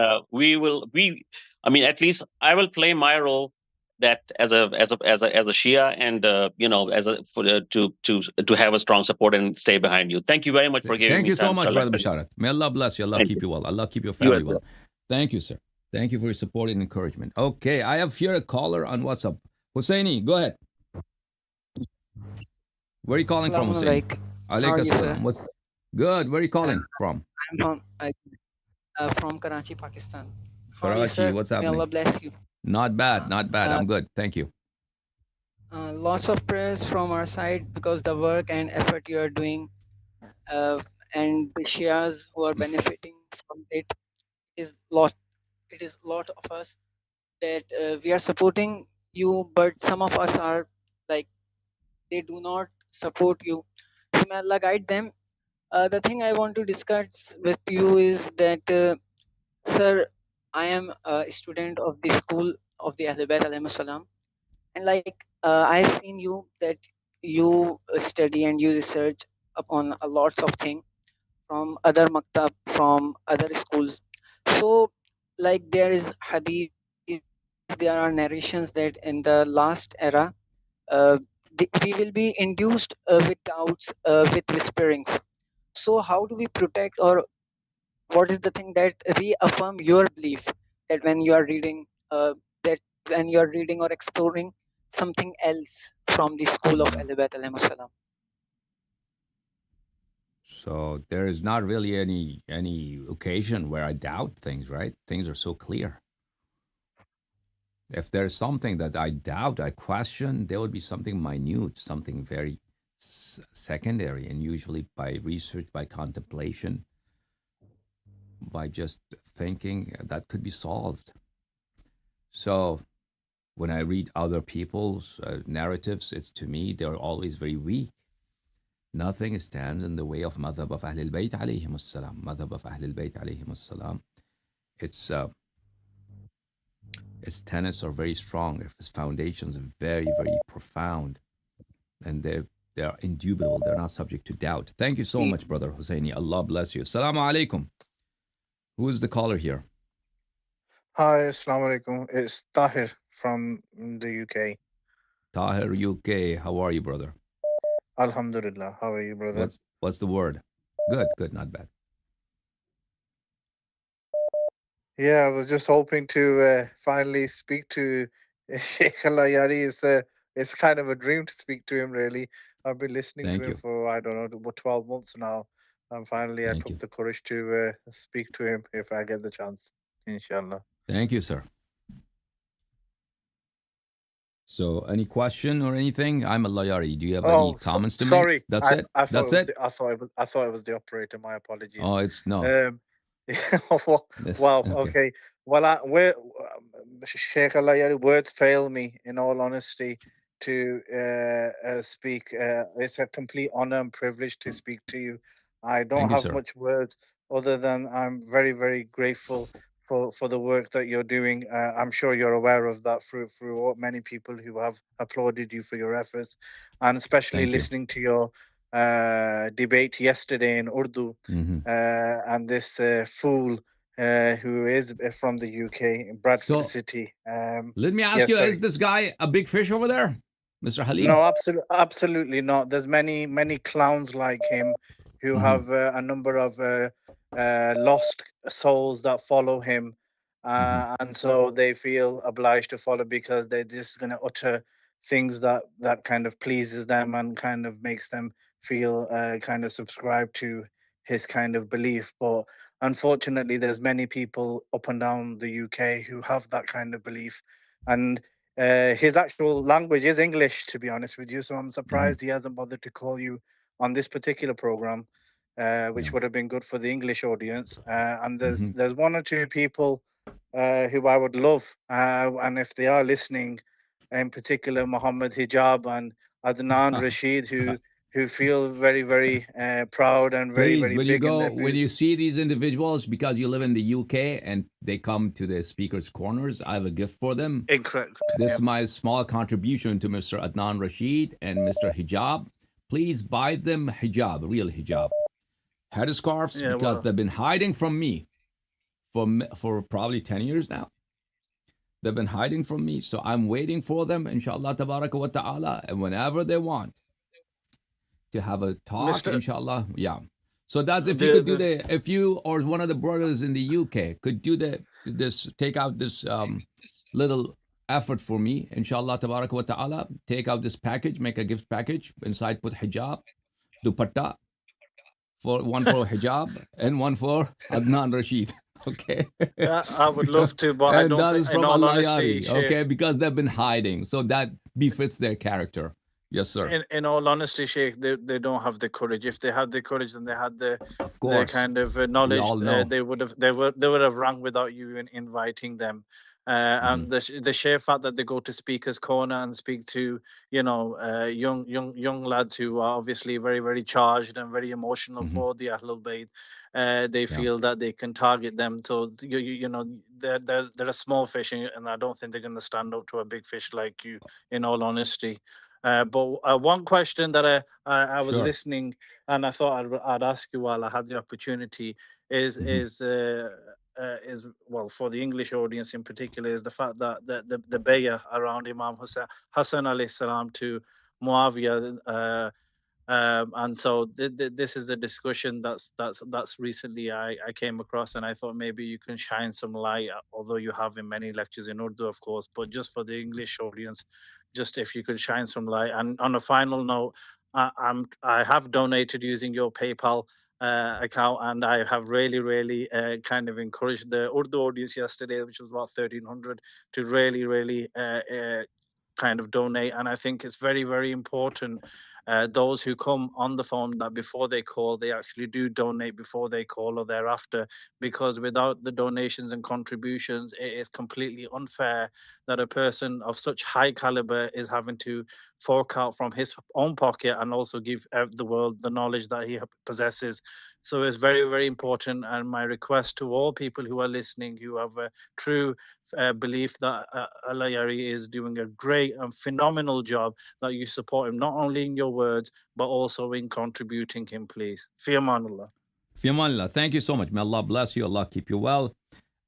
I mean, at least I will play my role, that as a Shia, and as a for, to have a strong support and stay behind you. Thank you very much for giving Thank me you so time, Mr. much, Brother Allahyari. Basharat. May Allah bless you. Allah Thank keep you. you well. Allah keep your You as family well. well. Thank you, sir. Thank you for your support and encouragement. Okay, I have here a caller on WhatsApp. Husseini, go ahead. Where are you calling from, Assalamu Husseini? alaikum. How are Alaikum you, sir? salam. What's good? Where are you calling from? I'm from Karachi, Pakistan. How are you, Karachi. sir? What's May Allah happening? bless you. Not bad. Not bad. Uh, I'm good. Thank you. Lots of prayers from our side, because the work and effort you are doing, and the Shias who are benefiting from it is lot. It is a lot of us that we are supporting you, but some of us are like, they do not support you. So may Allah guide them. The thing I want to discuss with you is that, sir, I am a student of the school of the Ahlul Bayt alayhimus salam, and like, I've seen you that you study and you research upon a lots of things from other maktab, from other schools. So, like, there is hadith, there are narrations that in the last era, we will be induced with doubts, with whisperings. So, how do we protect, or what is the thing that reaffirm your belief that when you are reading, that when you are reading or exploring something else from the school of Ahlul alayhi salam? So there is not really any occasion where I doubt things, right? Things are so clear. If there's something that I doubt, I question, there would be something minute, something very secondary, and usually by research, by contemplation, by just thinking, that could be solved. So when I read other people's narratives, it's, to me, they're always very weak. Nothing stands in the way of madhab of Ahlul Bayt alayhim salam. Madhab of Ahlul Bayt alayhim salam. Its tenets are very strong. Its foundations are very, very profound, and they're indubitable. They're not subject to doubt. Thank you so much, Brother Husseini. Allah bless you. Assalamu alaikum. Who is the caller here? Hi, assalamu alaikum. It's Tahir from the UK. Tahir, UK. How are you, brother? Alhamdulillah. How are you, brother? What's the word? Good, not bad. Yeah, I was just hoping to finally speak to Sheikh Allahyari. It's it's kind of a dream to speak to him. Really, I've been listening Thank to him you. for I don't know about 12 months now, and finally I Thank took you. the courage to speak to him if I get the chance, inshallah. Thank you, sir. So, any question or anything? I'm Allahyari. Do you have any Oh, comments to make? sorry. That's it. I thought That's it was it. I thought it was the operator. My apologies. Oh, it's no. Um, wow. Okay. Okay. Well, Sheikh Alayari, words fail me. In all honesty, to speak. It's a complete honor and privilege to speak to you. I don't Thank you, have sir. much words other than I'm very, very grateful for the work that you're doing. I'm sure you're aware of that through many people who have applauded you for your efforts, and especially Thank you. listening to your debate yesterday in Urdu, and this fool who is from the UK, in Bradford So, City. let me ask Yes, you: sorry. is this guy a big fish over there, Mr. Halim? No, absolutely not. There's many clowns like him who have a number of lost souls that follow him, and so they feel obliged to follow because they're just going to utter things that kind of pleases them and kind of makes them feel kind of subscribe to his kind of belief. But unfortunately, there's many people up and down the UK who have that kind of belief, and his actual language is English, to be honest with you. So I'm surprised he hasn't bothered to call you on this particular program, which would have been good for the English audience. And there's one or two people who I would love, and if they are listening, in particular Mohammed Hijab and Adnan Rashid, who feel very proud and very Please, very big in their when you boots. see these individuals, because you live in the UK and they come to the speakers' corners, I have a gift for them. Incorrect. This Yeah. is my small contribution to Mr. Adnan Rashid and Mr. Hijab. Please buy them hijab, real hijab, headscarves, Yeah, because well, they've been hiding from me for probably 10 years now. They've been hiding from me, so I'm waiting for them, inshallah, tabaraka wa ta'ala, and whenever they want to have a talk, Mr. inshallah, yeah. So that's if you could do The if you or one of the brothers in the UK could do take out this little effort for me, inshallah, tabaraka wa ta'ala, take out this package, make a gift package, inside put hijab, dupatta, one for hijab and one for Adnan Rashid. Okay. I would love to, but I And don't that think, is in from all Allah honesty, Yari, Sheikh, okay, because they've been hiding. So that befits their character. Yes, sir. in all honesty, Sheikh, they don't have the courage. If they had the courage and they had the Of course. kind of We knowledge, all know. they would have rung without you in inviting them. And the sheer fact that they go to speakers' corner and speak to young lads who are obviously very very charged and very emotional for the Ahlul Bayt, they Yeah. feel that they can target them. So they're a small fish, and I don't think they're going to stand up to a big fish like you. In all honesty. But one question that I was Sure. listening and I thought I'd ask you while I had the opportunity is well, for the English audience in particular, is the fact that the bayah around Imam Hassan alayhi salam to Muawiyah, and so this is a discussion that's recently I came across, and I thought maybe you can shine some light, although you have in many lectures in Urdu, of course, but just for the English audience, just if you could shine some light. And on a final note, I have donated using your PayPal account, and I have really kind of encouraged the Urdu audience yesterday, which was about 1,300, to really kind of donate. And I think it's very very important, those who come on the phone, that before they call they actually do donate before they call or thereafter, because without the donations and contributions, it is completely unfair that a person of such high caliber is having to fork out from his own pocket and also give the world the knowledge that he possesses. So it's very very important, and my request to all people who are listening, who have a true belief that Allahyari is doing a great and phenomenal job, that you support him not only in your words but also in contributing him, please. Fi amanullah. Fiamallah, thank you so much. May Allah bless you. Allah keep you well.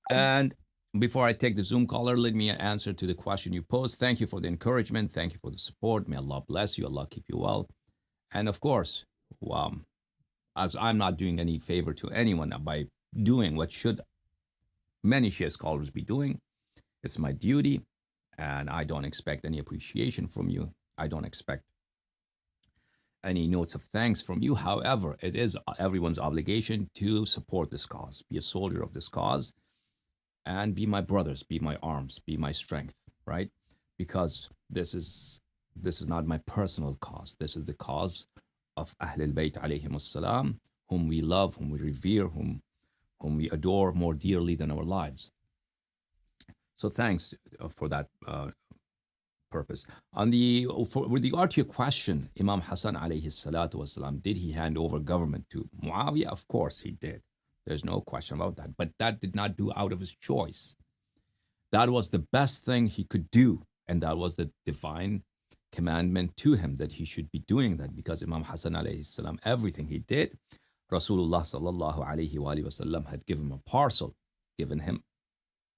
And before I take the Zoom caller, let me answer to the question you posed. Thank you for the encouragement. Thank you for the support. May Allah bless you. Allah keep you well. And of course, as I'm not doing any favor to anyone by doing what should many Shia scholars be doing, it's my duty And I don't expect any appreciation from you. I don't expect any notes of thanks from you. However, it is everyone's obligation to support this cause, be a soldier of this cause, and be my brothers, be my arms, be my strength, right? Because this is not my personal cause. This is the cause of Ahlul Bayt alayhim salam, whom we love, whom we revere, whom we adore more dearly than our lives. So thanks for that purpose. With regard to your question, Imam Hassan alayhi salatu wasalam, did he hand over government to Muawiyah? Of course he did. There's no question about that. But that did not do out of his choice. That was the best thing he could do. And that was the divine commandment to him that he should be doing that, because Imam Hassan alayhi salam, everything he did, Rasulullah sallallahu alayhi wa sallam had given him a parcel, given him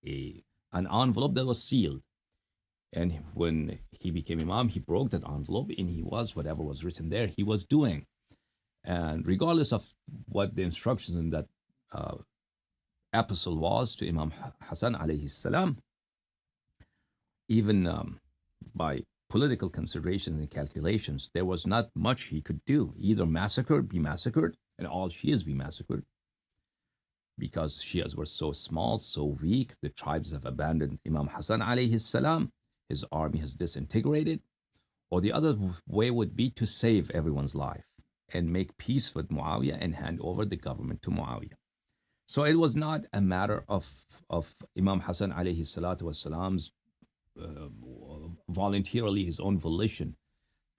an envelope that was sealed. And when he became Imam, he broke that envelope, and he was, whatever was written there, he was doing. And regardless of what the instructions in that epistle was to Imam Hassan alayhi salam, even by political considerations and calculations, there was not much he could do. Either be massacred, and all Shias be massacred, because Shias were so small, so weak. The tribes have abandoned Imam Hassan alayhi salam. His army has disintegrated. Or the other way would be to save everyone's life and make peace with Muawiyah and hand over the government to Muawiyah. So it was not a matter of Imam Hassan alayhi salatu wasalam's voluntarily, his own volition,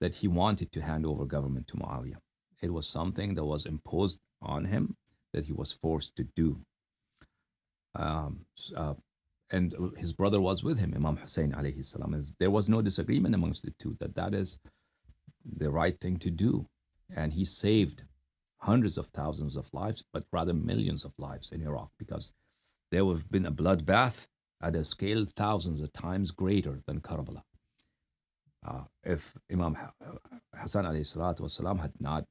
that he wanted to hand over government to Muawiyah. It was something that was imposed on him, that he was forced to do. And his brother was with him, Imam Hussein alayhi salam. And there was no disagreement amongst the two that is the right thing to do. And he saved hundreds of thousands of lives, but rather millions of lives in Iraq, because there would have been a bloodbath at a scale thousands of times greater than Karbala. If Imam Hassan alayhi salatu wasalam had not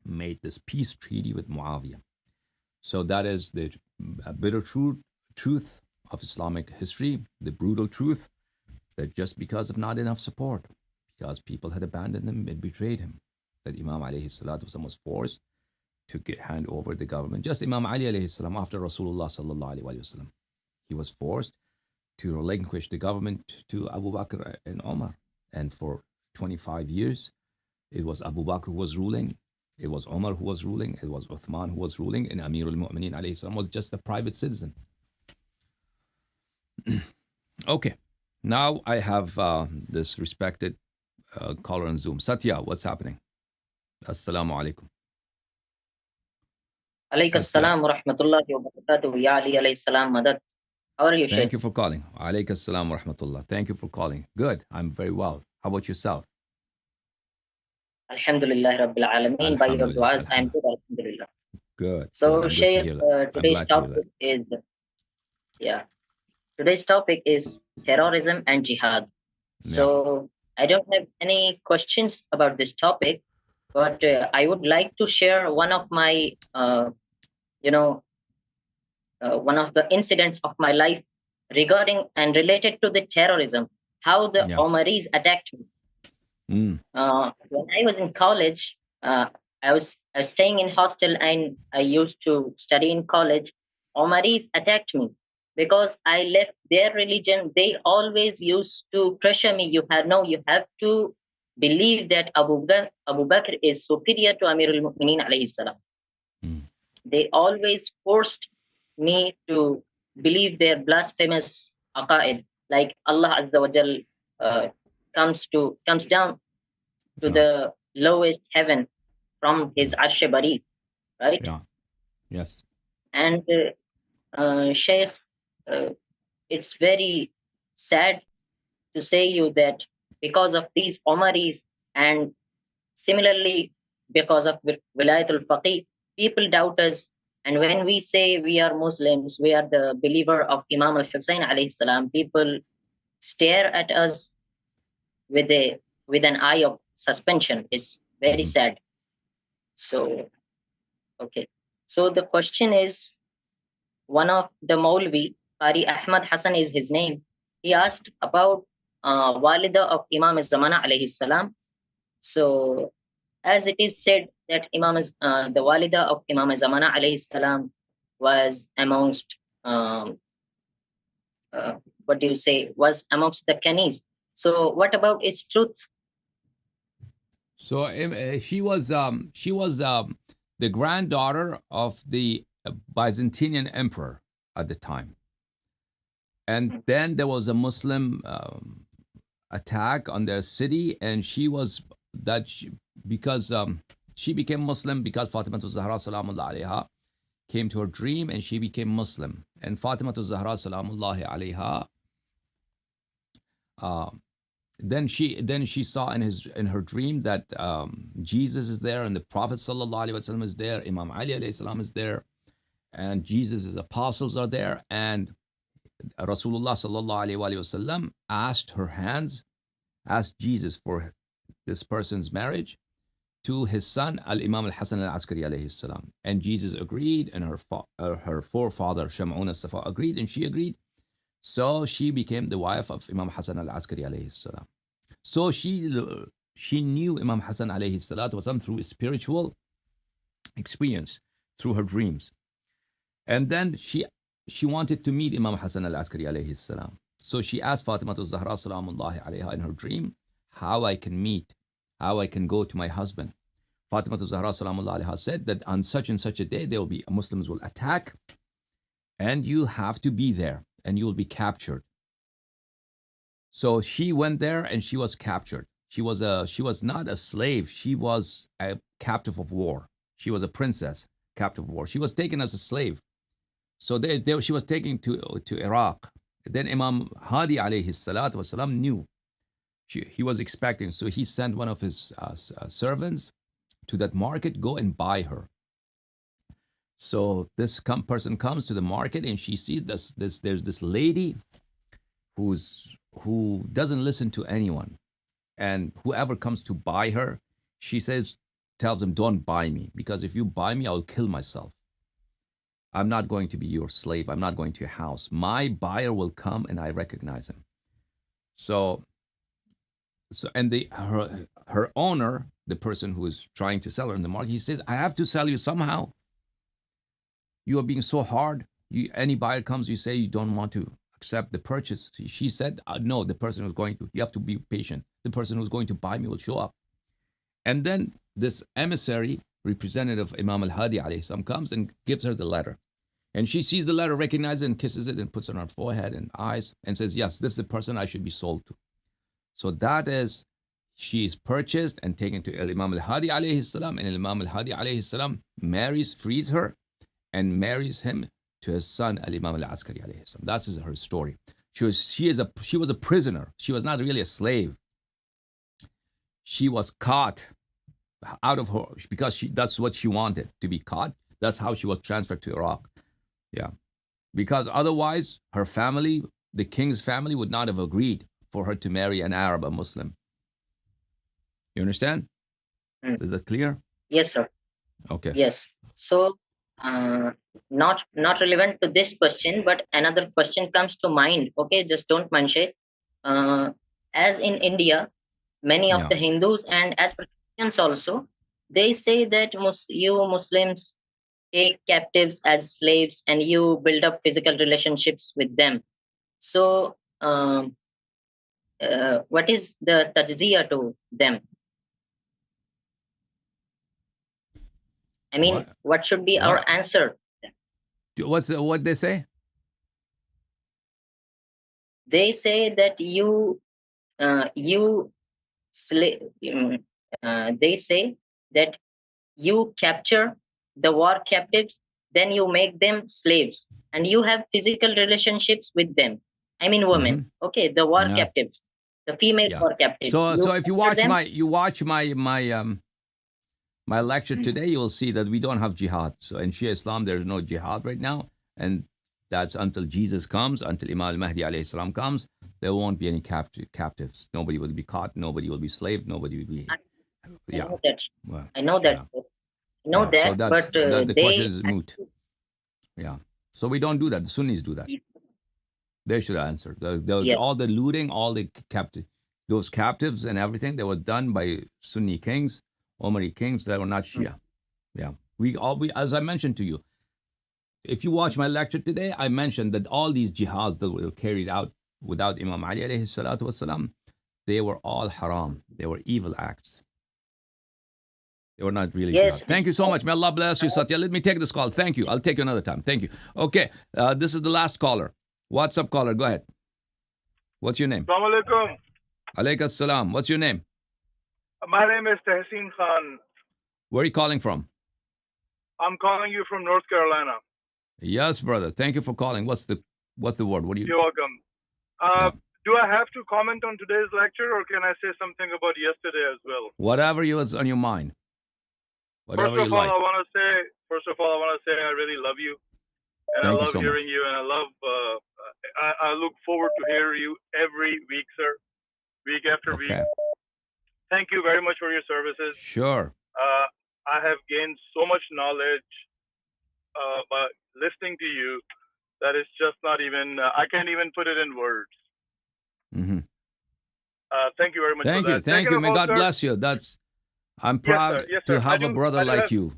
made this peace treaty with Muawiyah. So that is the bitter truth of Islamic history, the brutal truth, that just because of not enough support, because people had abandoned him and betrayed him, that Imam alayhi salatu wasalam was forced to hand over the government. Just Imam Ali alayhi salam, after Rasulullah sallallahu alayhi wa sallam, he was forced to relinquish the government to Abu Bakr and Omar. And for 25 years, it was Abu Bakr who was ruling, it was Omar who was ruling, it was Uthman who was ruling, and Amir al-Mu'mineen alayhi salam was just a private citizen. Okay, now I have this respected caller on Zoom. Satya, what's happening? Assalamu alaikum. Alaykum assalam wa rahmatullahi wa barakatuh. Ya Ali alayhi salam madad. How are you, Sheikh? Thank you for calling. Alaykum assalam wa rahmatullah. Thank you for calling. Good. I'm very well. How about yourself? Alhamdulillah Rabbil Alameen. By your du'as, I'm good. Alhamdulillah. Good. So, Sheikh, today's topic is, today's topic is terrorism and jihad. So, I don't have any questions about this topic, but I would like to share one of my, one of the incidents of my life regarding and related to the terrorism, how the Omaris attacked me. When I was in college, I was staying in hostel and I used to study in college. Omaris attacked me because I left their religion. They always used to pressure me. You have to believe that Abu Bakr is superior to Amir al-Mu'mineen alayhi salam. They always forced me to believe their blasphemous aqaid, like Allah Azza wa Jal comes down to the lowest heaven from his Arsh Bari, right? Yeah. Yes. And Sheikh, it's very sad to say you that because of these Omaris and similarly because of Wilayat al-Faqih, people doubt us. And when we say we are Muslims, we are the believer of Imam al-Hussein alayhi salam, people stare at us with an eye of suspension. It's very sad. So, okay. So the question is, one of the Maulvi, Qari Ahmad Hassan is his name. he asked about Walida of Imam Zamana alayhi salam. So, as it is said that the Walida of Imam Zamana alayhi salam was amongst what do you say, was amongst the Kanis. So what about its truth? So she was the granddaughter of the Byzantine emperor at the time, and then there was a Muslim attack on their city, and she was because she became Muslim because Fatima Zahra Salamullah Alaiha came to her dream and she became Muslim. And Fatima Zahra Salamullahi Alaiha, then she saw in her dream that Jesus is there and the Prophet Sallallahu Alaihi Wasallam is there, Imam Ali Alayhi Salam is there, and Jesus' apostles are there, and Rasulullah Sallallahu Alaihi Wasallam asked Jesus for this person's marriage to his son Al-Imam Al-Hassan Al-Askari alayhi salam. And Jesus agreed, and her forefather Sham'un al-Safa agreed, and she agreed. So she became the wife of Imam Hassan Al-Askari alayhi salam. So she knew Imam Hassan alayhi salatu wasalam through spiritual experience, through her dreams. And then she wanted to meet Imam Hassan Al-Askari alayhi salam. So she asked Fatima Zahra Salamullahi Alayha in her dream, how I can go to my husband. Fatima Zahra Salamullahi Alayha said that on such and such a day, Muslims will attack, and you have to be there, and you will be captured. So she went there, and she was captured. She was not a slave. She was a captive of war. She was a princess, captive of war. She was taken as a slave. So she was taken to Iraq. Then Imam Hadi alayhi salatu wasalam knew. He was expecting, so he sent one of his servants to that market, go and buy her. So this person comes to the market, and she sees there's this lady who doesn't listen to anyone, and whoever comes to buy her, she tells him, don't buy me, because if you buy me, I will kill myself. I'm not going to be your slave. I'm not going to your house. My buyer will come, and I recognize him. And her owner, the person who is trying to sell her in the market, he says, I have to sell you somehow. You are being so hard. Any buyer comes, you say you don't want to accept the purchase. She said, no, the person who's going to, you have to be patient. The person who's going to buy me will show up. And then this emissary, representative Imam Al-Hadi alayhi salam, comes and gives her the letter. And she sees the letter, recognizes it, and kisses it, and puts it on her forehead and eyes, and says, yes, this is the person I should be sold to. So that is, she is purchased and taken to Imam Al-Hadi alayhi salam, and Imam Al-Hadi alayhi salam frees her, and marries him to his son Al-Imam Al-Askari alayhi salam. That's her story. She was a prisoner. She was not really a slave. She was caught out of her, because that's what she wanted, to be caught. That's how she was transferred to Iraq. Yeah. Because otherwise, her family, the king's family, would not have agreed for her to marry an Arab, a Muslim. You understand? Is that clear? Yes, sir. Okay. Yes. So, not relevant to this question, but another question comes to mind. Okay, just don't mention it. As in India, many of the Hindus, and as per Christians also, they say that you Muslims take captives as slaves, and you build up physical relationships with them. So, what is the tajziya to them? I mean, what should be our answer? What they say? They say that they say that you capture the war captives, then you make them slaves, and you have physical relationships with them. I mean, women. Okay, the war captives, the female war captives. So if you watch my lecture today, you will see that we don't have jihad. So in Shia Islam, there is no jihad right now, and that's until Jesus comes, until Imam al-Mahdi alayhi salam comes, there won't be any captives. Nobody will be caught. Nobody will be slaved. Nobody will be. I know that. I know that. So the question is moot. Yeah. So we don't do that. The Sunnis do that. They should answer. Yes. All the looting, all the those captives and everything, they were done by Sunni kings, Omari kings that were not Shia. Yeah. We as I mentioned to you, if you watch my lecture today, I mentioned that all these jihads that were carried out without Imam Ali alayhi salatu wasalam, they were all haram. They were evil acts. They were not really Yes. jihad. Thank you so much. May Allah bless you, Satya. Let me take this call. Thank you. I'll take you another time. Thank you. Okay. This is the last caller. What's up, caller? Go ahead. What's your name? Assalamu alaikum. Alaikum salam. What's your name? My name is Tehseen Khan. Where are you calling from? I'm calling you from North Carolina. Yes, brother. Thank you for calling. What's the word? What do you? You're welcome. Do I have to comment on today's lecture, or can I say something about yesterday as well? Whatever is on your mind. Whatever First you of all, like. I want to say I really love you, and Thank I you love so hearing much. you, and I love. I look forward to hear you every week, sir, week after week. Okay. Thank you very much for your services. Sure. I have gained so much knowledge by listening to you that it's just not even. I can't even put it in words. Mm-hmm. Thank you very much Thank for you. that. Thank Second you. of May all, God sir, bless you. I'm proud yes, sir. to have a brother like you.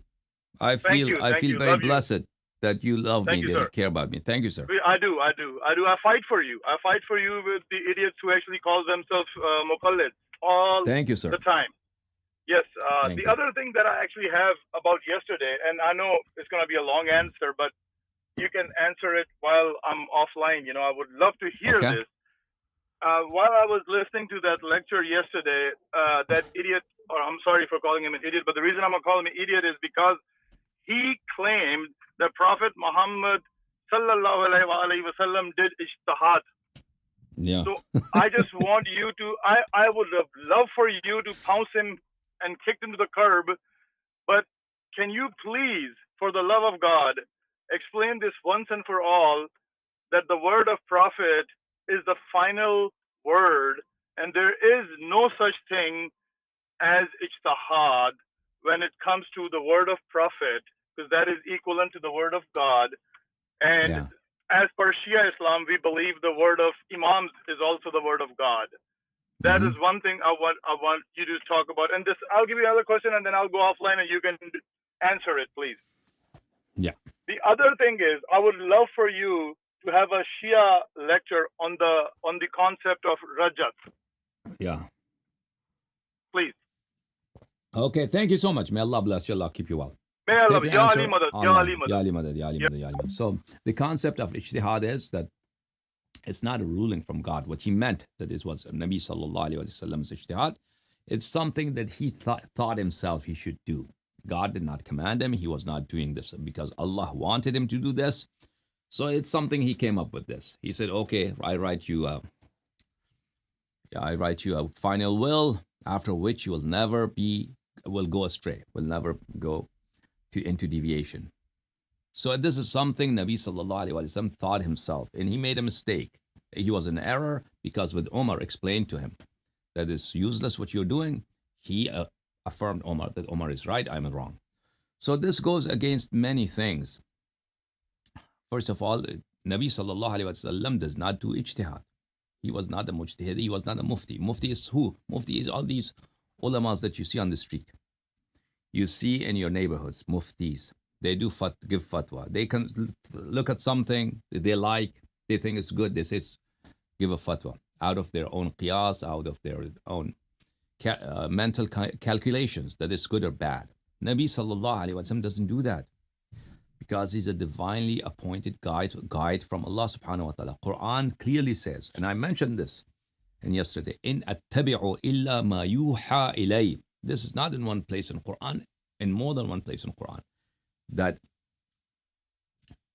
I Thank feel you. very Love you. blessed that you love Thank me, you, that sir. you care about me. Thank you, sir. I do. I fight for you. I fight for you with the idiots who actually call themselves muqallid all Thank you, sir. the time. Yes. Thank The you. other thing that I actually have about yesterday, and I know it's going to be a long answer, but you can answer it while I'm offline. I would love to hear Okay. this. While I was listening to that lecture yesterday, that idiot, or I'm sorry for calling him an idiot, but the reason I'm going to call him an idiot is because he claimed that Prophet Muhammad sallallahu alaihi wasallam did ijtihad. Yeah. So I just want you to, I would have loved for you to pounce him and kick him to the curb, but can you please, for the love of God, explain this once and for all, that the word of Prophet is the final word, and there is no such thing as ijtihad when it comes to the word of Prophet, because that is equivalent to the word of God. And Yeah. as per Shia Islam, we believe the word of Imams is also the word of God. That is one thing I want you to talk about. And this, I'll give you another question, and then I'll go offline, and you can answer it, please. Yeah. The other thing is, I would love for you to have a Shia lecture on the concept of Rajat, Yeah. please. Okay. Thank you so much. May Allah bless you. Allah keep you well. May I Take love your you. Ya answer Ali Madad. Ya online. Ali Ya Madad. Ali Madad, Ya Ali Madad, Ya Ali Madad. So the concept of ijtihad is that it's not a ruling from God. What he meant, that is, was Nabi sallallahu alayhi wa sallam's ijtihad. It's something that he thought himself he should do. God did not command him. He was not doing this because Allah wanted him to do this. So it's something he came up with this. He said, okay, I write you a final will, after which you will go astray, will never go into deviation. So this is something Nabi sallallahu alaihi wasallam thought himself, and he made a mistake. He was in error because when Omar explained to him that it's useless what you're doing, he affirmed Omar that Omar is right, I'm wrong. So this goes against many things. First of all, Nabi sallallahu alaihi wasallam does not do ijtihad. He was not a mujtahid. He was not a mufti. Mufti is who? Mufti is all these ulamas that you see on the street. You see in your neighborhoods, muftis. They do give fatwa. They can look at something that they like, they think it's good, they say give a fatwa out of their own qiyas, out of their own mental calculations that it's good or bad. Nabi sallallahu alaihi wasallam doesn't do that because he's a divinely appointed guide from Allah subhanahu wa ta'ala. Quran clearly says, and I mentioned this yesterday, in attabi'u illa ma yuha ilay. This is not in one place in Quran, in more than one place in Quran, that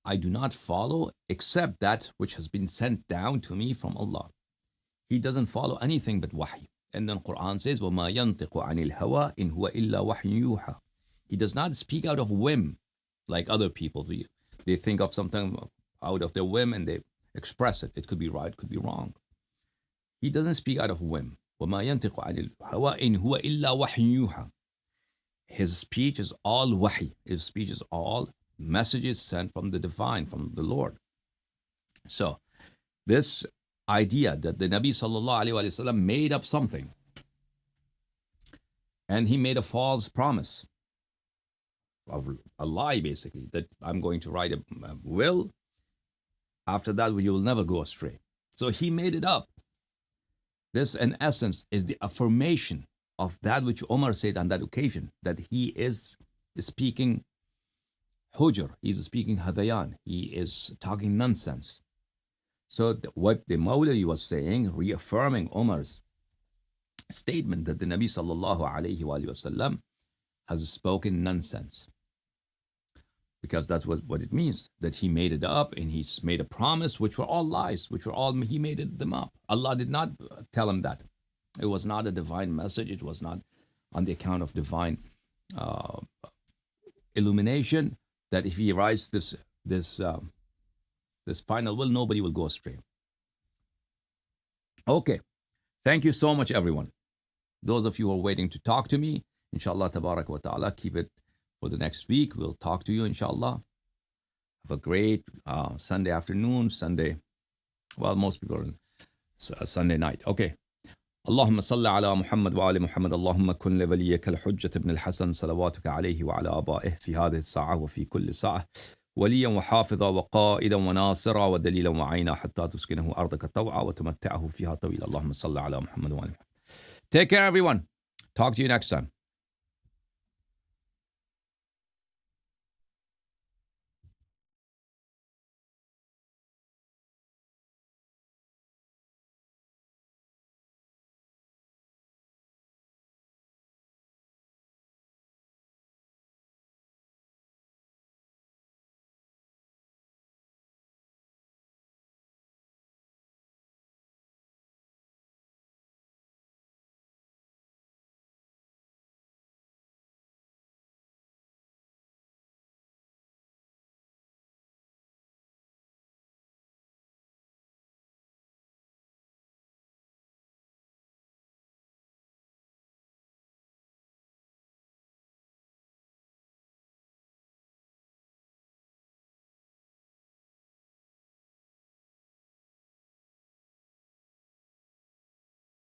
I do not follow except that which has been sent down to me from Allah. He doesn't follow anything but wahy. And then Quran says, وَمَا يَنْطِقُ عَنِ الْهَوَىٰ إِنْ هُوَ إِلَّا وَحْيٌ يُوحَىٰ. He does not speak out of whim like other people. They think of something out of their whim and they express it. It could be right, it could be wrong. He doesn't speak out of whim. وَمَا يَنْطِقُ عَنِ الْهَوَىٰ إِنْ هُوَ إِلَّا وَحْيٌ يُوحَىٰ. His speech is all wahy. His speech is all messages sent from the divine, from the Lord. So, this idea that the Nabi sallallahu alaihi wasallam made up something, and he made a false promise, a lie basically, that I'm going to write a will. After that, you will never go astray. So he made it up. This, in essence, is the affirmation of that which Umar said on that occasion, that he is speaking hujr, he is speaking hadayan, he is talking nonsense. So what the Mawlavi was saying, reaffirming Umar's statement that the Nabi sallallahu alayhi wa sallam has spoken nonsense. Because that's what it means, that he made it up and he's made a promise, which were all lies, which were all, he made them up. Allah did not tell him that. It was not a divine message. It was not on the account of divine illumination, that if he writes this final will, nobody will go astray. Okay. Thank you so much, everyone. Those of you who are waiting to talk to me, inshallah, tabarak wa ta'ala, keep it for the next week. We'll talk to you, inshallah. Have a great Sunday afternoon, well, most people are on Sunday night. Okay. اللهم صل على محمد وآل محمد اللهم كن لوليك الحجة ابن الحسن صلواتك عليه وعلى آبائه في هذه الساعة وفي كل ساعة وليا وحافظا وقائدا وناصرا ودليلا وعينا حتى تسكنه أرضك طوعا وتمتعه فيها طويلا اللهم صل على محمد وآل محمد. Take care, everyone. Talk to you next time.